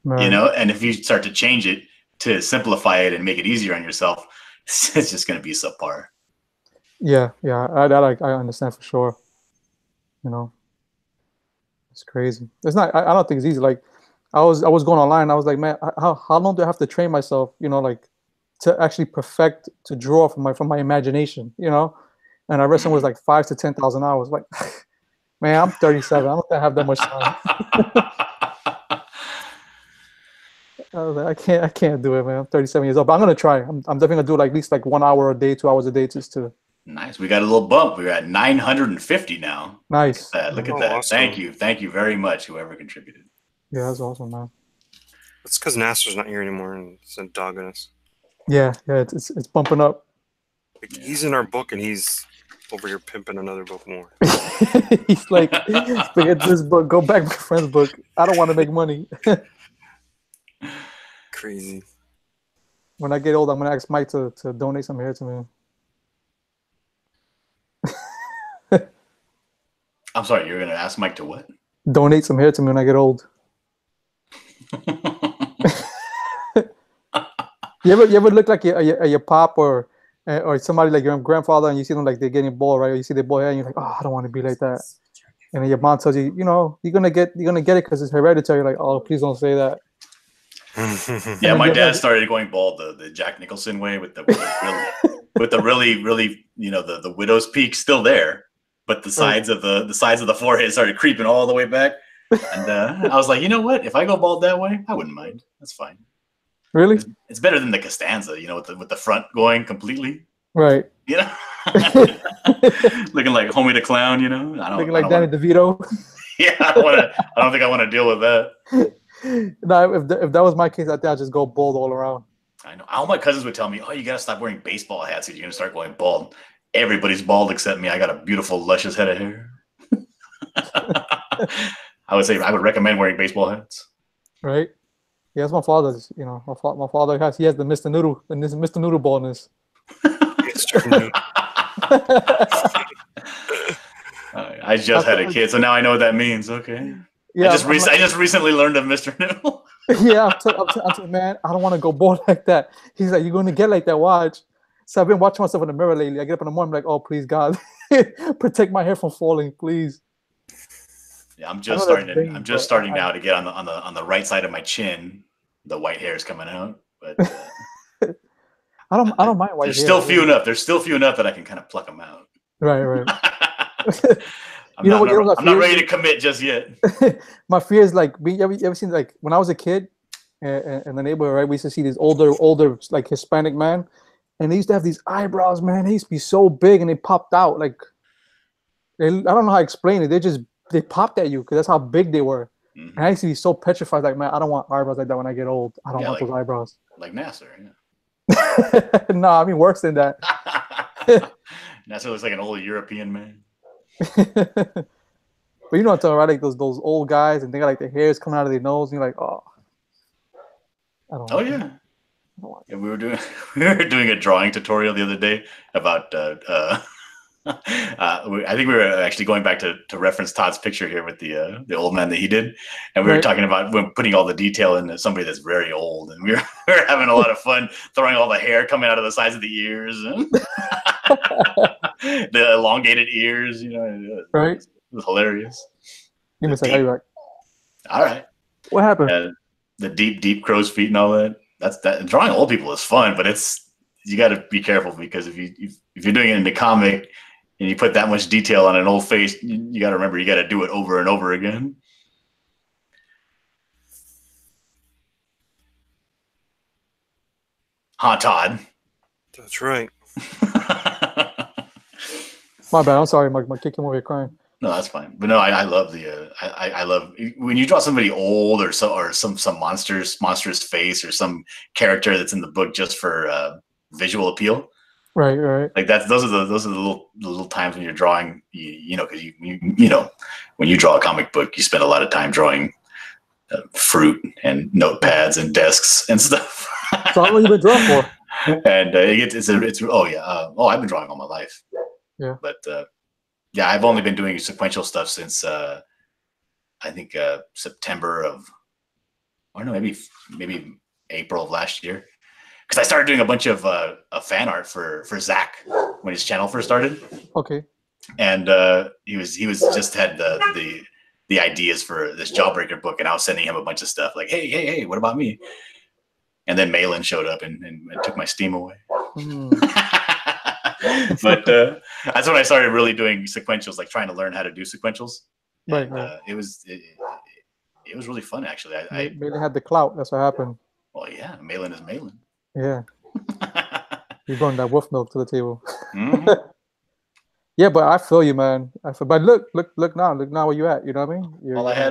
Right. you know. And if you start to change it to simplify it and make it easier on yourself, it's just going to be subpar. Yeah, I understand for sure. You know, it's crazy. It's not. I don't think it's easy. Like, I was going online. I was like, man, how long do I have to train myself? You know, like, to actually perfect to draw from my imagination. You know, and I read somewhere was like 5,000 to 10,000 hours. Like, man, I'm 37. I don't think I have that much time. I was like, I can't do it, man. I'm 37 years old, but I'm gonna try. I'm definitely gonna do like at least like 1 hour a day, 2 hours a day, just to. Nice. We got a little bump. We're at 950 now. Nice. Look at that. Awesome. Thank you very much, whoever contributed. Yeah, that's awesome, man. It's because Nasser's not here anymore and it's dogging us. Yeah, it's bumping up. Like, he's in our book and he's over here pimping another book more. He's like, forget this book. Go back to my friend's book. I don't want to make money. Crazy. When I get old, I'm gonna ask Mike to donate some hair to me. I'm sorry, you're gonna ask Mike to what? Donate some hair to me when I get old. You ever look like your pop or somebody like your grandfather, and you see them like they're getting bald, right? Or you see their bald hair, and you're like, oh, I don't want to be like that. And then your mom tells you, you know, you're gonna get it because it's hereditary. You're like, oh, please don't say that. Yeah, my dad started going bald the Jack Nicholson way with the really, you know, the widow's peak still there, but the sides of the forehead started creeping all the way back. And I was like, you know what? If I go bald that way, I wouldn't mind. That's fine. Really? It's better than the Costanza, you know, with the front going completely. Right. You know, looking like Homie the Clown. You know, looking like Danny DeVito. Yeah, I don't think I want to deal with that. No, if that was my case, I think I'd just go bald all around. I know. All my cousins would tell me, "Oh, you gotta stop wearing baseball hats if you're gonna start going bald." Everybody's bald except me. I got a beautiful, luscious head of hair. I would recommend wearing baseball hats. Right. Yeah, that's my father's. You know, my father has the Mr. Noodle and this Mr. Noodle baldness. It's true. I just had a kid, so now I know what that means. Okay. Yeah, I just recently learned of Mr. Noodle. Yeah, I'm saying, man, I don't want to go bald like that. He's like, you're going to get like that. Watch. So I've been watching myself in the mirror lately. I get up in the morning, I'm like, oh, please, God, protect my hair from falling, please. Yeah, I'm just starting now to get on the right side of my chin. The white hair is coming out, but I don't mind white hair. There's still few enough that I can kind of pluck them out. Right. I'm not ready to commit just yet. My fear is like, you ever seen, like, when I was a kid in the neighborhood, right? We used to see these older like Hispanic man, and they used to have these eyebrows, man. They used to be so big and they popped out. Like, I don't know how to explain it. They popped at you because that's how big they were. Mm-hmm. And I used to be so petrified, like, man, I don't want eyebrows like that when I get old. I don't want those eyebrows. Like Nasser, yeah. No, I mean worse than that. Nasser looks like an old European man. But you know what I'm talking about, like those old guys, and they got like their hairs coming out of their nose, and you're like, oh. Yeah, we were doing a drawing tutorial the other day about I think we were actually going back to reference Todd's picture here with the old man that he did, and we were talking about putting all the detail into somebody that's very old, and we were having a lot of fun throwing all the hair coming out of the sides of the ears and the elongated ears, you know. Right. It was hilarious. Give me a second. I'll be back. All right. What happened? The deep crow's feet and all that. That drawing old people is fun, but you got to be careful because if you're doing it in the comic and you put that much detail on an old face, you got to remember you got to do it over and over again. Huh, Todd? That's right. My bad. I'm sorry. My kid came over here crying. No, that's fine. But no, I love the I love when you draw somebody old or some monstrous face or some character that's in the book just for visual appeal. Right, right. Like those are the little times when you're drawing. You know, because you know when you draw a comic book, you spend a lot of time drawing fruit and notepads and desks and stuff. So how long you been drawing for? And it's oh yeah I've been drawing all my life. Yeah. But yeah, I've only been doing sequential stuff since I think September of, or no, maybe April of last year, because I started doing a bunch of fan art for Zach when his channel first started. Okay. And he was just had the ideas for this Jawbreaker book, and I was sending him a bunch of stuff like, hey, what about me? And then Malin showed up and took my steam away. But that's when I started really doing sequentials, like trying to learn how to do sequentials. Right, And, right. it was really fun, actually. I Malin had the clout. That's what happened. well, yeah, Malin is Malin. Yeah. You brought that wolf milk to the table. Mhm. Yeah, but I feel you, man. But look now where you at. You know what I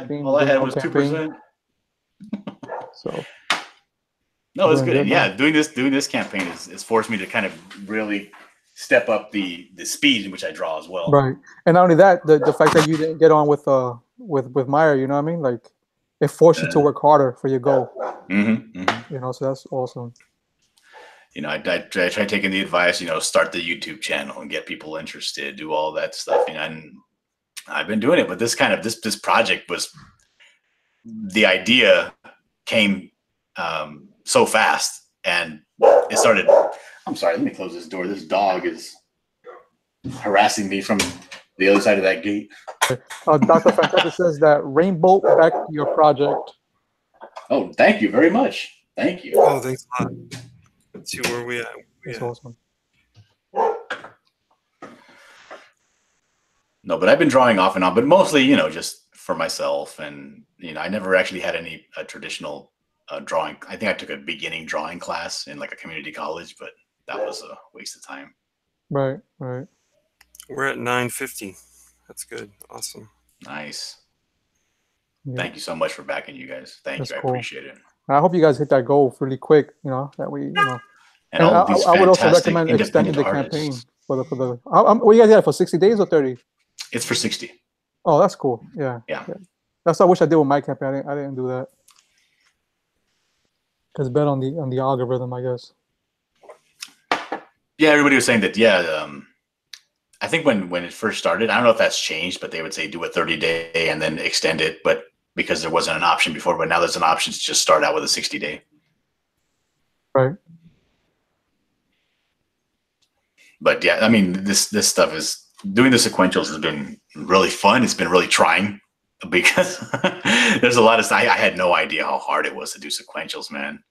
mean? All I had was 2%. So. No, it's Doing good. good, Yeah, man. doing this campaign is forced me to kind of really step up the speed in which I draw as well. Right, and not only that, the fact that you didn't get on with Meyer, you know what I mean? Like, it forced you to work harder for your goal. You know, so that's awesome. You know, I try taking the advice. You know, start the YouTube channel and get people interested. Do all that stuff. You know, and I've been doing it. But this project was, the idea came so fast, and it started. I'm sorry. Let me close this door. This dog is harassing me from the other side of that gate. Dr. Fantastic says that Rainbow back to your project. Oh, thank you very much. Thank you. Oh, thanks a lot. Let's see where we at. That's awesome. No, but I've been drawing off and on, but mostly, you know, just for myself. And, you know, I never actually had any traditional drawing. I think I took a beginning drawing class in like a community college, but that was a waste of time. Right, right. We're at 9:50. That's good. Awesome. Nice. Yeah. Thank you so much for backing you guys. Thank you. I Cool. appreciate it. I hope you guys hit that goal really quick. You know, that way, you know. And all these I would also fantastic recommend extending independent the campaign artists. for the. What you guys got it for 60 days or 30? It's for 60. Oh, that's cool. Yeah. Yeah. That's what I wish I did with my campaign. I didn't do that. Because bet on the algorithm, I guess. Yeah, everybody was saying that. Yeah, I think when it first started, I don't know if that's changed, but they would say do a 30-day and then extend it. But because there wasn't an option before, but now there's an option to just start out with a 60-day. Right. But yeah, I mean, this stuff is doing the sequentials has been really fun. It's been really trying because there's a lot of stuff. I had no idea how hard it was to do sequentials, man.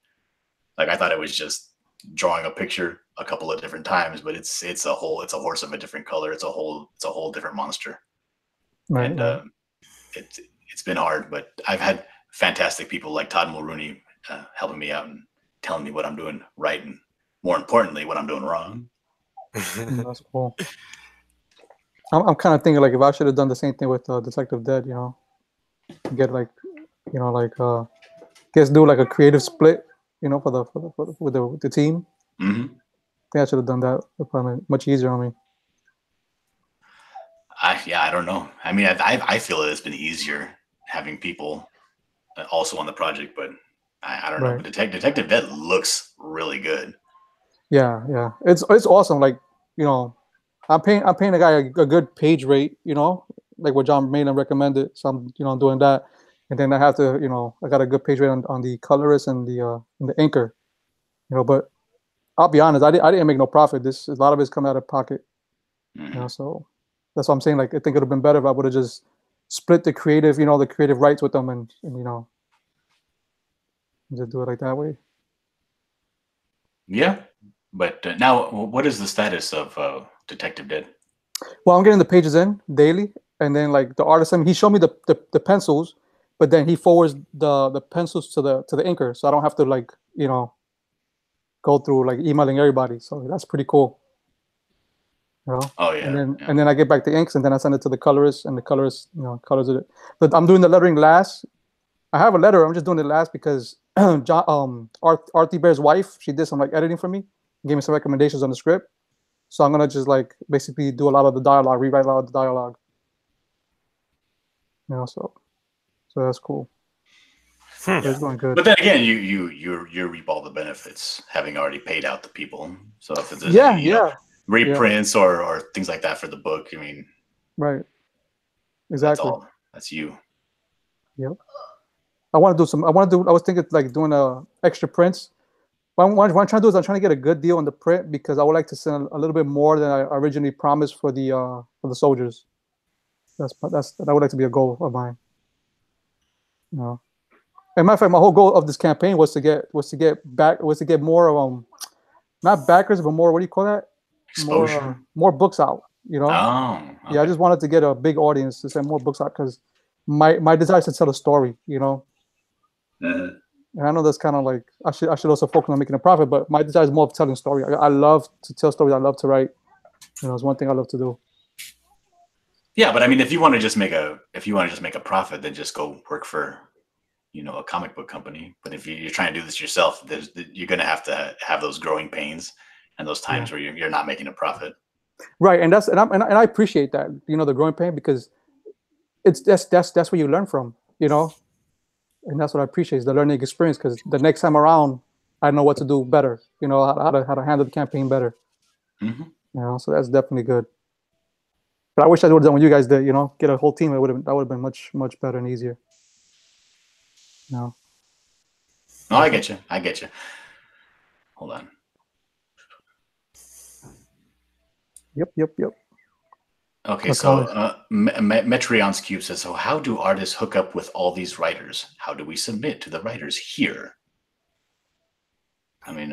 Like I thought it was just drawing a picture a couple of different times, but it's a horse of a different color. It's a whole different monster. Right. And it's been hard, but I've had fantastic people like Todd Mulrooney helping me out and telling me what I'm doing right, and more importantly, what I'm doing wrong. That's cool. I'm kind of thinking like if I should have done the same thing with Detective Dead, you know, get like, you know, like guess do like a creative split, you know, with the team. Mm-hmm. I think I should have done that. It probably much easier on me. I don't know. I mean, I feel that it's been easier having people also on the project, but I don't know. But Detective Dead looks really good. Yeah, it's awesome. Like, you know, I'm paying a guy a good page rate, you know, like what John Maynard recommended. So I'm, you know, doing that, and then I have to, you know, I got a good page rate on the colorist and the inker, you know. But I'll be honest, I didn't make no profit. A lot of it's coming out of pocket, you know. So that's what I'm saying. Like, I think it would have been better if I would have just split the creative, you know, the creative rights with them, and you know, just do it like that way. Yeah. But now, what is the status of Detective Dead? Well, I'm getting the pages in daily, and then like the artist, I mean, he showed me the pencils, but then he forwards the pencils to the inker, so I don't have to like, you know, go through like emailing everybody. So that's pretty cool. You know? Oh yeah. And then I get back the inks, and then I send it to the colorist, and the colorist, colors it. But I'm doing the lettering last. I have a letter. I'm just doing it last because Artie Bear's wife, she did some like editing for me, gave me some recommendations on the script. So I'm gonna just like basically do a lot of the dialogue, rewrite a lot of the dialogue. So that's cool. It's going good. But then again, you reap all the benefits having already paid out the people. So if there's any, reprints or things like that for the book, I mean, right, exactly. That's you. Yep. I want to do. I was thinking like doing extra prints. What I'm trying to do is I'm trying to get a good deal on the print because I would like to send a little bit more than I originally promised for the soldiers. That would like to be a goal of mine. As a matter of fact, my whole goal of this campaign was to get more not backers, but more, what do you call that? Exposure. More books out. Oh, okay. Yeah, I just wanted to get a big audience to send more books out because my desire is to tell a story. And I know that's kind of like I should also focus on making a profit, but my desire is more of telling story. I love to tell stories. I love to write. It's one thing I love to do. Yeah, but I mean, if you want to just make a profit, then just go work for, a comic book company. But if you're trying to do this yourself, you're going to have those growing pains and those times where you're not making a profit. Right, and I appreciate that. The growing pain because that's where you learn from. And that's what I appreciate is the learning experience because the next time around, I know what to do better. How to handle the campaign better. Mm-hmm. So that's definitely good. But I wish I would have done what you guys did. Get a whole team. That would have been much better and easier. No, I get you. Hold on. Yep. Okay, so Metreon's Cube says, so how do artists hook up with all these writers? How do we submit to the writers here? I mean,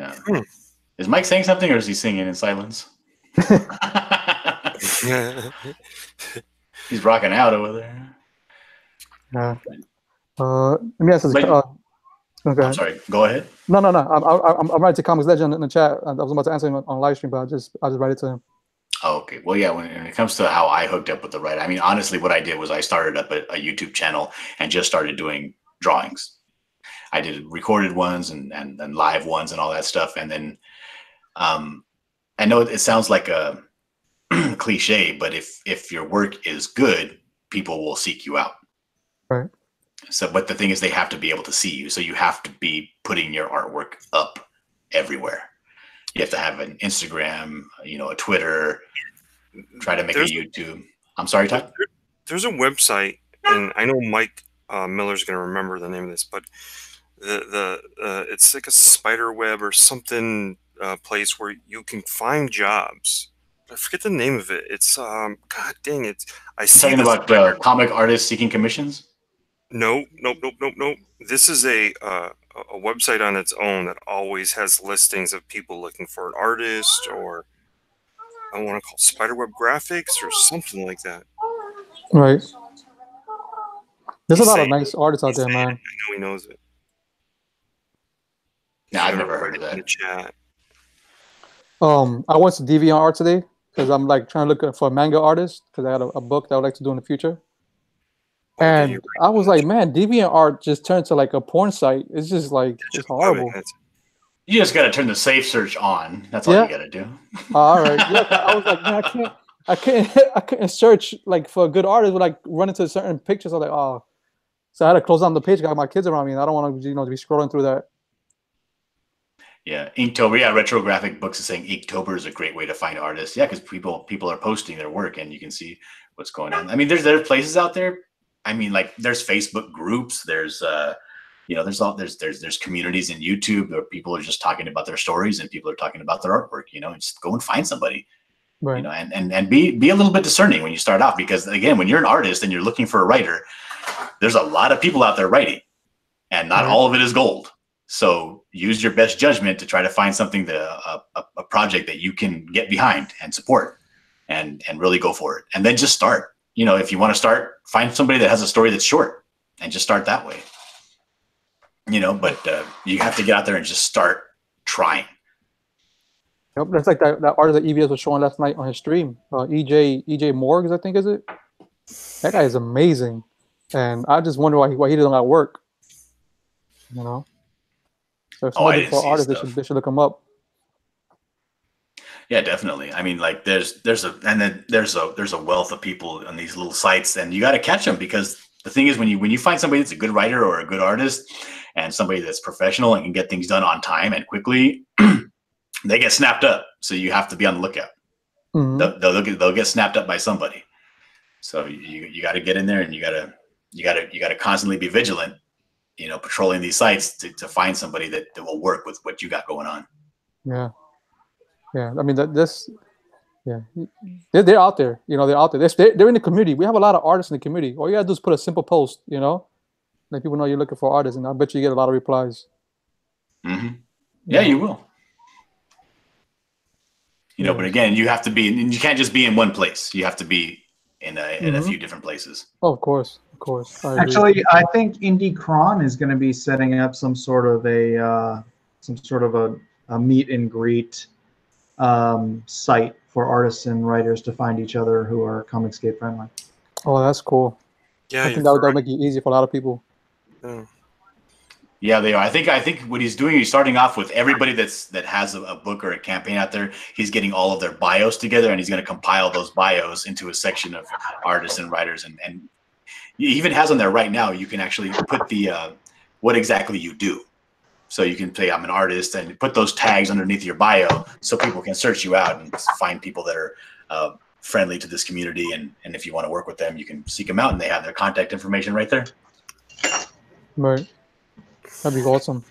is Mike saying something or is he singing in silence? He's rocking out over there. Let me ask this. Okay. I'm sorry. Go ahead. No. I'm writing to Comics Legend in the chat. I was about to answer him on live stream, but I'll just write it to him. Oh, okay. Well, yeah, when it comes to how I hooked up with the writer, I mean, honestly, what I did was I started up a YouTube channel and just started doing drawings. I did recorded ones and live ones and all that stuff. And then I know it sounds like a cliche, but if your work is good, people will seek you out. Right. So, but the thing is, they have to be able to see you. So you have to be putting your artwork up everywhere. You have to have an Instagram, a Twitter, try to make a YouTube. I'm sorry, Todd? There's a website, and I know Mike Miller's going to remember the name of this, but it's like a spider web or something place where you can find jobs. I forget the name of it. It's God dang it! I see talking about comic artists seeking commissions. Nope. This is a website on its own that always has listings of people looking for an artist, or I want to call it Spiderweb Graphics or something like that. Right. There's a lot of nice artists out there, man. I know he knows it. No, I've never heard of that. In the chat. I went to DeviantArt today because I'm like trying to look for a manga artist because I had a book that I would like to do in the future. And I was like, man, DeviantArt just turned to like a porn site. It's just like, it's horrible. You just got to turn the safe search on. That's all you got to do. All right. Yeah, I was like, man, I couldn't search like for a good artist. Would like run into certain pictures. I was like, oh. So I had to close down the page. Got my kids around me, and I don't want to, to be scrolling through that. Yeah, Inktober. Yeah, Retrographic Books is saying Inktober is a great way to find artists. Yeah, because people are posting their work, and you can see what's going on. I mean, there's places out there. I mean, like there's Facebook groups. There's there's communities in YouTube where people are just talking about their stories and people are talking about their artwork. Just go and find somebody. Right. And be a little bit discerning when you start off, because again, when you're an artist and you're looking for a writer, there's a lot of people out there writing, and not all of it is gold. So use your best judgment to try to find something a project that you can get behind and support, and really go for it. And then just start. If you want to start, find somebody that has a story that's short and just start that way. But you have to get out there and just start trying. Yep, that's like that artist that EBS was showing last night on his stream. EJ Morgs, I think, is it? That guy is amazing, and I just wonder why he doesn't like work. You know, so if somebody for artists, they should look him up. Yeah, definitely. I mean, like there's a wealth of people on these little sites, and you got to catch them, because the thing is, when you find somebody that's a good writer or a good artist, and somebody that's professional and can get things done on time and quickly, they get snapped up. So you have to be on the lookout. Mm-hmm. They'll get snapped up by somebody. So you got to get in there, and you got to constantly be vigilant, you know, patrolling these sites to find somebody that will work with what you got going on. Yeah. Yeah, I mean they're out there. You know, they're out there. They're in the community. We have a lot of artists in the community. All you gotta do is put a simple post. You know, let people know you're looking for artists, and I bet you get a lot of replies. Mm-hmm. Yeah, you will. You know, but again, you have to be. You can't just be in one place. You have to be in a few different places. Oh, of course. Actually, I think Indie Cron is going to be setting up some sort of a meet and greet site for artists and writers to find each other who are Comicscape friendly. Oh, that's cool. Yeah, I think that would make it easy for a lot of people. Yeah, they are. I think what he's doing, he's starting off with everybody that has a book or a campaign out there. He's getting all of their bios together, and he's going to compile those bios into a section of artists and writers. And he even has on there right now, you can actually put the what exactly you do. So you can say, I'm an artist, and put those tags underneath your bio so people can search you out and find people that are friendly to this community. And if you want to work with them, you can seek them out, and they have their contact information right there. Right. That'd be awesome.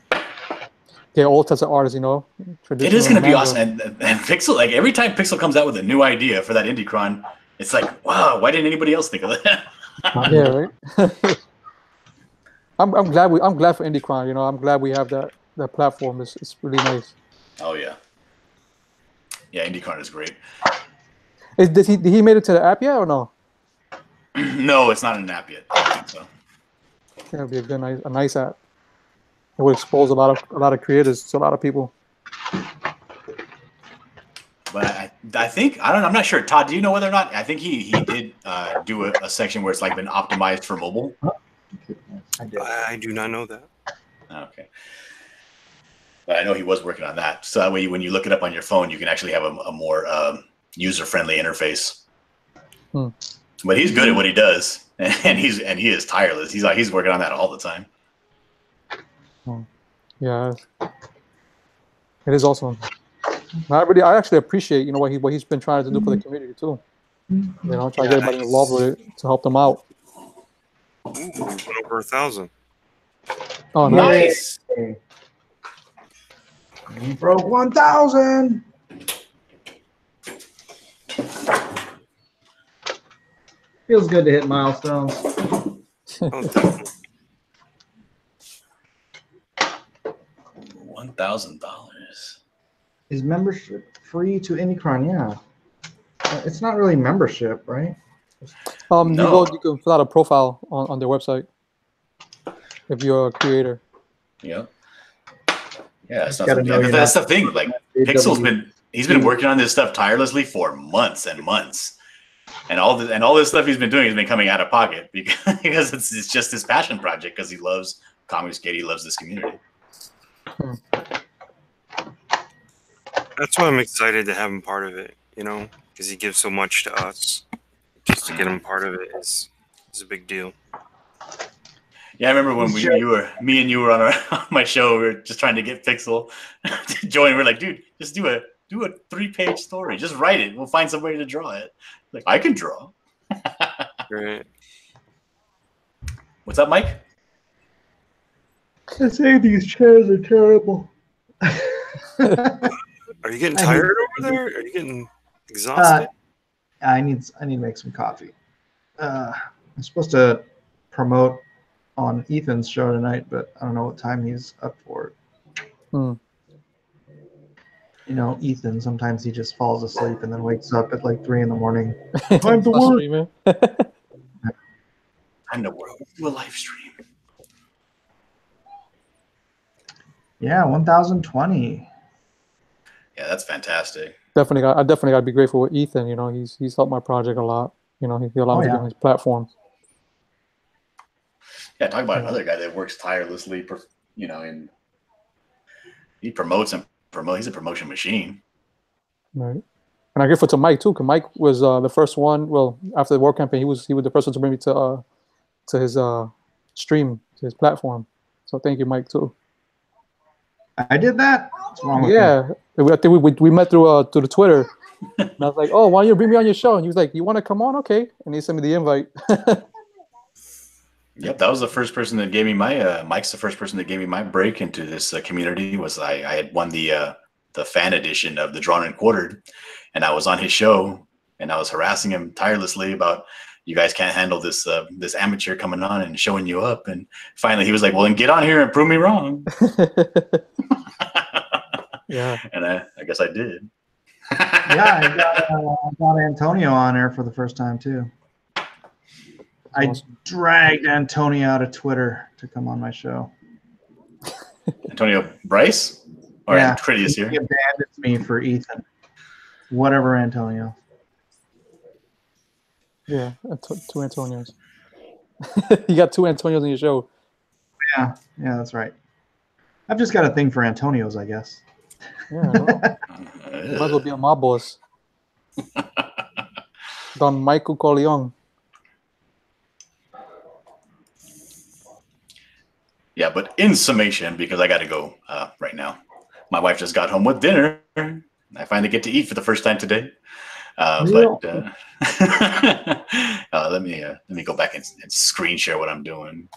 Yeah, all types of artists, you know. It is going to be awesome. And Pixel, like every time Pixel comes out with a new idea for that IndieCron, it's like, wow, why didn't anybody else think of that? Yeah, right. I'm glad for IndieCron. You know, I'm glad we have that platform. It's really nice. Oh yeah, yeah. IndieCron is great. Did he made it to the app yet or no? No, it's not an app yet. I don't think so. It'll be a nice app. It would expose a lot of creators to a lot of people. But I think I'm not sure. Todd, do you know whether or not? I think he did do a section where it's like been optimized for mobile. I do not know that. Okay. But I know he was working on that. So that way, when you look it up on your phone, you can actually have a more user-friendly interface. But he's good at what he does, and he is tireless. He's working on that all the time. Yeah, it is awesome. I actually appreciate, you know, what he's been trying to do for the community too. You know, try to get everybody involved with it to help them out. Ooh, over 1,000. Oh, nice. We broke 1,000. Feels good to hit milestones. Oh, $1,000. Is membership free to IndieCron? Yeah. It's not really membership, right? No. You can fill out a profile on their website if you're a creator. Yeah. Yeah, that's the thing. Like Pixel's he's been working on this stuff tirelessly for months and months. And all this stuff he's been doing has been coming out of pocket because it's just his passion project, because he loves Comicsgate, he loves this community. that's why I'm excited to have him part of it, you know, because he gives so much to us. Just to get him part of it is a big deal. Yeah, I remember when me and you were on my show. We were just trying to get Pixel to join. We're like, dude, just do a 3-page story. Just write it. We'll find somebody to draw it. Like, I can draw. Right. What's up, Mike? I say these chairs are terrible. Are you getting tired over there? Are you getting exhausted? I need to make some coffee. I'm supposed to promote on Ethan's show tonight, but I don't know what time he's up for it. You know, Ethan, sometimes he just falls asleep and then wakes up at like 3 a.m. Time to work. Time to work. Do a live stream. Yeah, 1,020. Yeah, that's fantastic. I definitely gotta be grateful with Ethan. You know, he's helped my project a lot. You know, he allowed me to get on his platform. Yeah, talk about another guy that works tirelessly. You know, and he promotes and promotes. He's a promotion machine. Right. And I'm grateful to Mike too, because Mike was the first one. Well, after the war campaign, he was the first one to bring me to his stream, to his platform. So thank you, Mike, too. I did that? What's wrong with I think we met through the Twitter. And I was like, oh, why don't you bring me on your show? And he was like, you want to come on? Okay. And he sent me the invite. Yep, that was the first person that gave me my Mike's the first person that gave me my break into this community. Was I had won the fan edition of the Drawn and Quartered, and I was on his show, and I was harassing him tirelessly about, you guys can't handle this this amateur coming on and showing you up. And finally he was like, well, then get on here and prove me wrong. Yeah. And I guess I did. Yeah, I got Antonio on there for the first time too. I dragged Antonio out of Twitter to come on my show. Antonio Bryce? Or Critias here? He abandons me for Ethan. Whatever, Antonio. Yeah, two Antonios. You got two Antonios in your show. Yeah, that's right. I've just got a thing for Antonios, I guess. Yeah, I know. Might as well be a mob boss. Don Michael Corleone. Yeah, but in summation, because I got to go right now. My wife just got home with dinner. I finally get to eat for the first time today. Let me go back and screen share what I'm doing.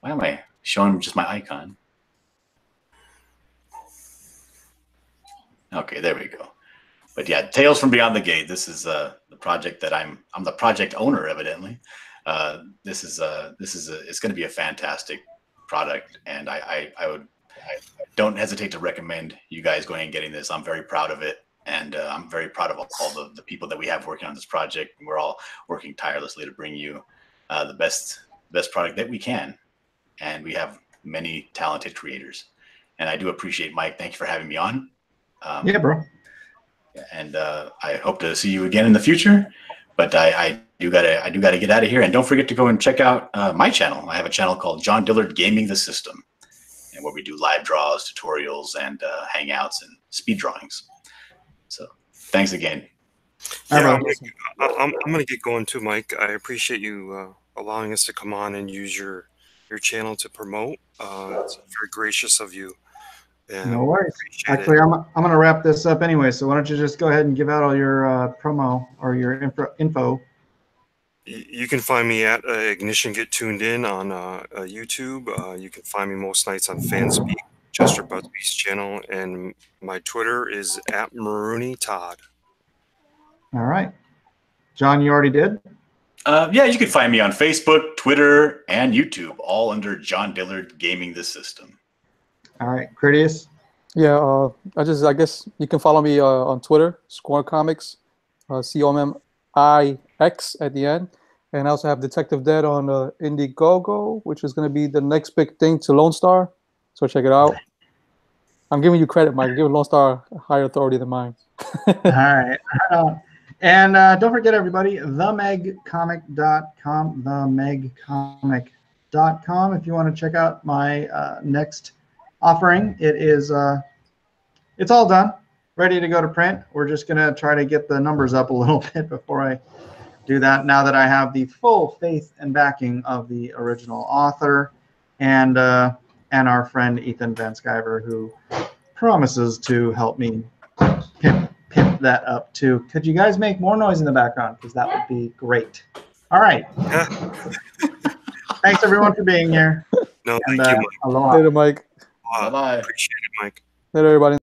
Why am I showing just my icon? Okay, there we go. But yeah, Tales from Beyond the Gate. This is the project that I'm the project owner, evidently. It's going to be a fantastic product, and I don't hesitate to recommend you guys going and getting this. I'm very proud of it, and I'm very proud of all the people that we have working on this project. We're all working tirelessly to bring you the best product that we can, and we have many talented creators. And I do appreciate Mike. Thank you for having me on. Yeah, bro. And I hope to see you again in the future. But I do gotta get out of here. And don't forget to go and check out my channel. I have a channel called John Dillard Gaming the System, and where we do live draws, tutorials, and hangouts and speed drawings. So thanks again. Yeah, I'm gonna get going too, Mike. I appreciate you allowing us to come on and use your channel to promote. It's very gracious of you. No worries. Actually, I'm going to wrap this up anyway, so why don't you just go ahead and give out all your promo or your info. You can find me at Ignition Get Tuned In on YouTube. You can find me most nights on Fanspeak, Chester Busby's channel, and my Twitter is @MarooneyTodd. All right. John, you already did? Yeah, you can find me on Facebook, Twitter, and YouTube, all under John Dillard Gaming the System. All right, Critias. Yeah, I guess you can follow me on Twitter, Score Comics, COMMIX at the end, and I also have Detective Dead on Indiegogo, which is going to be the next big thing to Lone Star. So check it out. I'm giving you credit, Mike. Giving Lone Star a higher authority than mine. All right. And don't forget, everybody, themegcomic.com, themegcomic.com. If you want to check out my next offering, it is it's all done, ready to go to print. We're just going to try to get the numbers up a little bit before I do that, now that I have the full faith and backing of the original author and our friend Ethan Van Sciver, who promises to help me pimp that up too. Could you guys make more noise in the background, because that would be great. All right. Thanks everyone for being here. No, thank you, Mike. Aloha. Later, Mike. Bye-bye. Appreciate it, Mike. Later, everybody.